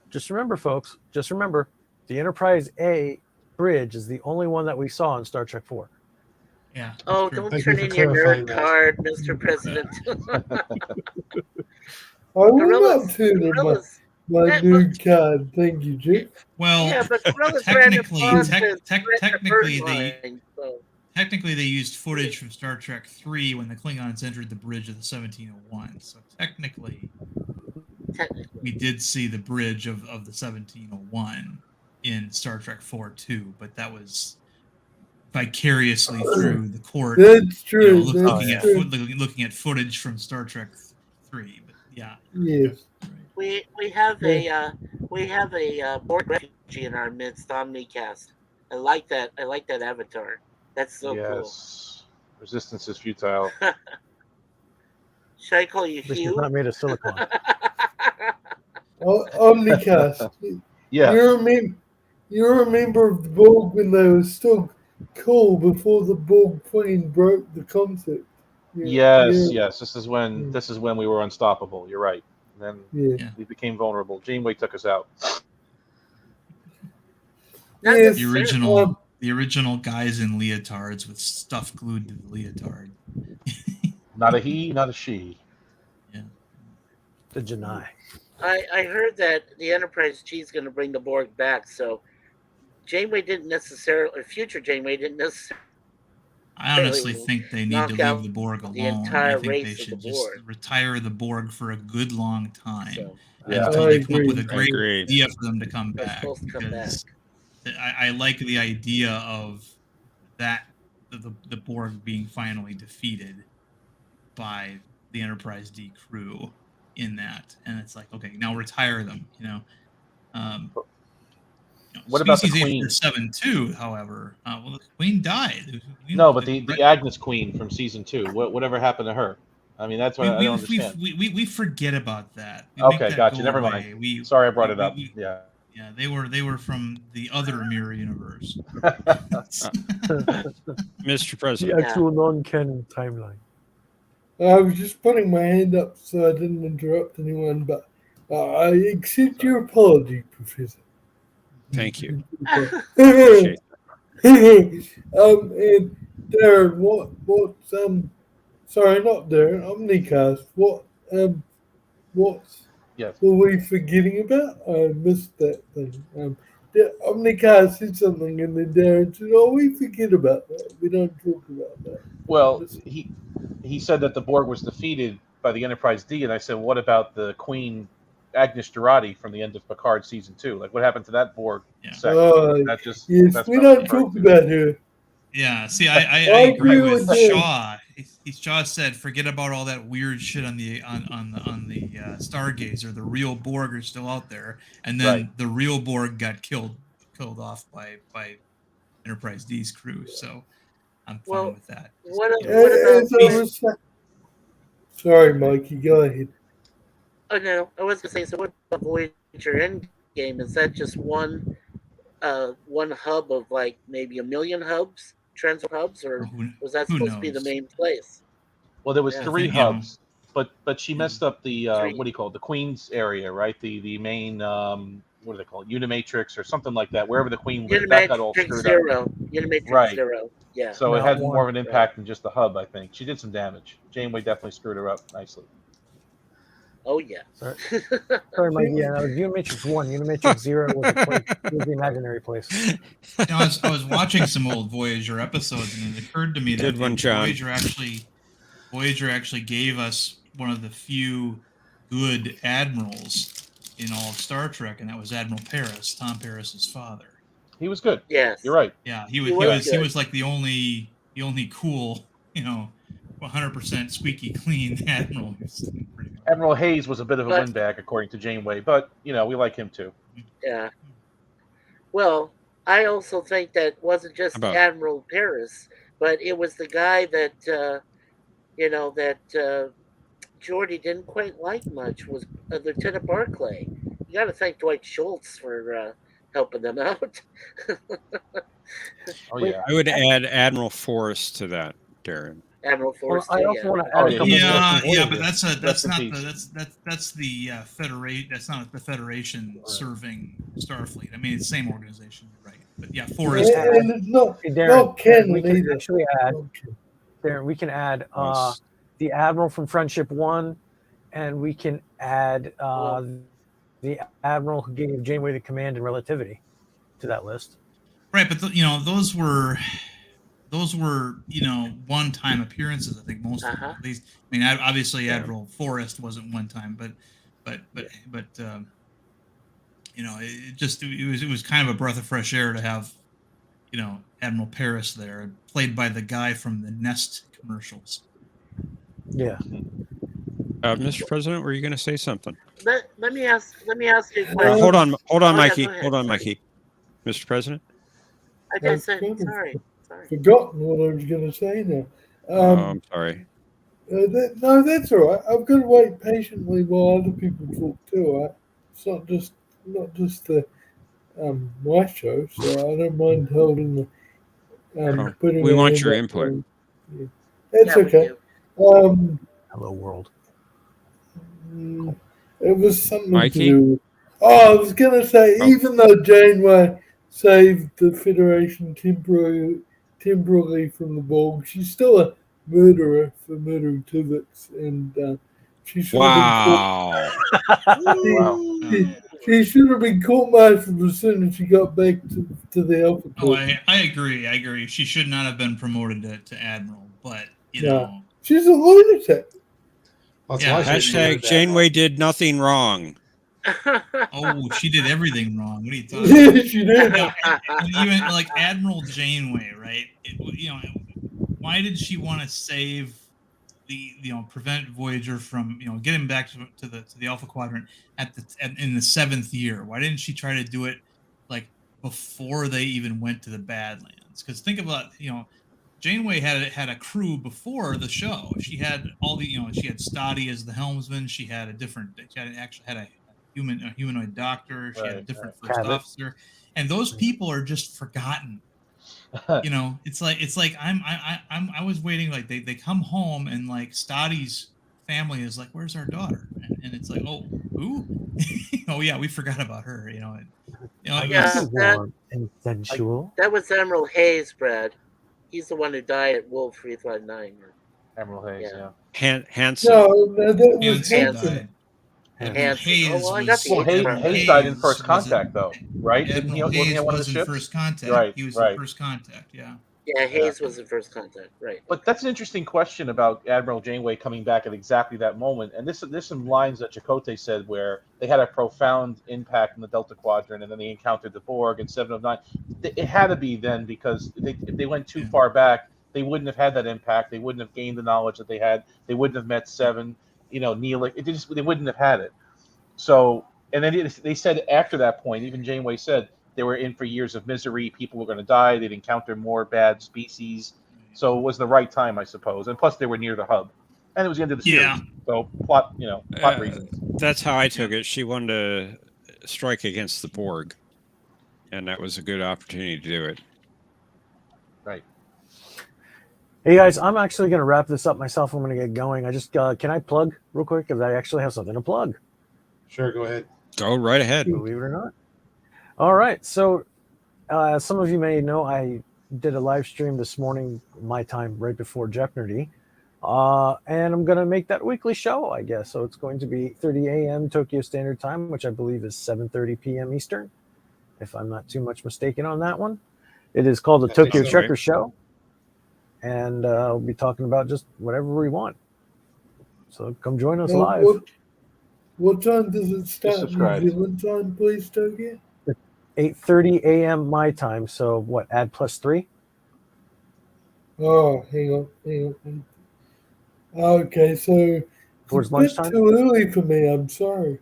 Just remember, folks, the Enterprise A bridge is the only one that we saw in Star Trek 4. Yeah. Oh, don't turn in your nerd card, Mr. President. I will not turn in my nerd card. Thank you, Jeff. Well, yeah, but technically they used footage from Star Trek 3 when the Klingons entered the bridge of the 1701. So technically we did see the bridge of the 1701 in Star Trek 4 too, but that was vicariously through the court. That's true. Looking at footage from Star Trek 3, but yeah. Yes. We have a Borg refugee in our midst, Omnicast. I like that avatar. That's so cool. Resistance is futile. Should I call you This Hugh? is not made of silicone. Omnicast. Yeah. You're a member of the Borg when they were still cool before the Borg Queen broke the concept. Yes. This is when we were unstoppable. You're right. And then we became vulnerable. Janeway took us out. Yes, the original guys in leotards with stuff glued to the leotard. Not a he, not a she. Yeah. The Janai. I heard that the Enterprise G is going to bring the Borg back, so Janeway didn't necessarily, or future Janeway didn't necessarily. I honestly think they need to leave the Borg alone. I think they should just retire the Borg for a good long time until they come up with a great idea for them to come back. Because I like the idea of that the Borg being finally defeated by the Enterprise D crew in that, and it's like, okay, now retire them. What about the Queen? 847 too, however, well, the Queen died. No, but the Agnes Queen from season 2. Whatever happened to her? I mean, that's what I don't understand. We forget about that. Okay, gotcha. Never mind. Sorry, I brought it up. Yeah, they were from the other mirror universe. Mr. President, the actual non-canon timeline. I was just putting my hand up so I didn't interrupt anyone, but I accept your apology, Professor. Thank you. And Darren, what's sorry, not Darren, Omnicast. What's were we forgetting about? I missed that thing. Omnicast said something, and then Darren said, "Oh, we forget about that. We don't talk about that." Well, he said that the Borg was defeated by the Enterprise D, and I said, "What about the Queen Agnes Jurati from the end of Picard season 2? Like, what happened to that Borg section?" Yes, we don't talk about her. Yeah, see, I agree with Shaw. Shaw said, "Forget about all that weird shit on the Stargazer. The real Borg are still out there." And then the real Borg got killed off by Enterprise D's crew. So I'm fine with that. Sorry, Mikey, go ahead. Oh no, I was gonna say. So what about Voyager Endgame? Is that just one hub of like maybe a million hubs, transit hubs, or was that supposed to be the main place? Well, there was 3 hubs, but she messed up the what do you call it? The Queen's area, right? The main what do they call it? Unimatrix or something like that. Wherever the Queen was, that got all screwed up. Unimatrix Zero. Yeah. So it had more of an impact than just the hub. I think she did some damage. Janeway definitely screwed her up nicely. Oh yeah. Sorry, Mike. Yeah, that was Unimatrix 1. Unimatrix 0 was the imaginary place. You know, I was watching some old Voyager episodes, and it occurred to me that Good one, John. Voyager actually gave us one of the few good admirals in all of Star Trek, and that was Admiral Paris, Tom Paris's father. He was good. Yes. You're right. Yeah, he was like the only cool, 100% squeaky clean admiral. Admiral Hayes was a bit of a windbag, according to Janeway, but we like him too. Yeah. Well, I also think that wasn't just About- Admiral Paris, but it was the guy that Geordi didn't quite like much was Lieutenant Barclay. You got to thank Dwight Schultz for helping them out. Oh yeah. I would add Admiral Forrest to that, Darren. Admiral Forrest. I also want to add a couple but that's the Federation. That's not the Federation serving Starfleet. I mean, it's the same organization, you're right? But yeah, Forrest. And it's not Darren, we can either. actually add. Darren, we can add the Admiral from Friendship 1, and we can add the Admiral who gave Janeway the command in Relativity to that list. Right, but those were one-time appearances. I think most of them, at least. I mean, obviously Admiral Forrest wasn't one time, but it was kind of a breath of fresh air to have Admiral Paris there, played by the guy from the Nest commercials. Yeah. Mr. President, were you going to say something? Let me ask you a question. Hold on, Mikey. Yeah, Hold on, Mikey. Mr. President. I just said sorry. Forgotten what I was going to say now. I'm sorry. No, that's all right. I've got to wait patiently while other people talk too. It's not just my show, so I don't mind holding the. Putting we it want in your that input. time. Yeah. That's okay. Hello, world. It was something Mikey? to do. I was going to say, even though Janeway saved the Federation temporarily from the Borg, she's still a murderer for murdering Tuvix, and she should have been she should have been court-martialed as soon as she got back to the Alpha Oh, Corps. I agree. She should not have been promoted to Admiral, but No. She's a lunatic. Hashtag Janeway did nothing wrong. Oh, she did everything wrong. What are you talking about? Yeah, she did. And even like Admiral Janeway, right? Why did she want to save prevent Voyager from get him back to the Alpha Quadrant in the 7th year? Why didn't she try to do it like before they even went to the Badlands? Because think about Janeway had a crew before the show. She had all the she had Stoddy as the helmsman. She had a humanoid doctor. She had a different first officer, and those people are just forgotten. It's like I was waiting, like they come home and like Stoddy's family is like, where's our daughter? And it's like, oh, who? Oh yeah, we forgot about her. Warm and sensual. That was Admiral Hayes, Brad. He's the one who died at Wolf 359. Admiral Hayes, yeah. Hanson. No, that was Hanson. Hayes died in First Contact, though, right? Admiral Hayes was in First Contact. Right, he was right. in First Contact, yeah. Yeah, Hayes was in First Contact, right. But that's an interesting question about Admiral Janeway coming back at exactly that moment. And there's some lines that Chakotay said where they had a profound impact in the Delta Quadrant, and then they encountered the Borg and 7 of 9. It had to be then, because if they went too far back, they wouldn't have had that impact. They wouldn't have gained the knowledge that they had. They wouldn't have met 7, Neelix. They wouldn't have had it. So, and then they said after that point, even Janeway said, they were in for years of misery. People were going to die. They'd encounter more bad species. So it was the right time, I suppose. And plus, they were near the hub, and it was the end of the series. So plot reasons. That's how I took it. She wanted to strike against the Borg, and that was a good opportunity to do it. Right. Hey guys, I'm actually going to wrap this up myself. I'm going to get going. I just can I plug real quick, because I actually have something to plug. Sure, go ahead. Go right ahead. Believe it or not. All right. So some of you may know I did a live stream this morning, my time, right before Jeopnerdy, And I'm going to make that weekly show, I guess. So it's going to be 8:30 a.m. Tokyo Standard Time, which I believe is 7:30 p.m. Eastern, if I'm not too much mistaken on that one. It is called the I think Tokyo so. Trekker Show. And we'll be talking about just whatever we want. So come join us live. What time does it start? New subscribed. Zealand time, please, Tokyo? 8:30 a.m. my time. So what? Add +3. Oh, hang on. Okay, so it's Towards a bit lunchtime? too early for me. I'm sorry.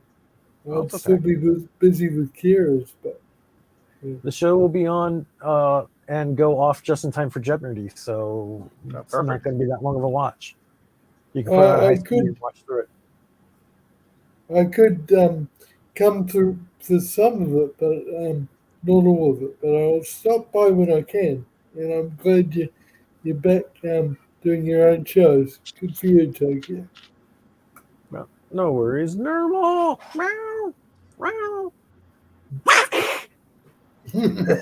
Oh, I'd it's still okay. be busy with Kira's, but The show will be on and go off just in time for Jeopnerdy, so it's not perfect. going to be that long of a watch. You can put it on high speed and watch through it. I could come through for some of it, but not all of it. But I'll stop by when I can, and I'm glad you're back doing your own shows. Good for you, Tokyo. Well, no worries. Normal. Meow. Meow.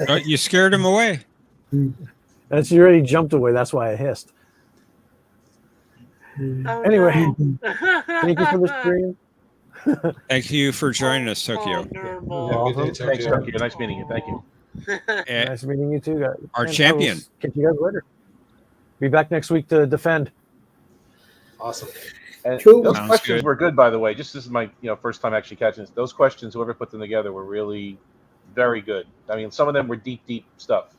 Oh, you scared him away. That's you already jumped away. That's why I hissed. Oh, Anyway, no. thank you for the stream. Thank you for joining us, Tokyo. Have a good day, Awesome. Thanks, Tokyo. Tokyo. Nice meeting you. Thank you. Nice meeting you too, guys. Our And I will champion. catch you guys later. Be back next week to defend. Awesome. And Cool. those Sounds questions good. were good, by the way. Just this is my first time actually catching this. Those questions, whoever put them together, were really very good. I mean, some of them were deep stuff.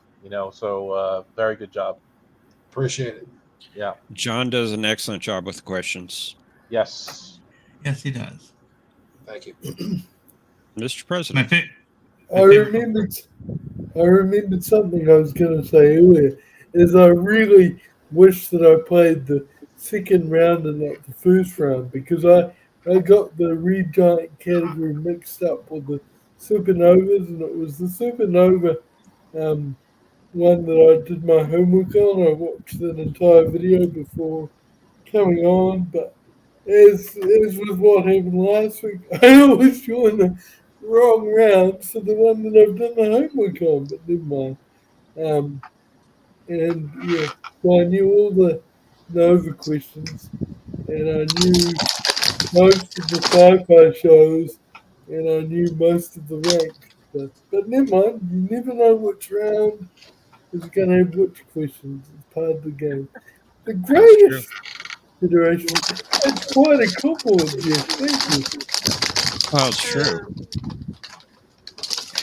So very good job. Appreciate it. Yeah. John does an excellent job with the questions. Yes. Yes, he does. Thank you. Mr. My President. pick. I remembered something I was going to say earlier. Is I really wish that I played the second round and not the first round, because I got the Red Giant category mixed up with the Supernovas, and it was the Supernova one that I did my homework on. I watched that entire video before coming on, but as with what happened last week, I always join the wrong round for the one that I've done the homework on, but never mind. And yeah, so I knew all the Nova questions, and I knew most of the sci-fi shows, and I knew most of the ranks. But never mind, you never know which round is going to have which questions. It's part of the game. The That's greatest federation. It's quite a compliment, Jeff. Thank you. Well, it's true.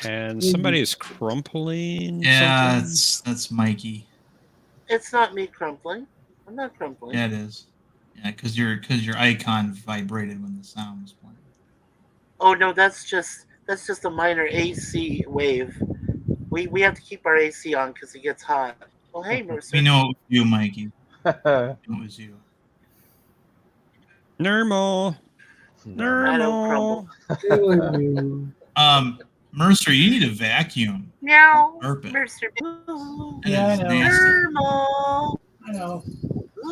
And somebody is crumpling Yeah, something. that's Mikey. It's not me crumpling. I'm not crumpling. Yeah, it is. Yeah, because your icon vibrated when the sound was playing. Oh no, that's just a minor AC wave. We have to keep our AC on because it gets hot. Oh hey, Mercer. We know it was you, Mikey. It was you. Normal. I don't crumble. Mercer, you need a vacuum. Meow. Carpet. Mercer. Yeah, I know. Normal. I know.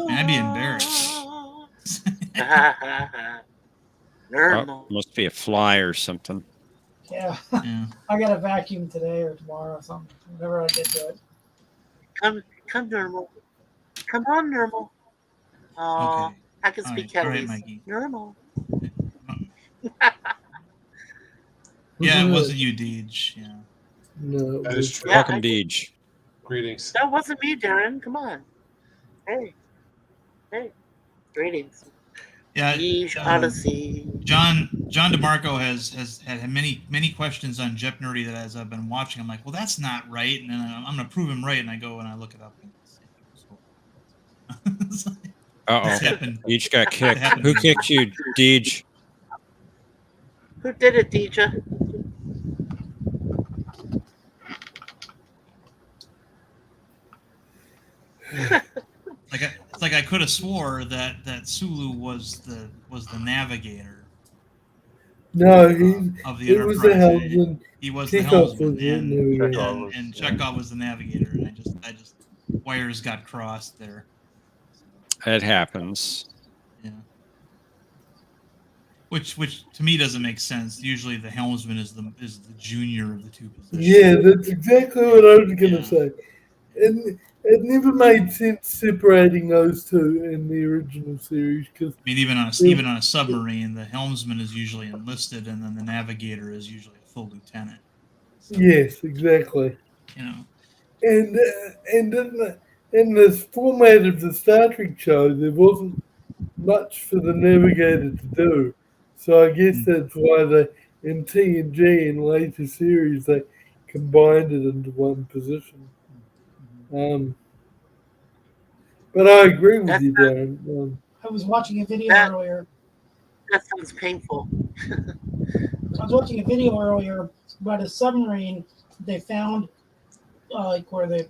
Man, I'd be embarrassed. Normal. Oh, must be a fly or something. Yeah. Yeah. I got a vacuum today or tomorrow or something. Whenever I get to it. Come normal. Come on, normal. Oh, Okay. I can All speak right. All right, Catalese. Mikey. Normal. Yeah, it wasn't you, Deej. Yeah. No, That is true. Welcome, Deej. Greetings. That wasn't me, Darren. Come on. Hey. Greetings. Yeah. Deej Odyssey. John DeMarco has had many questions on Jeopnerdy that as I've been watching, I'm like, well, that's not right, and then I'm going to prove him right, and I go and I look it up. And It's happened. Deej got It kicked. happened. Who kicked you, Deej? Who did it, Deej? It's like I could have swore that Sulu was the navigator. No, of the it was the Enterprise. helmsman. He was the Chekhov helmsman, was the and navigator. and Chekhov was the navigator, and I just wires got crossed there. It happens. Yeah. Which to me doesn't make sense. Usually the helmsman is the junior of the two positions. Yeah, that's exactly what I was going to say. And it never made sense separating those two in the original series because I mean, even on a submarine, the helmsman is usually enlisted, and then the navigator is usually a full lieutenant. So, yes, exactly. you know, And in this format of the Star Trek show, there wasn't much for the navigator to do. So I guess that's why they in TNG in later series they combined it into one position. But I agree with you, Darren. I was watching a video earlier. That sounds painful. I was watching a video earlier about a submarine they found, like where it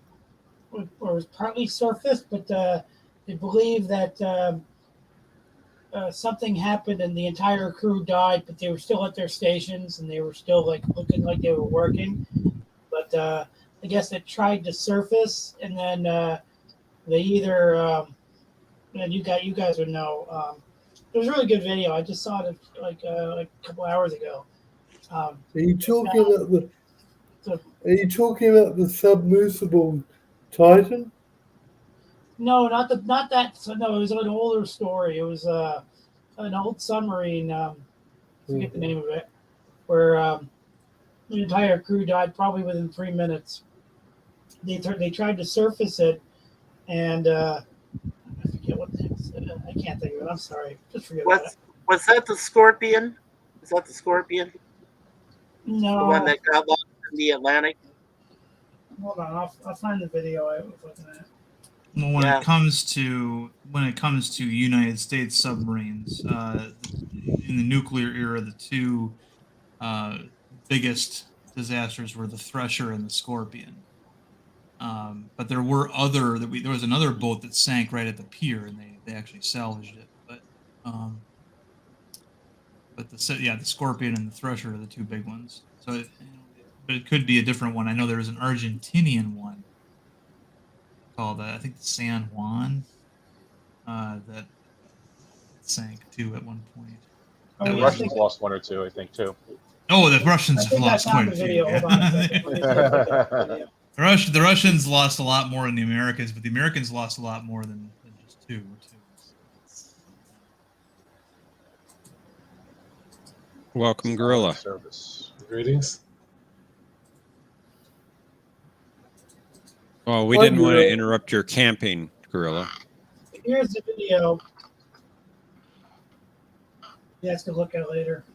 was partly surfaced, but they believe that something happened and the entire crew died, but they were still at their stations and they were still like looking like they were working. But I guess it tried to surface, and then they either and you guys would know. It was a really good video. I just saw it like a couple hours ago. Are you talking about the submersible Titan? No, not that. So no, it was an older story. It was an old submarine. I forget the name of it, where the entire crew died probably within 3 minutes. They tried to surface it, and I forget what the heck. I can't think of it. I'm sorry. Just forget about it. Was that the Scorpion? Is that the Scorpion? No. The one that got lost in the Atlantic? Hold on, I'll find the video I was looking at. well, when it comes to United States submarines, in the nuclear era, the two biggest disasters were the Thresher and the Scorpion. But there was another boat that sank right at the pier, and they actually salvaged it. But the Scorpion and the Thresher are the two big ones. So, but it could be a different one. I know there was an Argentinian one called I think the San Juan that sank too at one point. The Russians lost one or two, I think, too. Oh, the Russians have lost quite a few. The Russians lost a lot more than the Americans, but the Americans lost a lot more than just two. Welcome, Gorilla. Service. Greetings. Well, we didn't want to interrupt your camping, Gorilla. Here's the video. You guys can look at it later.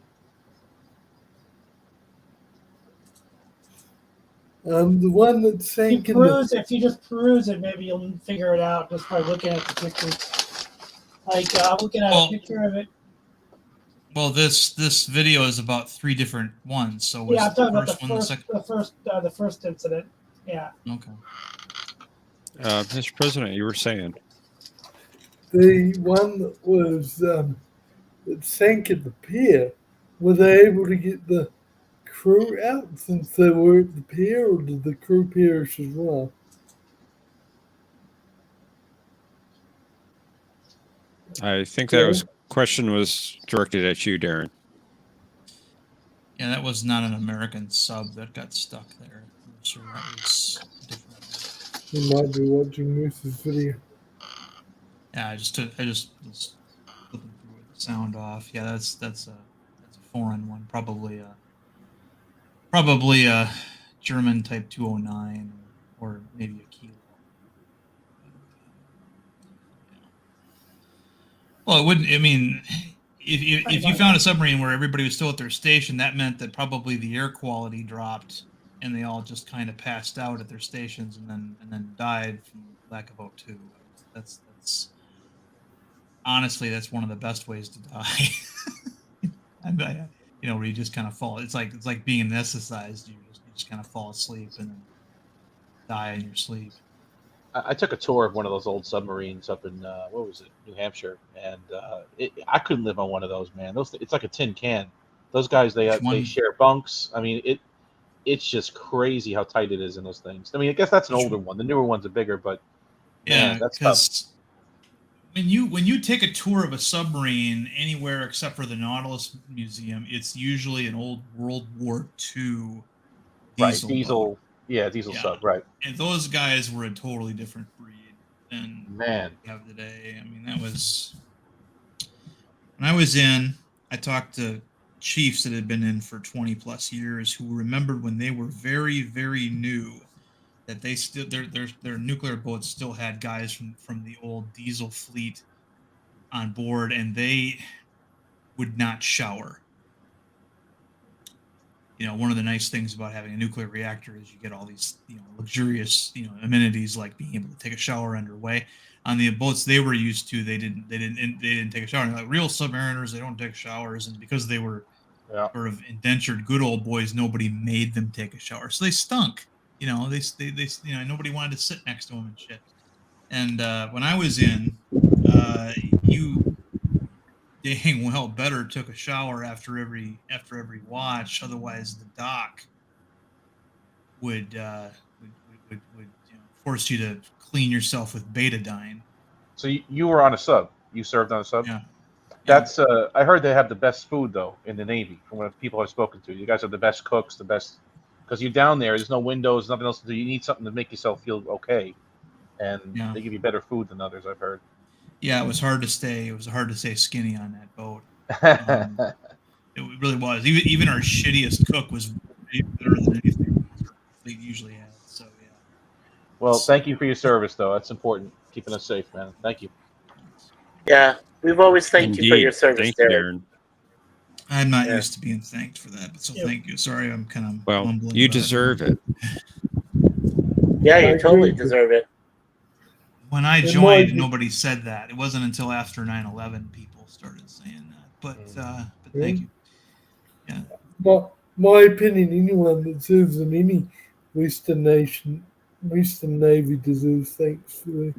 The one that sank If you just peruse it, maybe you'll figure it out just by looking at the pictures. Like I'm looking at a picture of it. Well, this video is about three different ones. So was I'm talking about the first incident. Yeah. Okay. Mr. President, you were saying the one that was that sank at the pier. Were they able to get the crew out since they were at the pier, or did the crew perish as well? I think that question was directed at you, Darren. Yeah, that was not an American sub that got stuck there. I'm sure that was different. You might be watching Moose's video. Yeah, I just was flipping through with the sound off. Yeah, that's a foreign one, probably a German Type 209 or maybe a Kilo. Well, it wouldn't. I mean, if you found a submarine where everybody was still at their station, that meant that probably the air quality dropped, and they all just kind of passed out at their stations, and then died from lack of O2. That's honestly, that's one of the best ways to die. Where you just kind of fall. It's like being anesthetized. You just kind of fall asleep and then die in your sleep. I took a tour of one of those old submarines up in New Hampshire, and I couldn't live on one of those, man. It's like a tin can. Those guys, they share bunks. I mean, it's just crazy how tight it is in those things. I mean, I guess that's an older one. The newer ones are bigger, but man, that's tough. When you take a tour of a submarine anywhere except for the Nautilus Museum, it's usually an old World War II diesel. Yeah, diesel sub, right? And those guys were a totally different breed than Man. we have today. I mean, that was when I was in. I talked to chiefs that had been in for 20 plus years who remembered when they were very, very new that they still their nuclear boats still had guys from the old diesel fleet on board, and they would not shower. You know, one of the nice things about having a nuclear reactor is you get all these, luxurious, amenities like being able to take a shower underway. On the boats they were used to, they didn't take a shower. And like real submariners, they don't take showers, and because they were sort of indentured good old boys, nobody made them take a shower, so they stunk. Nobody wanted to sit next to them and shit. And when I was in, you dang well better took a shower after every watch, otherwise the doc would force you to clean yourself with betadine. So you were on a sub. You served on a sub. Yeah. That's I heard they have the best food though in the Navy. From what people I've spoken to, you guys have the best cooks, the best because you're down there. There's no windows, nothing else to do. You need something to make yourself feel okay, and they give you better food than others. I've heard. Yeah, it was hard to stay. It was hard to stay skinny on that boat. It really was. Even our shittiest cook was way better than anything they usually had. So yeah. Well, thank you for your service, though. That's important. Keeping us safe, man. Thank you. Yeah, we've always thanked you for your service, Thank you, Darren. I'm not used to being thanked for that, but so thank you. Sorry, I'm kind of mumbling. You about deserve it. Yeah, you totally deserve it. When I It joined, might be- nobody said that. It wasn't until after 9/11 people started saying that. But thank you. Yeah. My opinion, anyone that serves in any Western Navy deserves thanks for their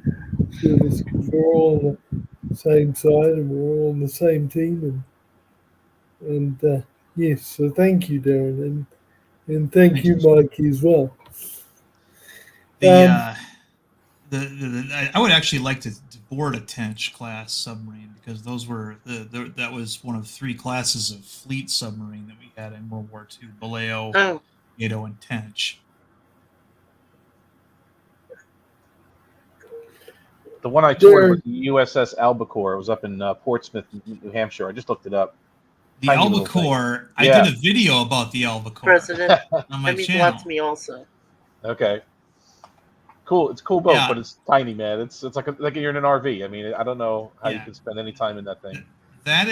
service because we're all on the same side and we're all on the same team. And yes, so thank you, Darren, and thank you, Mikey, as well. I would actually like to board a Tench class submarine because those were that was one of 3 classes of fleet submarine that we had in World War II: Vallejo, Yedo, and Tench. The one I toured was the USS Albacore. It was up in Portsmouth, New Hampshire. I just looked it up. The Tiny little thing. Albacore. I did a video about the Albacore President, on my Emmy channel. wants me also. Okay. Cool. It's a cool boat, Yeah. but it's tiny, man. It's like you're in an RV. I mean, I don't know how you can spend any time in that thing. The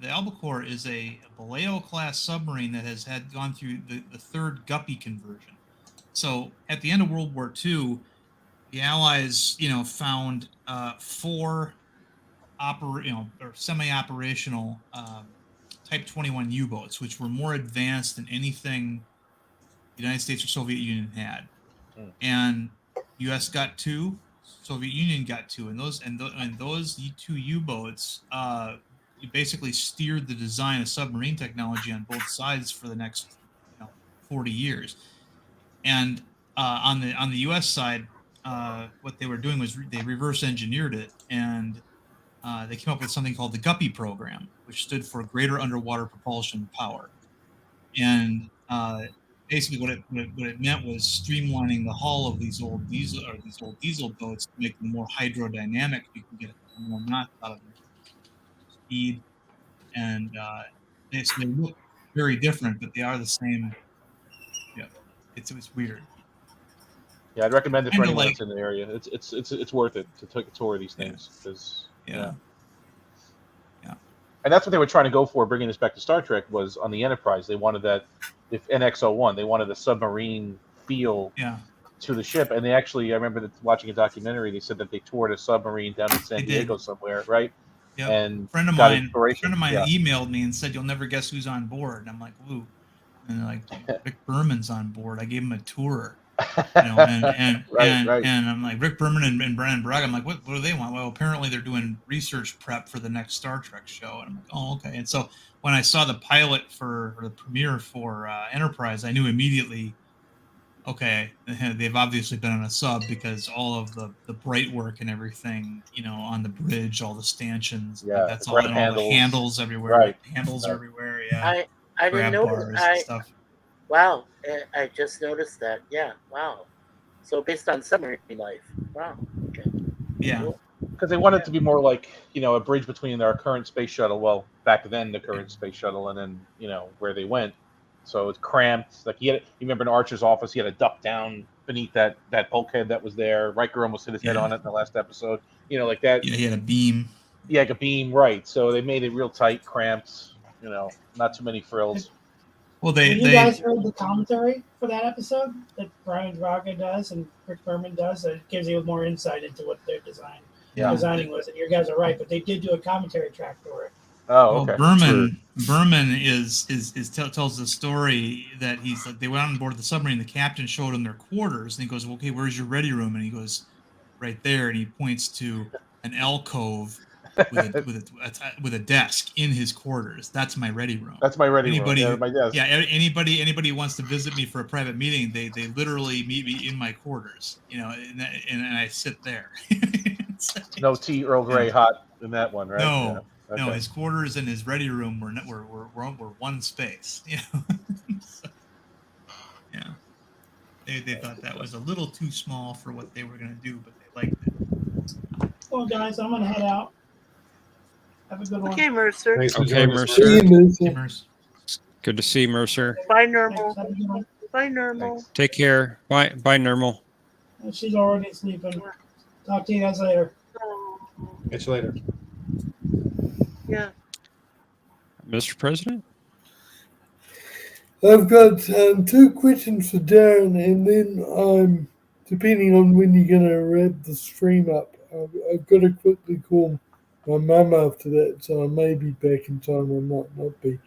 Albacore is a Vallejo class submarine that has gone through the 3rd Guppy conversion. So at the end of World War II, the Allies, found 4 or semi-operational Type 21 U-boats, which were more advanced than anything the United States or Soviet Union had. And U.S. got 2, Soviet Union got 2, and those 2 U-boats basically steered the design of submarine technology on both sides for the next 40 years. And on the U.S. side, what they were doing was they reverse engineered it, and they came up with something called the Guppy program, which stood for Greater Underwater Propulsion Power. And basically, what it meant was streamlining the hull of these old diesel boats to make them more hydrodynamic. You can get more knots out of them, speed, and they look very different, but they are the same. Yeah, it's weird. Yeah, I'd recommend it for Kinda anyone like- that's in the area. It's worth it to take a tour of these things because Yeah. And that's what they were trying to go for, bringing this back to Star Trek, was on the Enterprise. They wanted that, if NX-01, they wanted a submarine feel to the ship. And they actually, I remember watching a documentary, they said that they toured a submarine down in San Diego somewhere, right? Yeah. And A friend of got mine inspiration. emailed me and said, "You'll never guess who's on board." And I'm like, "Ooh." And they're like, "Rick Berman's on board." I gave him a tour. And I'm like, Rick Berman and Brandon Braga. I'm like, what do they want? Well, apparently they're doing research prep for the next Star Trek show. And I'm like, oh, okay. And so when I saw the pilot or the premiere for Enterprise, I knew immediately, okay, they've obviously been on a sub because all of the bright work and everything, on the bridge, all the stanchions, that's all, and all the handles everywhere. Right. Handles are everywhere. Yeah. I didn't Grab notice. bars and stuff. Wow, I just noticed that. Yeah, wow. So based on submarine life. Wow. Okay. Yeah. Cool. Because they want it to be more like, a bridge between our current space shuttle. Well, back then, the current space shuttle, and then, where they went. So it's cramped. Like you remember in Archer's office, he had to duck down beneath that bulkhead that was there. Riker almost hit his head Yeah. on it in the last episode. Like that. Yeah, he had a beam. Yeah, like a beam, right? So they made it real tight, cramped. Not too many frills. Well, Have you guys heard the commentary for that episode that Brian Draga does and Rick Berman does? It gives you more insight into what their designing was. And you guys are right, but they did do a commentary track for it. Oh, well, okay. Berman tells the story that they went on board the submarine. The captain showed him their quarters, and he goes, "Okay, where's your ready room?" And he goes, "Right there," and he points to an alcove with a desk in his quarters. That's my ready room. That's my ready room. Yeah, my desk. Yeah, anybody who wants to visit me for a private meeting, they literally meet me in my quarters. And I sit there. No tea Earl Grey hot in that one, right? No, yeah. Okay. No. His quarters and his ready room were one space. So, yeah. They thought that was a little too small for what they were going to do, but they liked it. Well, guys, I'm going to head out. Have a good one. Okay, Mercer. Thanks for Okay, joining us, Mercer. Mercer. Mercer. Good to see you, Mercer. Bye, Normal. Bye, Normal. Take care. Bye, Normal. She's already sleeping. Talk to you guys later. Catch you later. Yeah. Mr. President? I've got 2 questions for Darren, and then depending on when you're going to wrap the stream up, I've got to quickly call my mum after that, so I may be back in time or might not be.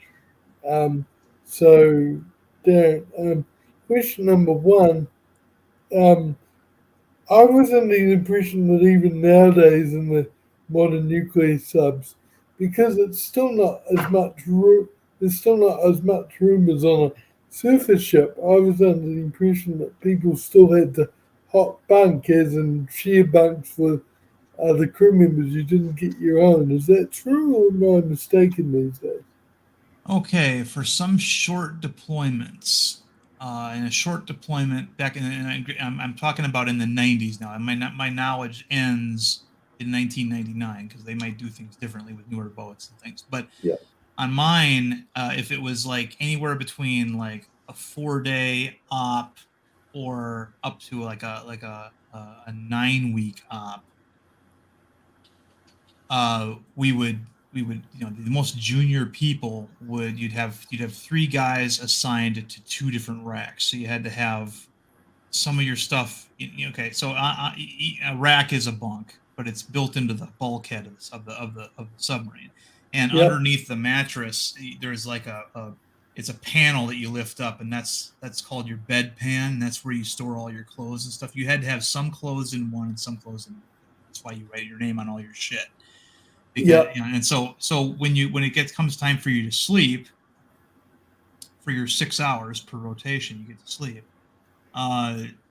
So, Darren, question number 1, I was under the impression that even nowadays in the modern nuclear subs, because it's still not as much there's still not as much room as on a surface ship. I was under the impression that people still had to hot bunk, as in share bunks with other crew members. You didn't get your own. Is that true, or am I mistaken these days? Okay, for some short deployments, in a short deployment back I'm talking about in the 90s now. My knowledge ends in 1999 because they might do things differently with newer boats and things. But on mine, if it was like anywhere between like a 4-day op or up to like a 9-week op, we would the most junior people you'd have 3 guys assigned to 2 different racks, so you had to have some of your stuff. Okay, so a rack is a bunk, but it's built into the bulkhead of the submarine, and underneath the mattress there's like it's a panel that you lift up, and that's called your bed pan. That's where you store all your clothes and stuff. You had to have some clothes in one and some clothes in the other. That's why you write your name on all your shit. Because, and so when it comes time for you to sleep, for your 6 hours per rotation, you get to sleep.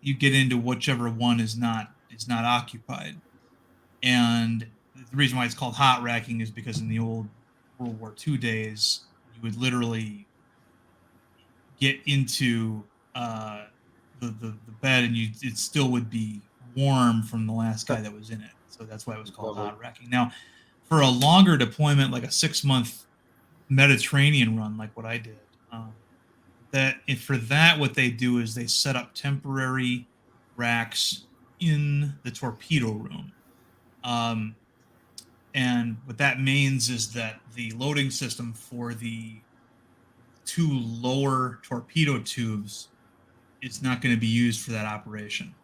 You get into whichever one is not occupied, and the reason why it's called hot racking is because in the old World War II days, you would literally get into the bed, and it still would be warm from the last guy that was in it. So that's why it was called hot racking. Now, for a longer deployment, like a 6-month Mediterranean run, like what I did, what they do is they set up temporary racks in the torpedo room. And what that means is that the loading system for the 2 lower torpedo tubes is not going to be used for that operation.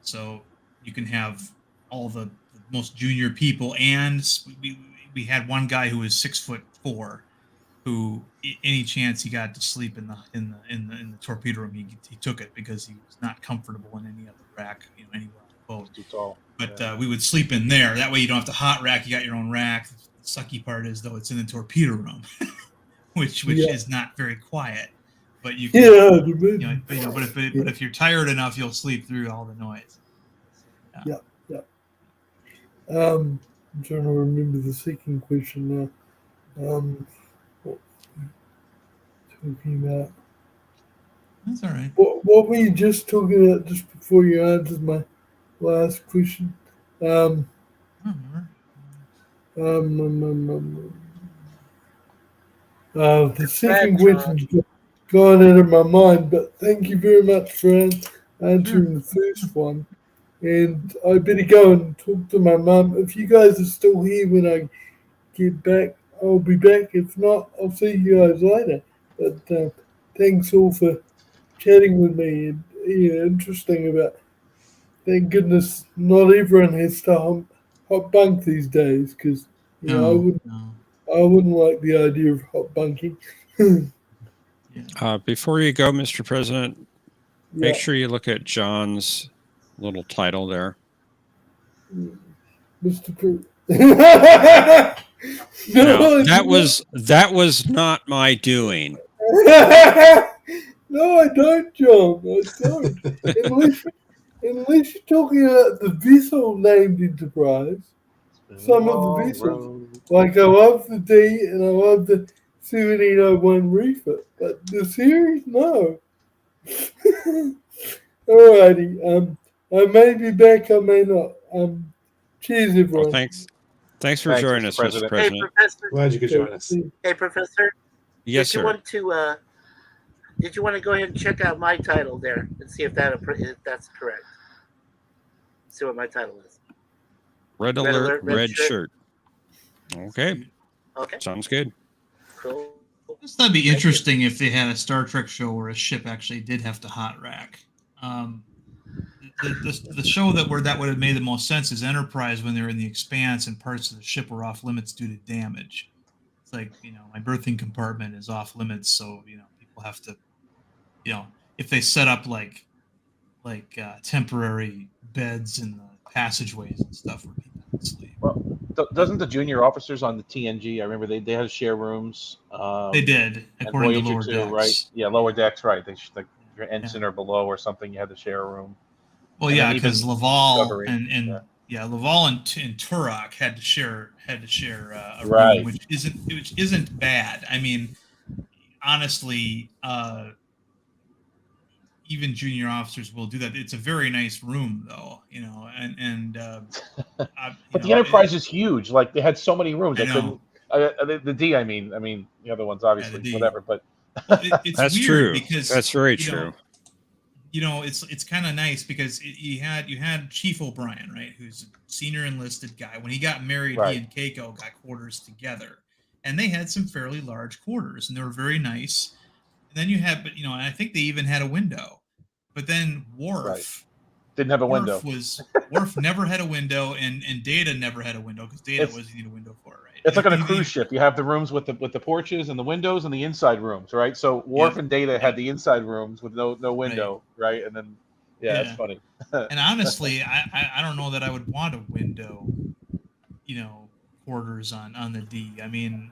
So you can have all the most junior people, and we had one guy who was 6'4", who any chance he got to sleep in the torpedo room, he took it because he was not comfortable in any other rack, anywhere on the boat. Too tall. But we would sleep in there. That way you don't have to hot rack. You got your own rack. The sucky part is though it's in the torpedo room, which is not very quiet. But you can, but if you're tired enough, you'll sleep through all the noise. Yeah. I'm trying to remember the second question now. What talking about? That's all right. What were you just talking about just before you answered my last question? I don't remember. The second question's gone out of my mind, but thank you very much for answering the first one. And I better go and talk to my mum. If you guys are still here when I get back, I'll be back. If not, I'll see you guys later. But thanks all for chatting with me and interesting about. Thank goodness not everyone has to hot bunk these days because I wouldn't like the idea of hot bunking. Before you go, Mr. President, make Yeah. sure you look at John's little title there. Mr. Pre- No, that was not my doing. No, I don't, John. I don't. Unless you're talking about the vessel named Enterprise, some of the vessels, like I love the D and I love the 1701 refit, but the series, no. Alrighty. I may be back, I may not. Cheers, everyone. Well, thanks for joining us, Mr. President. Hey, Professor. Glad you could join us. Hey, Professor. Yes, did you sir. Did you want to go ahead and check out my title there and see if that's correct? See what my title is. Red alert, red shirt. Okay. Okay. Sounds good. Cool. That'd be interesting if they had a Star Trek show where a ship actually did have to hot rack. The show that would have made the most sense is Enterprise when they're in the Expanse and parts of the ship were off limits due to damage. It's like, my berthing compartment is off limits, so people have to, if they set up like temporary beds in the passageways and stuff where people can sleep. Well, doesn't the junior officers on the TNG? I remember they had to share rooms. They did, according to Lower Decks. Right? Yeah, Lower Decks, right? They should, like your ensign or below or something. You had to share a room. Well, yeah, because Laval and Laval and Turok had to share a room, which isn't bad. I mean, honestly, even junior officers will do that. It's a very nice room, though, but the Enterprise is huge. Like they had so many rooms. I couldn't. The D, I mean, the other ones obviously, whatever. But it's that's weird true. Because that's very true. It's kind of nice because you had Chief O'Brien, right, who's a senior enlisted guy. When he got married, he and Keiko got quarters together, and they had some fairly large quarters, and they were very nice. And then you had, and I think they even had a window. But then Worf didn't have a window. Worf never had a window, and Data never had a window because Data wasn't need a window for it, right? It's like on a cruise ship. You have the rooms with the porches and the windows and the inside rooms, right? So Worf and Data had the inside rooms with no window, right? And then it's funny. And honestly, I don't know that I would want a window, quarters on the D. I mean,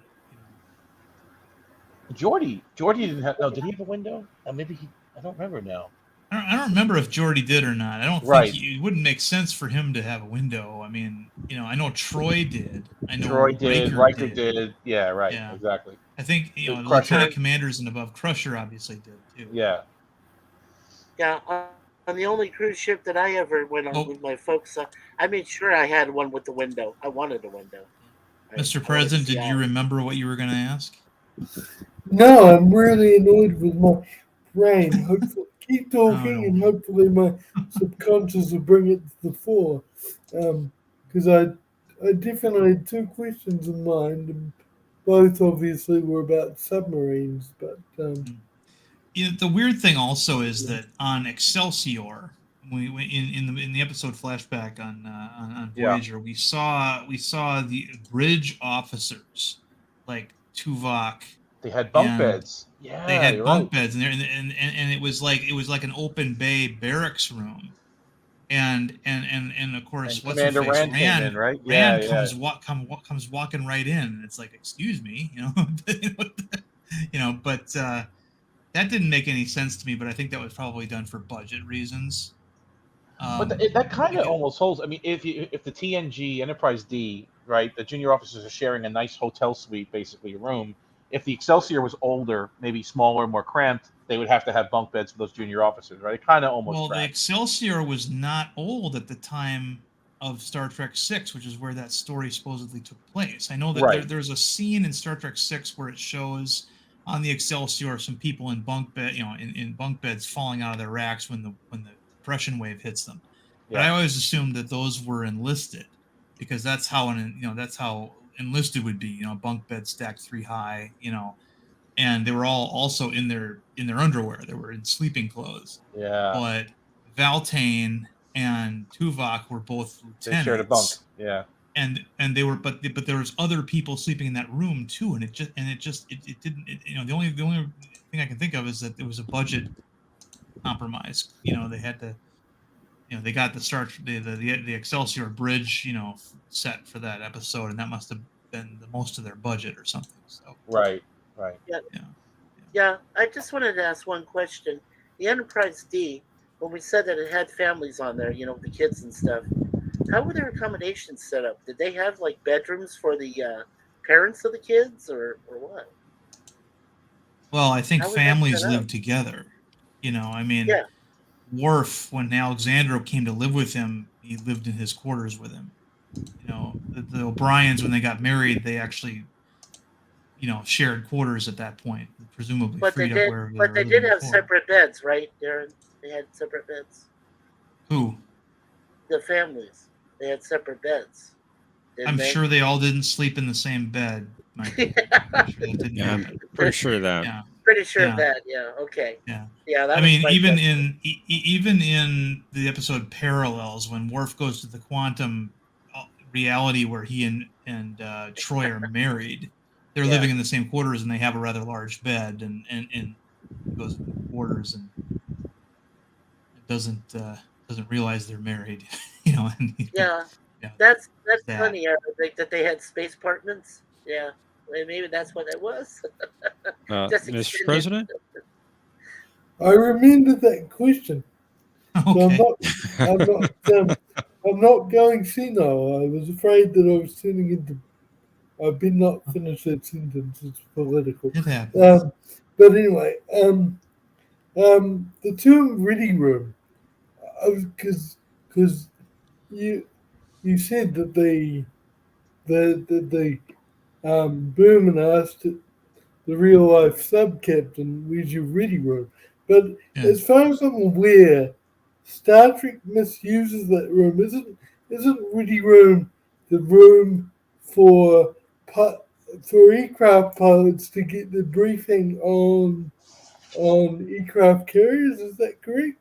Geordi didn't have. No, did he have a window? Maybe he. I don't remember now. I don't remember if Geordi did or not. I don't think it wouldn't make sense for him to have a window. I mean, I know Troy did. I know Troy did. Riker did. Yeah, right. Yeah. Exactly. I think the lieutenant commanders and above, Crusher obviously did too. Yeah. Yeah. On the only cruise ship that I ever went on with my folks, I made sure I had one with the window. I wanted a window. Mr. President, did you remember what you were going to ask? No, I'm really annoyed with my brain. Hopefully, keep talking, and hopefully my subconscious will bring it to the fore. Because I definitely had two questions in mind, and both obviously were about submarines. But the weird thing also is that on Excelsior, in the episode flashback on Voyager, we saw the bridge officers like Tuvok. They had bunk beds. Yeah, they had bunk beds, and it was like an open bay barracks room, and of course, what's her face? Rand came in, right? Rand comes walking right in, and it's like, excuse me, but that didn't make any sense to me. But I think that was probably done for budget reasons. But that kind of almost holds. I mean, if the TNG Enterprise D, right, the junior officers are sharing a nice hotel suite, basically a room. if the Excelsior was older, maybe smaller, more cramped, they would have to have bunk beds for those junior officers, right? It kind of almost Well, the tracks. Excelsior was not old at the time of Star Trek VI, which is where that story supposedly took place. I know that Right. there's a scene in Star Trek VI where it shows on the Excelsior some people in bunk bed, in bunk beds falling out of their racks when the depression wave hits them. But I always assumed that those were enlisted, because that's how that's how enlisted would be. Bunk bed stacked 3 high. And they were all also in their underwear. They were in sleeping clothes. Yeah. But Valtane and Tuvok were both They shared a bunk. lieutenants. Yeah. And they were, but there was other people sleeping in that room too, and it didn't. The only thing I can think of is that there was a budget compromise. They had to. They got the Excelsior bridge, set for that episode, and that must have been the most of their budget or something. So Right. Yeah. Yeah. I just wanted to ask one question. The Enterprise D, when we said that it had families on there, the kids and stuff, how were their accommodations set up? Did they have like bedrooms for the parents of the kids, or what? Well, I think How was that families set up? live together. I mean, Yeah. Worf, when Alexandro came to live with him, he lived in his quarters with him. The O'Briens, when they got married, they actually, shared quarters at that point, presumably But they freed up did. wherever But they they were did living have before. separate beds, right, Darren? They had separate beds. Who? The families. They had separate beds. Didn't I'm they? sure they all didn't sleep in the same bed, Michael. I'm sure that didn't Yeah, I'm happen. pretty sure of that. Yeah. Pretty sure Yeah. of that. Yeah. Okay. Yeah. Yeah. That I was mean, my even question. even in the episode Parallels, when Worf goes to the quantum reality where he and Troy are married, they're Yeah. living in the same quarters, and they have a rather large bed, and he goes into the quarters and doesn't realize they're married, And Yeah. yeah, That's that. funny. I think that they had space apartments. Yeah. Well, maybe that's what it was. Just Mr. extended. President? I remember that question. So Okay. I'm not going senile. I was afraid that I was turning into. I did not finish that sentence. It's political. It happens. But anyway, the term reading room, because you said that the Berman asked the real life sub captain, "Where's your reading room?" But as far as I'm aware, Star Trek misuses that room. Isn't reading room the room for aircraft pilots to get the briefing on aircraft carriers? Is that correct?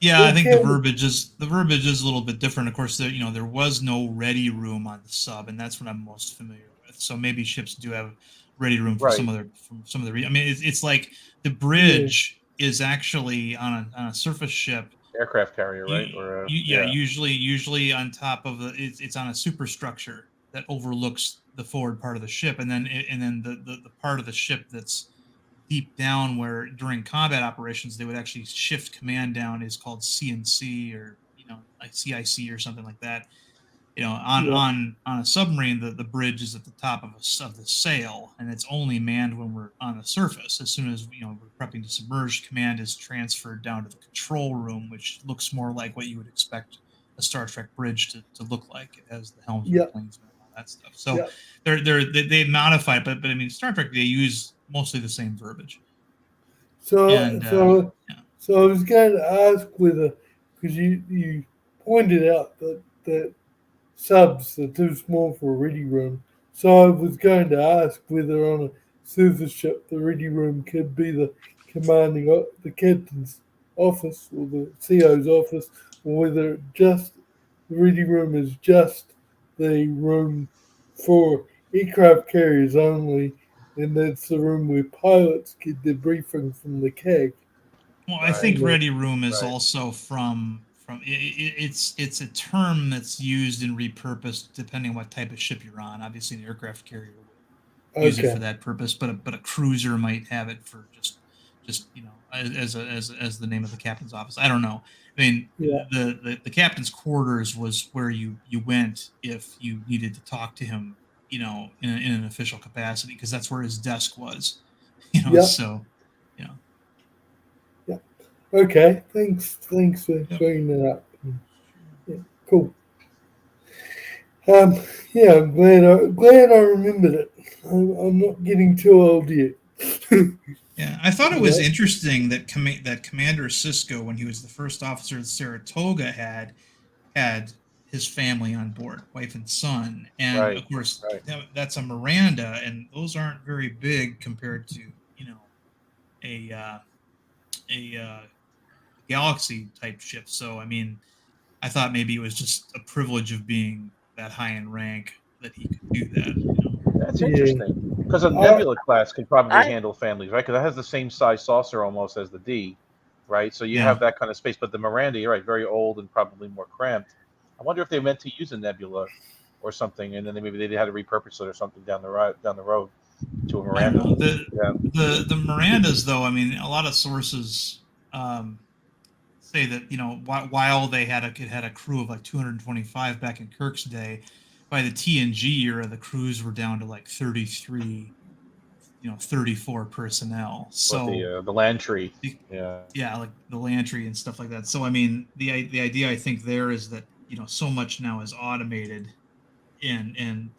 Yeah, I think the verbiage is a little bit different. Of course, there was no ready room on the sub, and that's what I'm most familiar with. So maybe ships do have ready room for some other I mean, it's like the bridge is actually on a surface ship. Aircraft carrier, right? Usually on top of it's on a superstructure that overlooks the forward part of the ship, and then the part of the ship that's deep down, where during combat operations they would actually shift command down, is called CNC, or like CIC or something like that. On a submarine, the bridge is at the top of the sail, and it's only manned when we're on the surface. As soon as we're prepping to submerge, command is transferred down to the control room, which looks more like what you would expect a Star Trek bridge to look like. It has the helms and planes and all that stuff. So they modify it, but I mean, Star Trek, they use mostly the same verbiage. So I was going to ask whether, because you pointed out that subs are too small for a ready room. So I was going to ask whether on a surface ship the ready room could be the the captain's office or the CO's office, or whether the ready room is just the room for aircraft carriers only, and that's the room where pilots get their briefing from the CAG. Well, I think ready room is also from it's a term that's used and repurposed depending on what type of ship you're on. Obviously, an aircraft carrier would use it for that purpose, but a cruiser might have it for just as the name of the captain's office. I don't know. I mean, the captain's quarters was where you went if you needed to talk to him in an official capacity, because that's where his desk was. Yep. So Yeah. Okay. Thanks for bringing that up. Yeah, cool. Yeah, I'm glad I remembered it. I'm not getting too old yet. yeah, I thought it was interesting that Commander Cisco, when he was the first officer of Saratoga, had his family on board, wife and son, and Right, of course right. that's a Miranda, and those aren't very big compared to a Galaxy type ship. So I mean, I thought maybe it was just a privilege of being that high in rank that he could do that. That's Yeah. interesting. Because a Nebula class can probably handle families, right? Because it has the same size saucer almost as the D, right? So you Yeah. have that kind of space. But the Miranda, you're right, very old and probably more cramped. I wonder if they meant to use a Nebula or something, and then maybe they had to repurpose it or something down the road to a I don't Miranda. know. The Mirandas, though. I mean, a lot of sources say that while it had a crew of like 225 back in Kirk's day, by the TNG era the crews were down to like 33, 34 personnel. But So the Lantry, yeah. yeah, like the Lantry and stuff like that. So I mean, the idea I think there is that so much now is automated, and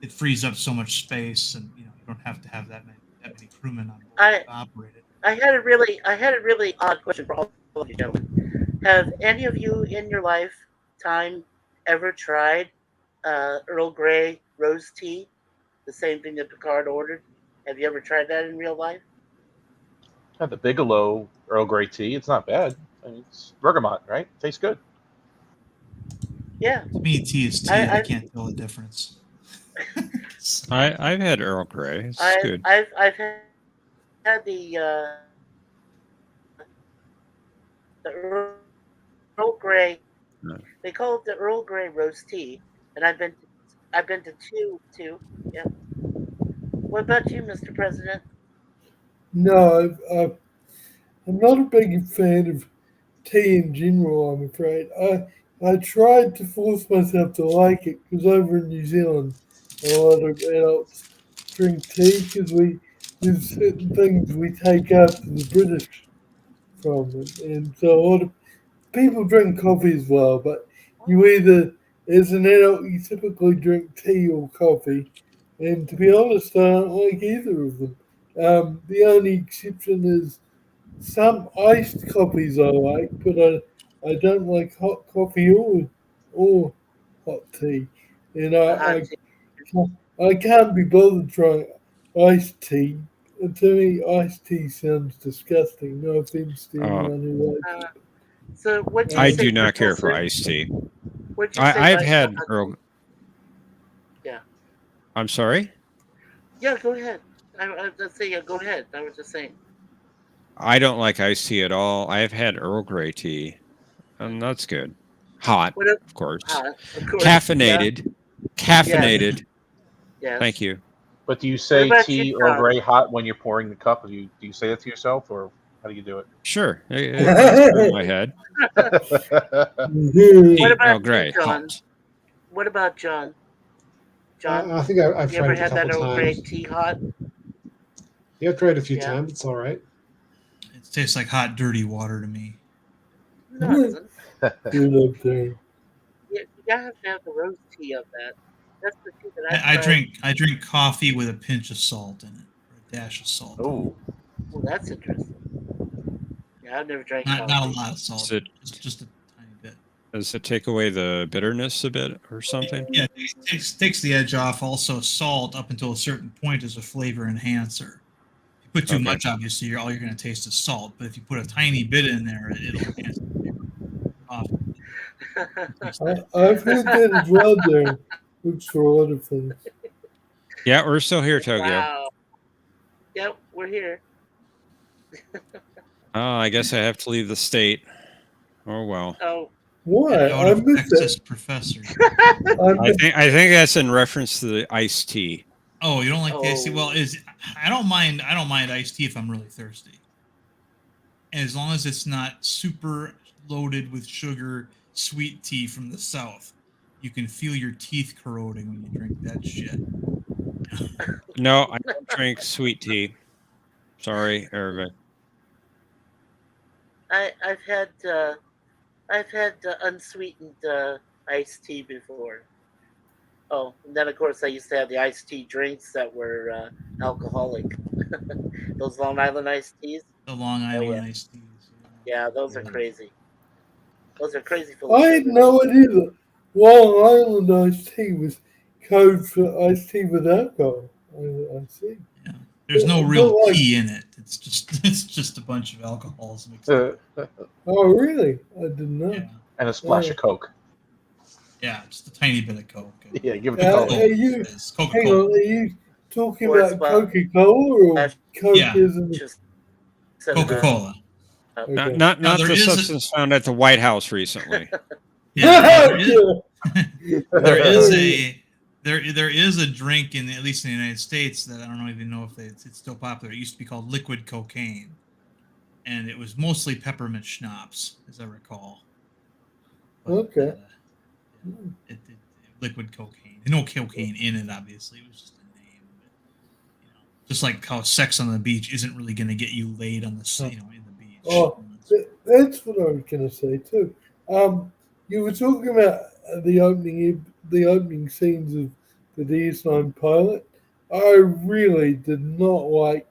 it frees up so much space, and you don't have to have that many crewmen on board to operate it. I had a really odd question for all of you gentlemen. Have any of you in your lifetime ever tried Earl Grey rose tea? The same thing that Picard ordered. Have you ever tried that in real life? Had the Bigelow Earl Grey tea. It's not bad. I mean, it's bergamot, right? Tastes good. Yeah. To me, tea is tea. I can't tell the difference. I've had Earl Grey. It's good. I've had the Earl Grey. They call it the Earl Grey roast tea, and I've been to two. Yeah. What about you, Mr. President? No, I'm not a big fan of tea in general, I'm afraid. I tried to force myself to like it because over in New Zealand, a lot of adults drink tea because there's certain things we take after the British from it. And so a lot of people drink coffee as well, but you either, as an adult, you typically drink tea or coffee. And to be honest, I don't like either of them. The only exception is some iced coffees I like, but I don't like hot coffee or hot tea. And I can't be bothered trying iced tea. And to me, iced tea sounds disgusting. No offense to anyone who likes it. So what do you I say, do not care for Professor? iced tea. What'd you say? I've had Earl. Yeah. I'm sorry. Yeah, go ahead. I was just saying, yeah, go ahead. I was just saying. I don't like iced tea at all. I've had Earl Grey tea, and that's good. Hot, of course. Hot, of course. Caffeinated. Yeah. Caffeinated. Yes. Thank you. But do you say about tea you, Earl John? Grey hot when you're pouring the cup? Do you say that to yourself, or how do you do it? Sure. It's in my head. What about Earl Grey, you, John? hot. What about John? John, I think I've you tried ever it a had that couple Earl Grey times. tea hot? Yeah, I've tried it a few Yeah. times. It's all right. It tastes like hot, dirty water to me. No, it doesn't. Good You gotta have to have the rose tea of that. That's the tea that I tried. drink coffee with a pinch of salt in it, or a dash of salt. Oh, Well, that's interesting. Yeah, I've never drank Not coffee. a lot of salt. Just a tiny bit. Does it take away the bitterness a bit or something? Yeah, it takes the edge off. Also, salt up until a certain point is a flavor enhancer. If you put too much, obviously, all you're going to taste is salt. But if you put a tiny bit in there, it'll enhance the flavor of coffee. I've heard that as well, Darren. Looks for a lot of things. Yeah, we're still here, Tokyo. Wow. Yep, we're here. Oh, I guess I have to leave the state. Oh well. Oh. Why? I missed Texas that. Professor. I think that's in reference to the iced tea. Oh, you don't like the iced tea? Well, I don't mind iced tea if I'm really thirsty. And as long as it's not super loaded with sugar, sweet tea from the South. you can feel your teeth corroding when you drink that shit. No, I don't drink sweet tea. Sorry, Arabic. I've had unsweetened iced tea before. Oh, and then of course I used to have the iced tea drinks that were alcoholic. Those Long Island iced teas. The Long Island yeah. iced teas. Yeah, those are crazy. Those are crazy full of I sugar. had no idea that Long Island iced tea was code for iced tea with alcohol. I see. Yeah. There's no But real like- tea in it. It's just a bunch of alcohols mixed up. Oh, really? I didn't know. And a splash of Coke. Yeah, just a tiny bit of Coke. Yeah, give it Are to Coke. you, hang Coca-Cola. on, are you talking Or about splash- Coca-Cola or Coke Yeah. isn't? Coca-Cola. Okay. Not Now, there the is a- substance found at the White House recently. Yeah, there is a drink at least in the United States that I don't even know if it's still popular. It used to be called liquid cocaine, and it was mostly peppermint schnapps, as I recall. Okay. Liquid cocaine. No cocaine in it, obviously. It was just a name. But, just like how sex on the beach isn't really going to get you laid on the in the beach. Oh, that's what I was going to say too. You were talking about the opening scenes of the DS9 pilot. I really did not like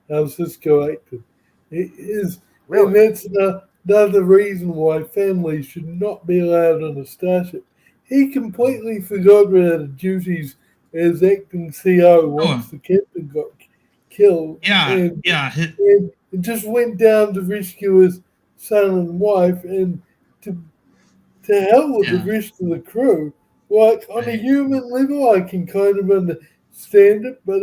how Cisco acted. It is, and that's another reason why families should not be allowed on a starship. He completely forgot about the duties as acting CO once the captain got killed. Yeah, and, yeah. And it just went down to rescue his son and wife, and to hell with the rest of the crew. Like, on a human level, I can kind of understand it, but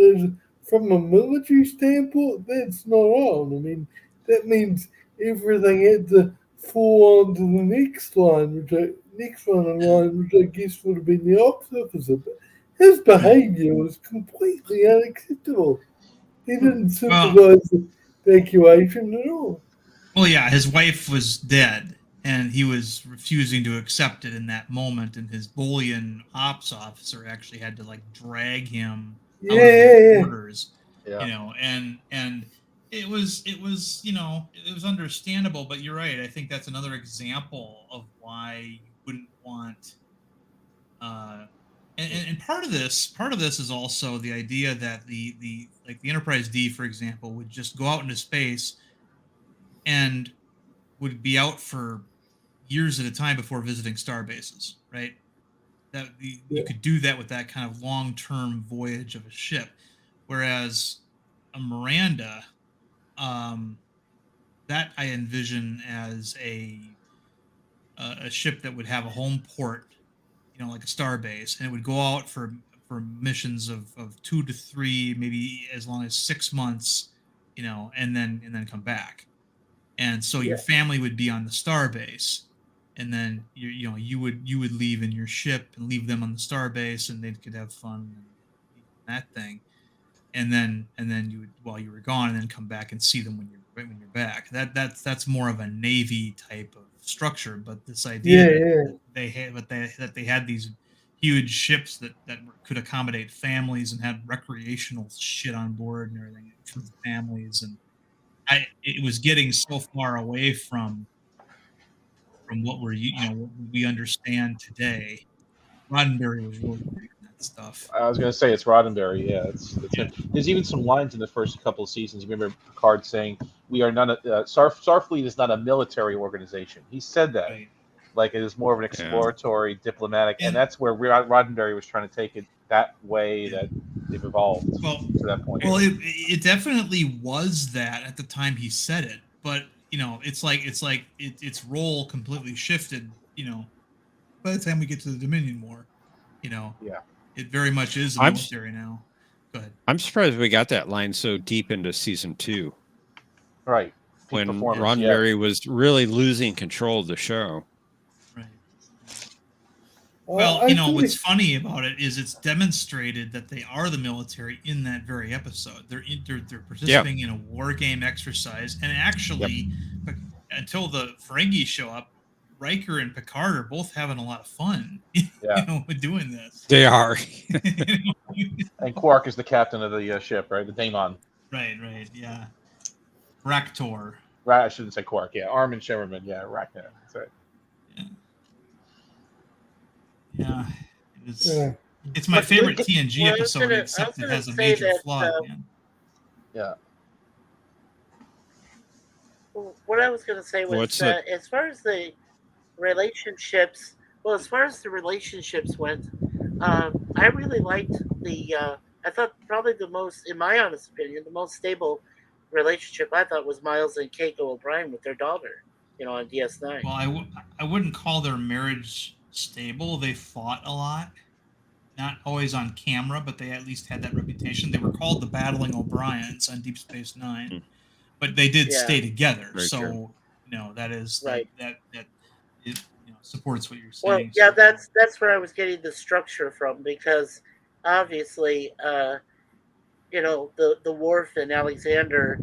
from a military standpoint, that's not on. I mean, that means everything had to fall on to the next line, next one in line, which I guess would have been the opposite. But his behaviour was completely unacceptable. He didn't supervise the evacuation at all. Well, yeah, his wife was dead, and he was refusing to accept it in that moment, and his bullion ops officer actually had to drag him out of the quarters. Yeah. And it was understandable, but you're right. I think that's another example of why you wouldn't want and part of this is also the idea that the Enterprise D, for example, would just go out into space and would be out for years at a time before visiting star bases, right? You could do that with that kind of long-term voyage of a ship, whereas a Miranda, that I envision as a ship that would have a home port, like a star base, and it would go out for missions of 2 to 3, maybe as long as 6 months, and then come back. And so your family would be on the star base, and then you would leave in your ship and leave them on the star base, and they could have fun and that thing, and then you would, while you were gone, and then come back and see them when you're back. That's more of a Navy type of structure. But this idea that they had these huge ships that could accommodate families and had recreational shit on board and everything for the families, and it was getting so far away from what what we understand today. Roddenberry was really big on that stuff. I was going to say it's Roddenberry. Yeah, it's him. There's even some lines in the first couple of seasons. You remember Picard saying, "We are not Starfleet is not a military organization." He said that, like it is more of an exploratory, diplomatic, and that's where Roddenberry was trying to take it that way that they've evolved to that point. Well, it definitely was that at the time he said it, but it's like its role completely shifted. By the time we get to the Dominion War, it very much is the military now. Go ahead. I'm surprised we got that line so deep into season 2. Right. When Roddenberry was really losing control of the show. Right. Well, what's funny about it is it's demonstrated that they are the military in that very episode. They're participating in a war game exercise, and actually, until the Ferengi show up, Riker and Picard are both having a lot of fun, with doing this. They are. And Quark is the captain of the ship, right? The Daemon. Right, yeah. Raktor. Right, I shouldn't say Quark. Yeah, Armin Shimmerman. Yeah, Raktor. That's right. Yeah. Yeah. It's my favorite TNG Well, I was episode, gonna- I except was it gonna has a say major that, flaw at the end. Yeah. What I was going to say was What's that as far as the relationships, went, I really liked I thought probably the most, in my honest opinion, the most stable relationship I thought was Miles and Keiko O'Brien with their daughter, on DS9. Well, I wouldn't call their marriage stable. They fought a lot. Not always on camera, but they at least had that reputation. They were called the Battling O'Briens on Deep Space Nine, but they did stay together. Very so true. that is Right. that it supports what you're Well, saying. yeah, so. that's where I was getting the structure from, because obviously, the Worf and Alexander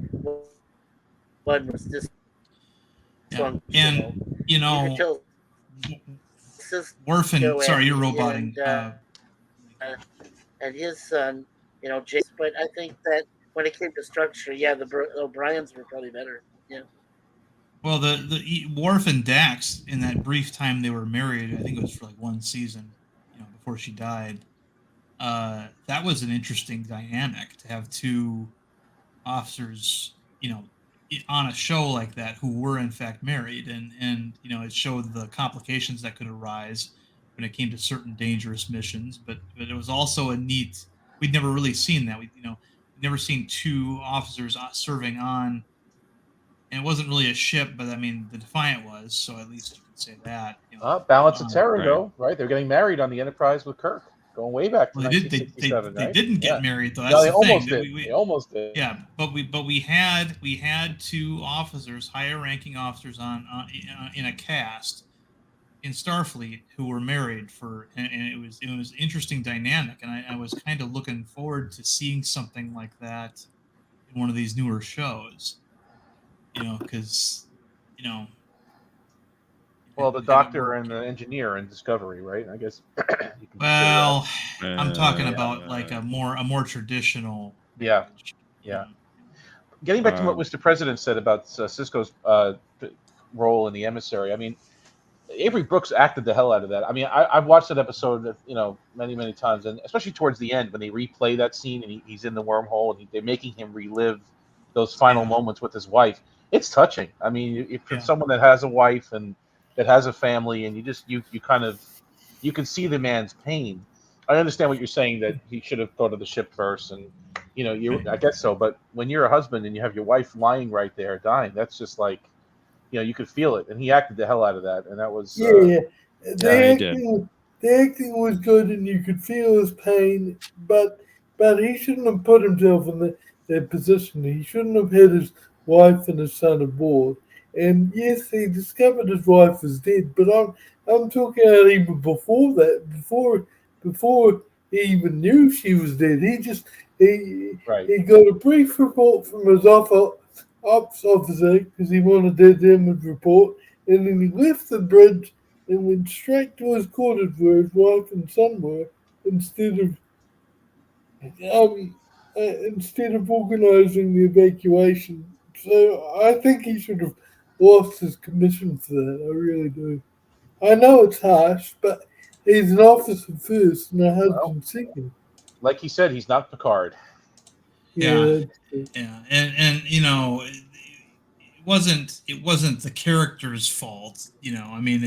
one was dysfunctional. And you could tell Worf and sorry, you're roboting. And his son, Jace. But I think that when it came to structure, yeah, the O'Briens were probably better. Yeah. Well, the Worf and Dax, in that brief time they were married, I think it was for like one season, before she died. That was an interesting dynamic to have two officers, on a show like that who were in fact married, and it showed the complications that could arise when it came to certain dangerous missions. But it was also a neat. We'd never really seen that. We'd never seen two officers serving on. And it wasn't really a ship, but I mean, the Defiant was, so at least you can say that. Balance of Terror, right. though, right? They're getting married on the Enterprise with Kirk, going way back to Well, they 1967, they right? didn't get Yeah. married though. No, That's they the almost thing. did. They almost did. Yeah, but we had two officers, higher ranking officers in a cast in Starfleet who were married and it was interesting dynamic, and I was kind of looking forward to seeing something like that in one of these newer shows. Because Well, the doctor and the engineer in Discovery, right? I guess. You can well, I'm talking about like a more traditional. Yeah, yeah. Getting back to what Mr. President said about Sisko's role in the emissary, I mean, Avery Brooks acted the hell out of that. I mean, I've watched that episode, many, many times, and especially towards the end when they replay that scene and he's in the wormhole and they're making him relive those final moments with his wife. It's touching. I mean, if for someone that has a wife and that has a family, and you can see the man's pain. I understand what you're saying, that he should have thought of the ship first, and I guess so. But when you're a husband and you have your wife lying right there dying, that's just like, you could feel it, and he acted the hell out of that, and that was The did. acting was good, and you could feel his pain, but he shouldn't have put himself in that position. He shouldn't have had his wife and his son aboard. And yes, he discovered his wife was dead, but I'm talking about even before that, before he even knew she was dead. He got a brief report from his ops officer because he wanted that damage report, and then he left the bridge and went straight to his quarters where his wife and son were, instead of organising the evacuation. So I think he should have lost his commission for that. I really do. I know it's harsh, but he's an officer first and a husband second. like he said, he's not Picard. Yeah, and it wasn't the character's fault. I mean,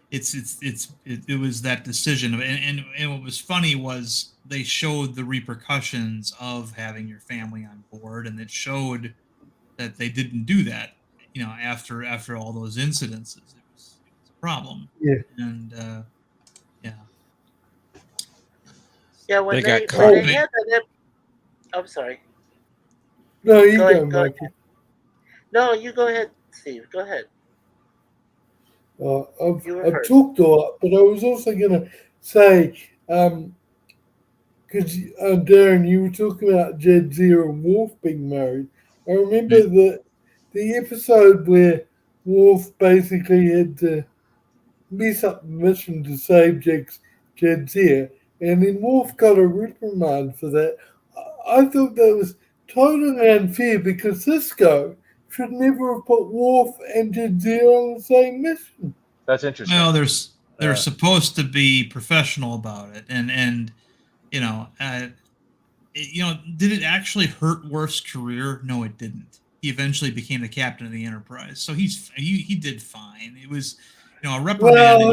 it was that decision of, and what was funny was they showed the repercussions of having your family on board, and it showed that they didn't do that. After all those incidences, it was a problem. Yeah, and Yeah, when They they got caught. had that. I'm sorry. No, you go, go Mikey. ahead. No, you go ahead, Steve. Go ahead. I've talked a lot, but I was also going to say, because Darren, you were talking about Jadzia and Worf being married. I remember the episode where Worf basically had to mess up the mission to save Jed's ear, and then Worf got a reprimand for that. I thought that was totally unfair because Cisco should never have put Worf and Jed's ear on the same mission. That's interesting. Well, they're supposed to be professional about it, and you know, did it actually hurt Worf's career? No, it didn't. He eventually became the captain of the Enterprise, so he did fine. It was, a reprimand Well,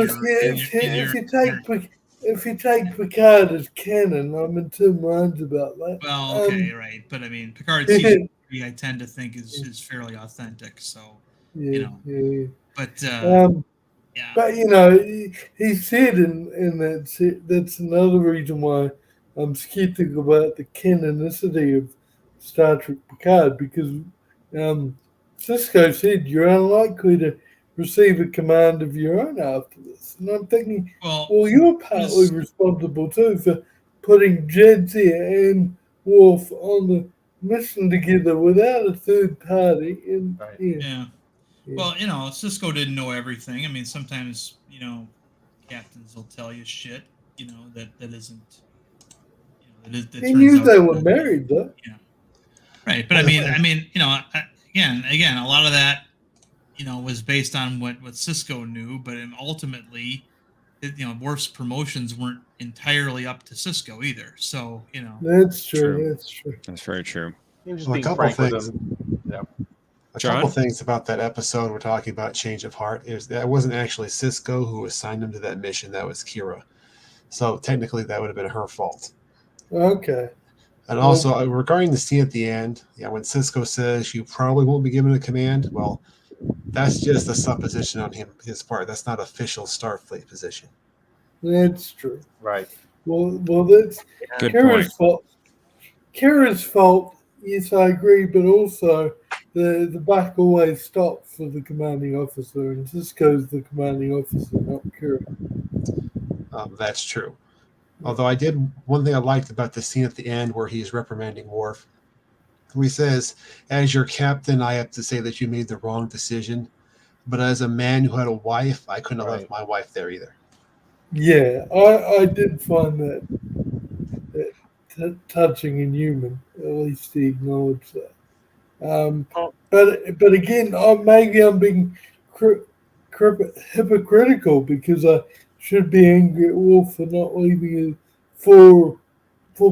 if you take Picard as canon, I'm in two minds about that. Well, okay, right, but I mean, Picard season 3, I tend to think is fairly authentic. So, yeah. But yeah. But he said in that's another reason why I'm skeptical about the canonicity of Star Trek Picard, because Cisco said you're unlikely to receive a command of your own after this, and I'm thinking, well you're partly responsible too for putting Jadzia and Worf on the mission together without a third party, and Yeah. Well, Cisco didn't know everything. I mean, sometimes, captains will tell you shit, that isn't, that He turns knew out they to were be- married, though. Yeah. Right. But I mean, again, a lot of that, was based on what Cisco knew, but ultimately, Worf's promotions weren't entirely up to Cisco either. So, That's true. That's true. That's very true. Just Well, a being couple frank with things. him. Yeah. A John? couple things about that episode we're talking about, change of heart, is that wasn't actually Cisco who assigned him to that mission. That was Kira. So technically, that would have been her fault. Okay. And also, regarding the scene at the end, when Cisco says you probably won't be given a command, well, that's just a supposition on his part. That's not official Starfleet position. That's true. Right. Well, that's Good Kara's fault. Kara's fault. Yes, I agree, but also the buck always stops for the commanding officer, and Cisco's the commanding officer, not Kara. That's true. Although one thing I liked about the scene at the end where he's reprimanding Worf, where he says, as your captain, I have to say that you made the wrong decision. But as a man who had a wife, I couldn't have left my wife there either. Yeah, I did find that touching and human. At least he acknowledged that. But again, maybe I'm being hypocritical because I should be angry at Wolf for not leaving his for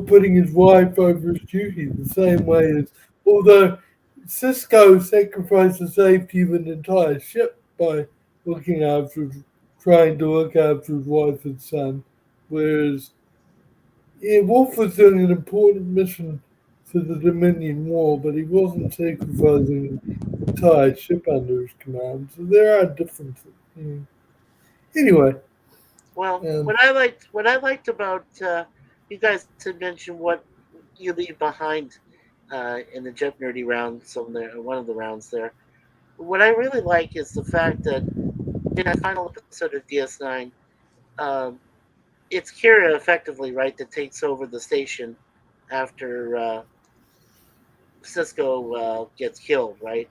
putting his wife over his duty the same way as although Cisco sacrificed the safety of an entire ship by trying to look after his wife and son, whereas Wolf was doing an important mission for the Dominion War, but he wasn't sacrificing the entire ship under his command. So there are differences. Anyway. Well, what I liked about you guys had mentioned what you leave behind in the Jeopnerdy round, one of the rounds there. What I really like is the fact that in that final episode of DS9, it's Kira effectively, right, that takes over the station after Cisco gets killed, right?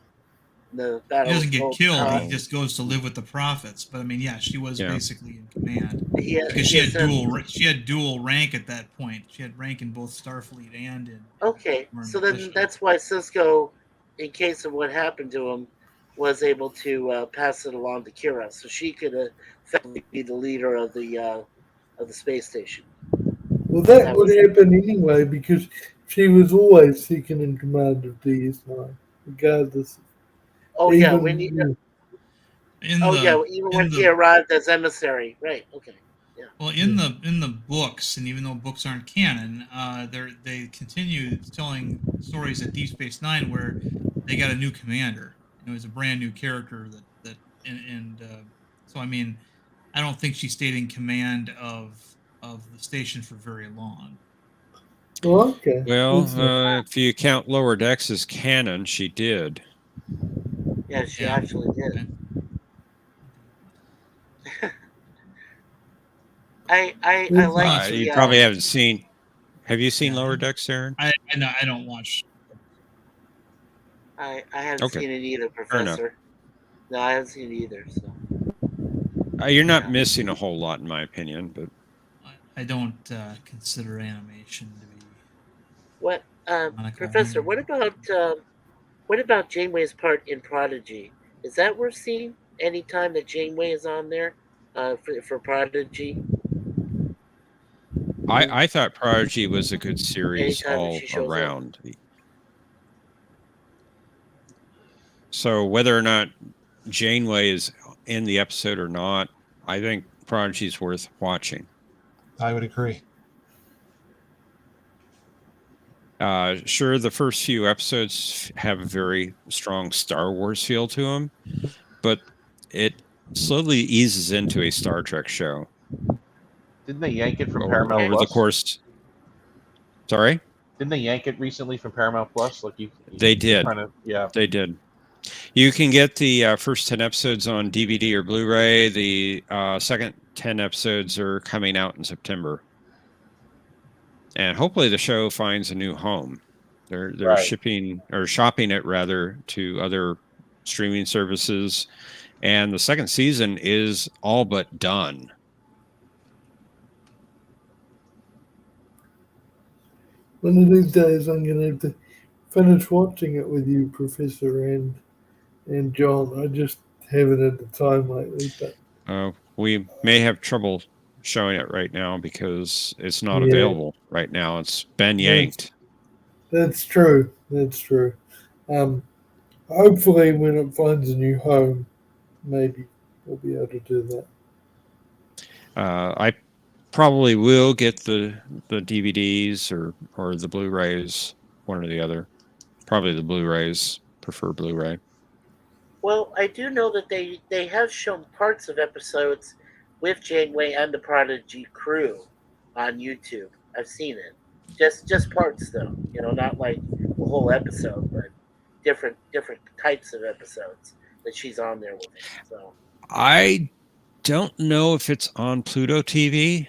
The battle he doesn't get killed. He He just goes to live with the prophets. But I mean, yeah, she was basically in command because she had dual rank at that point. She had rank in both Starfleet and in. Okay, so then that's why Cisco, in case of what happened to him, was able to pass it along to Kira, so she could effectively be the leader of the space station. Well, that would happen anyway because she was always second in command of DS9, regardless. Oh yeah, when even when he arrived as emissary, right? Okay, yeah. Well, in the books, and even though books aren't canon, they continue telling stories at Deep Space Nine where they got a new commander. It was a brand new character so I mean, I don't think she stayed in command of the station for very long. Okay. Well, if you count Lower Decks as canon, she did. Yeah, she actually did. I like. You probably haven't seen. Have you seen Lower Decks, Aaron? I don't watch. I haven't seen it either, Professor. No, I haven't seen it either. So. You're not missing a whole lot, in my opinion, but I don't consider animation to be. What, canonical Professor? anymore. What about Janeway's part in Prodigy? Is that worth seeing? Anytime that Janeway is on there, for Prodigy. I thought Prodigy was a good series Anytime that all she shows up. around. So whether or not Janeway is in the episode or not, I think Prodigy is worth watching. I would agree. Sure, the first few episodes have a very strong Star Wars feel to them, but it slowly eases into a Star Trek show. Didn't they yank it from Paramount over Plus? the course? Sorry? Didn't they yank it recently from Paramount Plus? Like They did. Yeah, they did. You can get the first 10 episodes on DVD or Blu-ray. The second 10 episodes are coming out in September. And hopefully the show finds a new home. They're Right. shipping or shopping it rather to other streaming services. And the second season is all but done. One of these days I'm going to have to finish watching it with you, Professor, and John. I just haven't had the time lately, but We may have trouble showing it right now because it's not Yeah. available right now. It's been yanked. That's true. That's true. Hopefully, when it finds a new home, maybe we'll be able to do that. I probably will get the DVDs or the Blu-rays, one or the other. Probably the Blu-rays. Prefer Blu-ray. Well, I do know that they have shown parts of episodes with Janeway and the Prodigy crew on YouTube. I've seen it. Just parts though. Not like the whole episode, but different types of episodes that she's on there with it. So I don't know if it's on Pluto TV.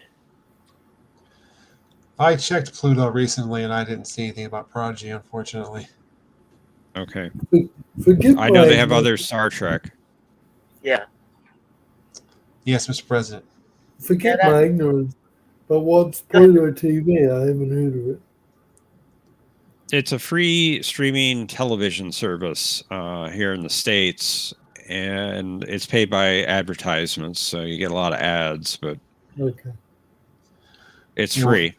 I checked Pluto recently, and I didn't see anything about Prodigy, unfortunately. Okay. Forgive I know my they have other ignorance. Star Trek. yeah. Yes, Mr. President. Forgive Yeah, my ignorance, but what's Pluto TV? I haven't heard of it. It's a free streaming television service here in the States, and it's paid by advertisements, so you get a lot of ads, but Okay. it's You know- free.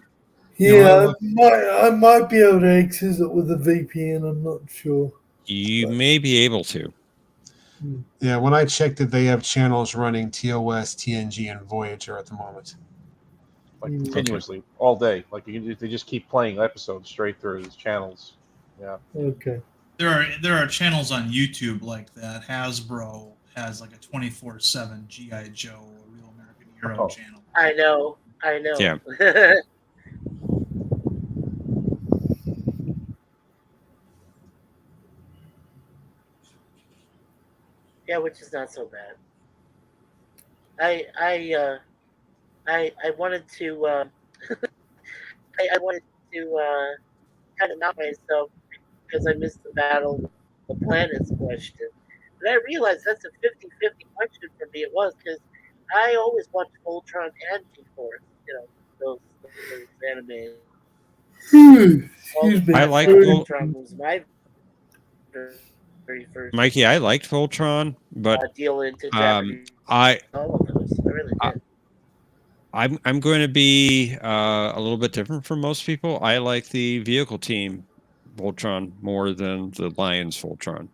Yeah, I might be able to access it with a VPN. I'm not sure. You may be able to. Yeah, when I checked it, they have channels running TOS, TNG, and Voyager at the moment. like continuously all day. Like they just keep playing episodes straight through these channels. Yeah. Okay. There are channels on YouTube like that. Hasbro has like a 24/7 GI Joe, a Real American Hero channel. I know. Yeah. Yeah, which is not so bad. I wanted to I wanted to kind of knock myself because I missed the Battle of the Planets question. But I realized that's a 50-50 question for me. It was because I always watched Voltron and G-Force, those animes. Excuse me. I like Voltron was my very first Mikey, I liked Voltron, but deal into Japanese. All of those. I really did. I'm going to be a little bit different from most people. I like the vehicle team Voltron more than the Lions Voltron.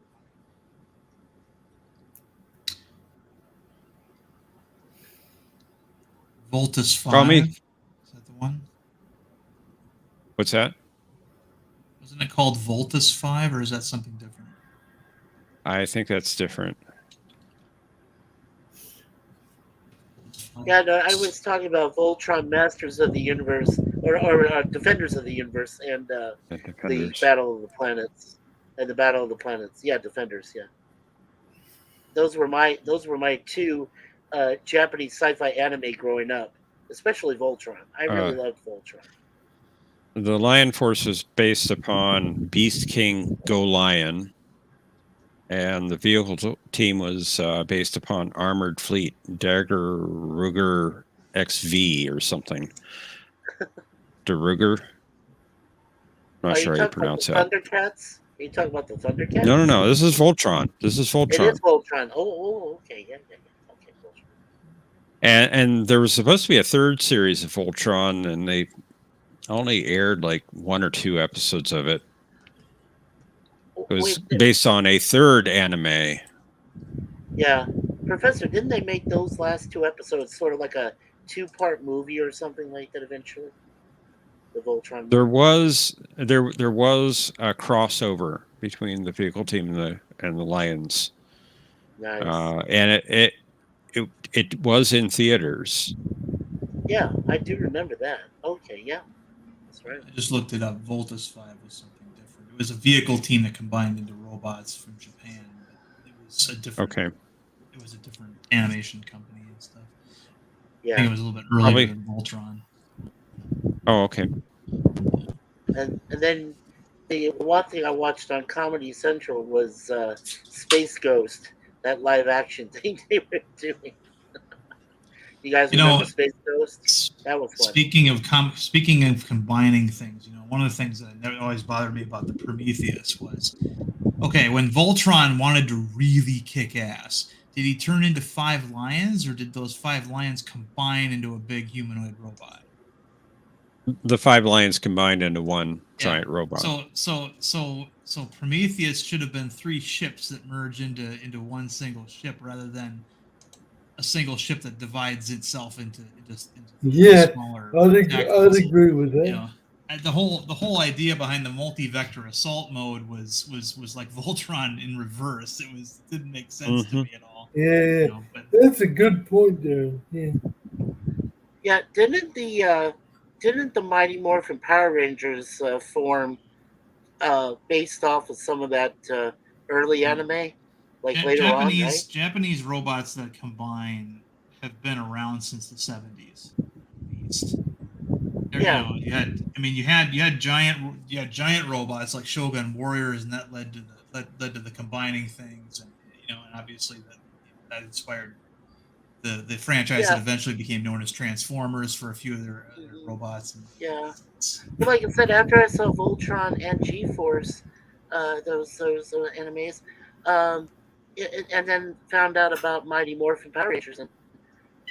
Voltus 5. Call me. Is that the one? What's that? Wasn't it called Voltus 5, or is that something different? I think that's different. Yeah, no, I was talking about Voltron, Masters of the Universe, or Defenders of the Universe, and the Battle of the Planets, and the Battle of the Planets. Yeah, Defenders. Yeah, those were my two Japanese sci-fi anime growing up, especially Voltron. I really loved Voltron. The Lion Force is based upon Beast King Go Lion, and the vehicle team was based upon Armored Fleet Dagger Ruger XV or something. DeRuger. Not Are you sure how you talking about pronounce the that. Thundercats? Are you talking about the Thundercats? No. This is Voltron. This is It Voltron. is Voltron. Oh, okay, yeah. Okay, Voltron. And there was supposed to be a third series of Voltron, and they only aired like 1 or 2 episodes of it. It was based on a third anime. Yeah, Professor, didn't they make those last 2 episodes sort of like a 2-part movie or something like that eventually? The Voltron movie? There was a crossover between the vehicle team and the Lions. Nice. And it was in theaters. Yeah, I do remember that. Okay, yeah. That's right. I just looked it up. Voltus 5 was something different. It was a vehicle team that combined into robots from Japan. But it was a different. Okay. It was a different animation company and stuff. Yeah. I think it was a little bit earlier than Voltron. Oh, okay. And then the one thing I watched on Comedy Central was Space Ghost, that live action thing they were doing. You guys remember Space Ghost? That was fun. Speaking of combining things, one of the things that always bothered me about the Prometheus was, okay, when Voltron wanted to really kick ass, did he turn into 5 lions, or did those 5 lions combine into a big humanoid robot? The 5 lions combined into one giant robot. So Prometheus should have been 3 ships that merge into one single ship, rather than a single ship that divides itself into smaller. I'd agree with that. And the whole idea behind the multi-vector assault mode was like Voltron in reverse. It didn't make sense to me at all. Yeah, that's a good point there. Yeah. Yeah, didn't the Mighty Morphin Power Rangers form based off of some of that early anime? Like later on, right? Japanese robots that combine have been around since the 70s, at least. Yeah. You had giant robots like Shogun Warriors, and that led to the combining things, and and obviously that inspired the franchise that eventually became known as Transformers for a few of their robots. Yeah. But like I said, after I saw Voltron and G-Force, those animes, and then found out about Mighty Morphin Power Rangers, and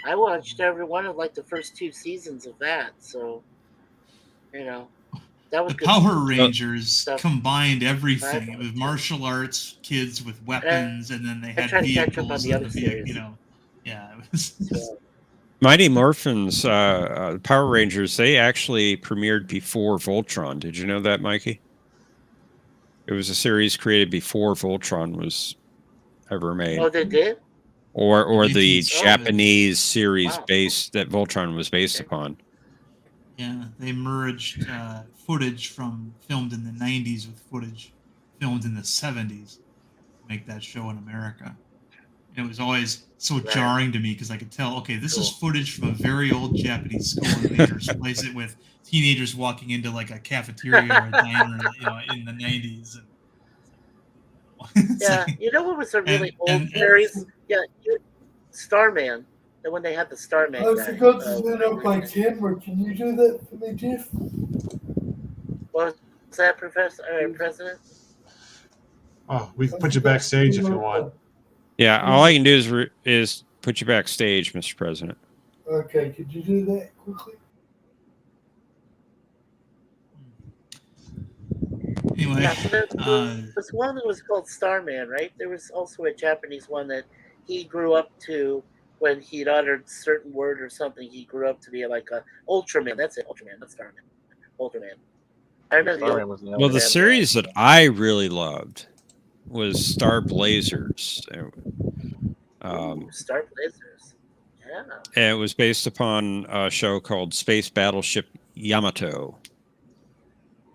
I watched every one of like the first 2 seasons of that. So, that was the good Power Rangers combined everything. It was martial arts, kids with weapons, and then they had vehicles. Yeah, it was. Mighty Morphin's Power Rangers, they actually premiered before Voltron. Did you know that, Mikey? It was a series created before Voltron was ever made. Oh, they did? Or the Japanese series that Voltron was based upon. Yeah, they merged footage filmed in the 90s with footage filmed in the 70s to make that show in America. And it was always so jarring to me because I could tell, okay, this is footage from a very old Japanese school, and they just replace it with teenagers walking into like a cafeteria or a diner, in the 90s. Yeah, you know what was a really old series? Yeah, Starman. And when they had the Starman. I forgot to set up my camera. Can you do that for me, Jeff? What was that, President? Oh, we can put you backstage if you want. Yeah, all I can do is put you backstage, Mr. President. Okay, could you do that quickly? Anyway, there's one that was called Starman, right? There was also a Japanese one that he grew up to when he'd uttered certain word or something. He grew up to be like a Ultraman. That's it, Ultraman, not Starman. Ultraman. I remember the series that I really loved was Star Blazers. Star Blazers. Yeah. And it was based upon a show called Space Battleship Yamato.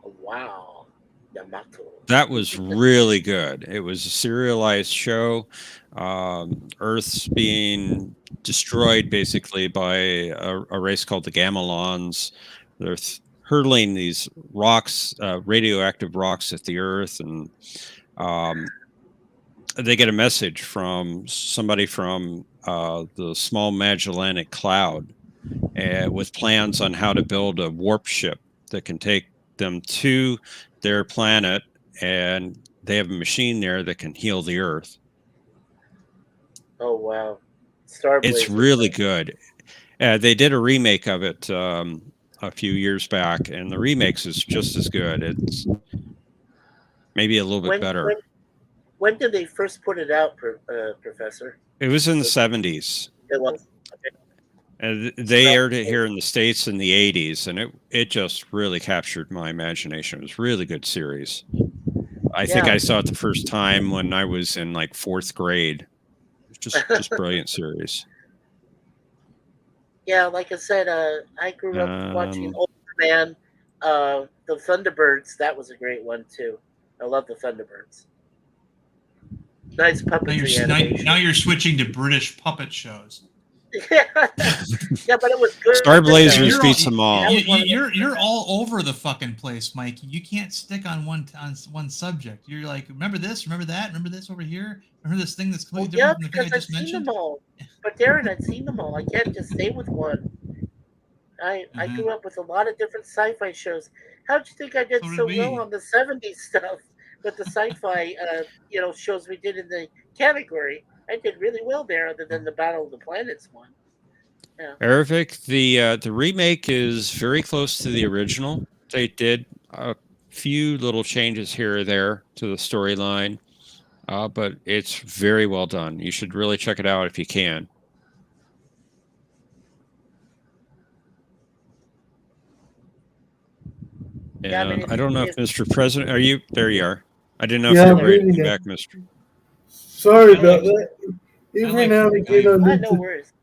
Wow. Yamato. That was really good. It was a serialized show. Earth's being destroyed basically by a race called the Gamelons. They're hurling these rocks, radioactive rocks at the Earth, and they get a message from somebody from the Small Magellanic Cloud with plans on how to build a warp ship that can take them to their planet, and they have a machine there that can heal the Earth. Oh wow, Starblazer. It's really good. They did a remake of it a few years back, and the remakes is just as good. It's maybe a little bit better. When did they first put it out, Professor? It was in the 70s. It was. Okay. And they aired it here in the States in the 80s, and it just really captured my imagination. It was a really good series. I think I saw it the first time when I was in like 4th grade. It was just brilliant series. Yeah, like I said, I grew up watching Ultraman, the Thunderbirds. That was a great one too. I love the Thunderbirds. Nice puppetry animation. Now you're switching to British puppet shows. Yeah, but it was good. Starblazers beats them all. You're all over the fucking place, Mike. You can't stick on one subject. You're like, remember this, remember that, remember this over here, remember this thing that's completely different from the thing I just mentioned. I've seen them all. But Darren, I've seen them all. I can't just stay with one. I grew up with a lot of different sci-fi shows. How'd you think I did so well on the 70s stuff with the sci-fi shows we did in the category? I did really well there, other than the Battle of the Planets one. Yeah. Ervik, the remake is very close to the original. They did a few little changes here or there to the storyline, but it's very well done. You should really check it out if you can. And Yeah, I mean, I don't know if Mr. President, are you there? You are. I didn't know if Yeah, you were ready to really come back, Mr. Sorry about that. Every now and again, I need no to. worries.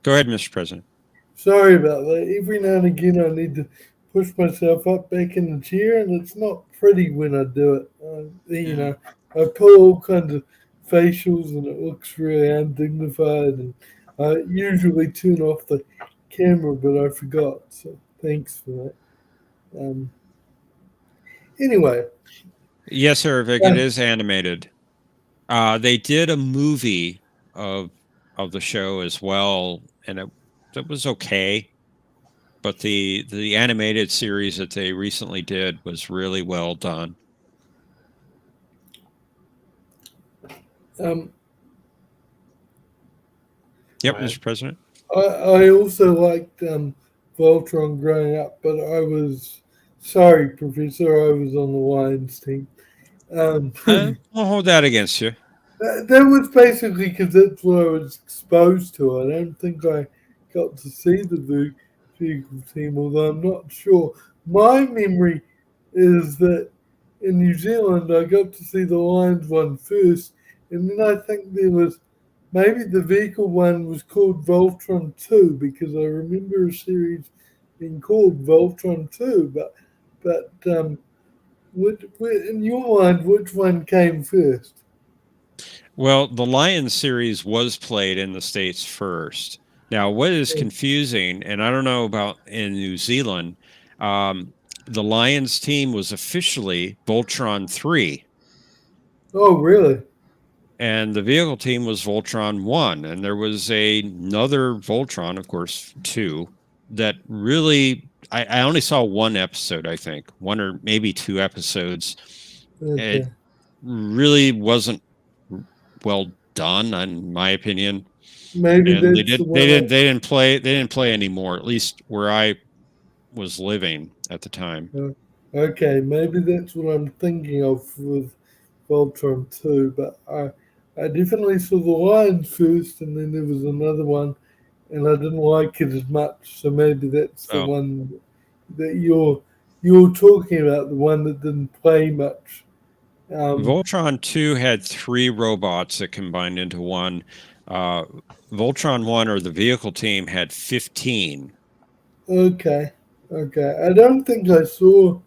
Go ahead, Mr. President. Sorry about that. Every now and again, I need to push myself up back in the chair, and it's not pretty when I do it. You know, I pull all kinds of facials, and it looks really undignified. And I usually turn off the camera, but I forgot. So thanks for that. Anyway. Yes, Ervik, it is animated. They did a movie of the show as well, and it was okay. But the animated series that they recently did was really well done. Yep, Mr. President. I also liked Voltron growing up, but I was sorry, Professor, I was on the Lions team. I'll hold that against you. That was basically because that's what I was exposed to. I don't think I got to see the vehicle team, although I'm not sure. My memory is that in New Zealand, I got to see the Lions one first, and then I think there was maybe the vehicle one was called Voltron 2, because I remember a series being called Voltron 2. But in your mind, which one came first? Well, the Lions series was played in the States first. Now, what is confusing, and I don't know about in New Zealand, the Lions team was officially Voltron 3. Oh, really? And the vehicle team was Voltron 1. And there was another Voltron, of course, 2, that really, I only saw one episode, I think. One or maybe 2 episodes. Okay. It really wasn't well done, in my opinion. Maybe and they didn't play anymore, at least where I was living at the time. Okay, maybe that's what I'm thinking of with Voltron 2, but I definitely saw the Lions first, and then there was another one, and I didn't like it as much, so maybe that's the one that you're talking about, the one that didn't play much. Voltron 2 had 3 robots that combined into one. Voltron 1, or the vehicle team, had 15. Okay. I don't think I saw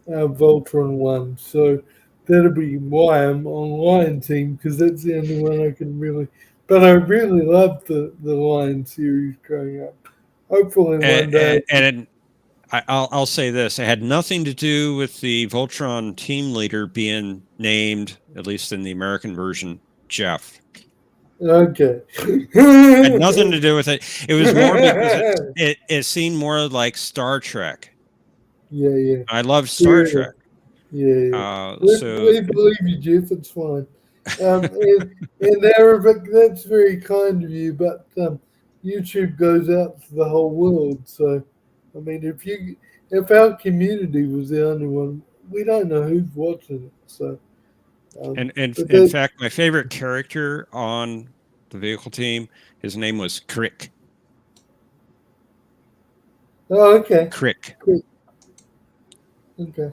Voltron 1, so that'll be why I'm on Lion team, because that's the only one I can really. But I really loved the Lion series growing up. Hopefully one day. I'll say this: it had nothing to do with the Voltron team leader being named, at least in the American version, Jeff. Okay. Had nothing to do with it. It was more because it seemed more like Star Trek. Yeah. I love Star Trek. Yeah. So We believe you, Jeff. It's fine. In Arabic, that's very kind of you, but YouTube goes out to the whole world. So, I mean, if our community was the only one, we don't know who's watching it. So, and in fact, my favorite character on the vehicle team, his name was Crick. Oh, okay. Crick. Okay.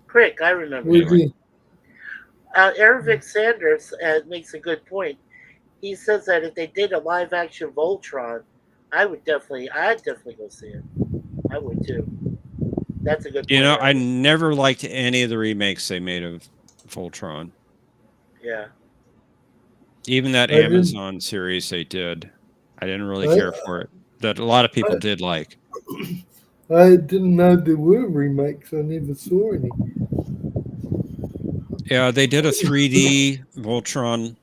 Crick, I remember. Anyway. Ervik Sanders makes a good point. He says that if they did a live action Voltron, I'd definitely go see it. I would too. That's a good point. You know, I never liked any of the remakes they made of Voltron. Yeah. Even that Amazon series they did, I didn't really care for it. That a lot of people did like. I didn't know there were remakes. I never saw any. Yeah, they did a 3D Voltron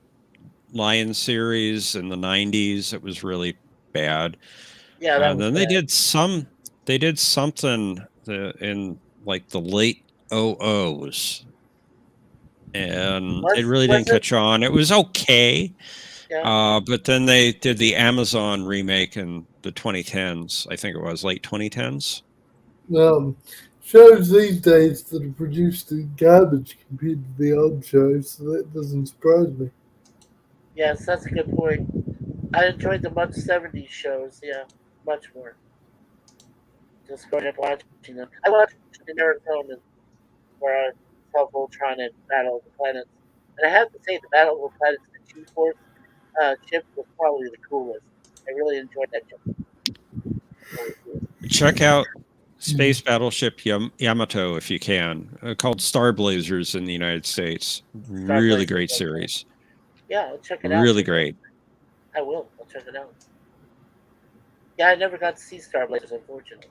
Lion series in the 90s. It was really bad. Yeah, that was then bad. they did something in like the late 00s. And it really didn't catch on. It was okay. Yeah. But then they did the Amazon remake in the 2010s. I think it was late 2010s. Shows these days that are produced are garbage compared to the old shows, so that doesn't surprise me. Yes, that's a good point. I enjoyed the much 70s shows, yeah, much more. Just going and watching them. I watched in Arizona where I saw Voltron and Battle of the Planets. And I have to say, the Battle of the Planets, the G-Force ship was probably the coolest. I really enjoyed that ship. Check out Space Battleship Yamato if you can, called Star Blazers in the United States. Really great series. Yeah, I'll check it out. Really great. I will. I'll check it out. Yeah, I never got to see Star Blazers, unfortunately.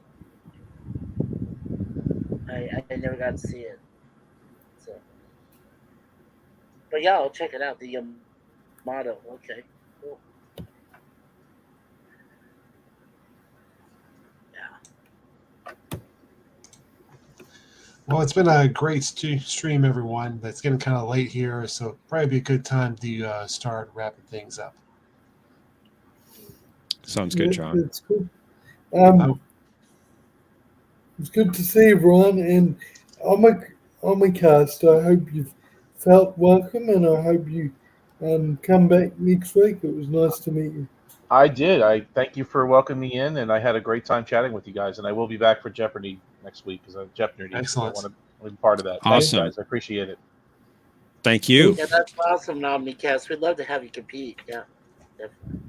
I never got to see it. So, but yeah, I'll check it out. The Yamato. Okay, cool. Well, it's been a great stream, everyone. It's getting kind of late here, so probably be a good time to start wrapping things up. Sounds good, John. That's cool. It's good to see everyone, and on my cast. I hope you've felt welcome, and I hope you come back next week. It was nice to meet you. I did. I thank you for welcoming me in, and I had a great time chatting with you guys. And I will be back for Jeopardy next week because I'm Jeopnerdy. Excellent. I want to be part of that. Awesome. Thanks, guys. I appreciate it. Thank you. Yeah, that's awesome, Omnicast. We'd love to have you compete. Yeah, definitely.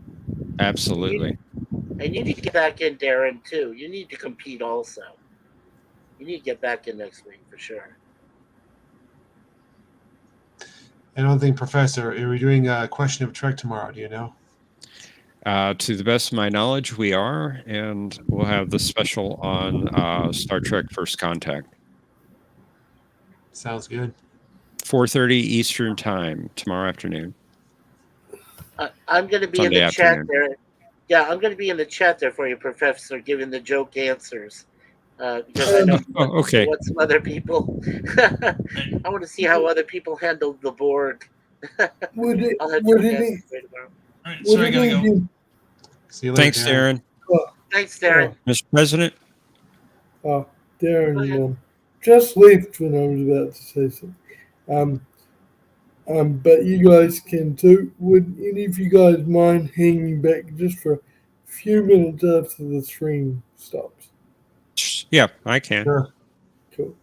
Absolutely. And you need to get back in, Darren, too. You need to compete also. You need to get back in next week for sure. And one thing, Professor, are we doing a question of Trek tomorrow? Do you know? To the best of my knowledge, we are, and we'll have the special on Star Trek First Contact. Sounds good. 4:30 Eastern Time tomorrow afternoon. I'm going to be Sunday in the afternoon. chat there. Yeah, I'm going to be in the chat there for you, Professor, giving the joke answers. Because I know okay. what some other people. I want to see how other people handled the Borg. I'll have joke answers for you tomorrow. All right, sorry, I gotta go. See you later. Thanks, Darren. Thanks, Darren. Mr. President. Darren just left when I was about to say something. But you guys can too. Would any of you guys mind hanging back just for a few minutes after the stream stops? Yeah, I can. Sure. Cool.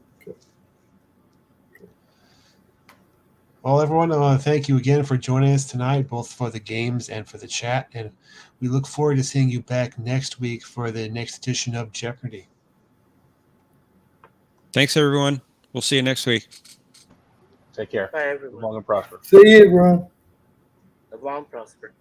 Well, everyone, thank you again for joining us tonight, both for the games and for the chat. And we look forward to seeing you back next week for the next edition of Jeopardy. Thanks, everyone. We'll see you next week. Take care. Bye, everyone. Long and prosper. See you, everyone. Live long and prosper.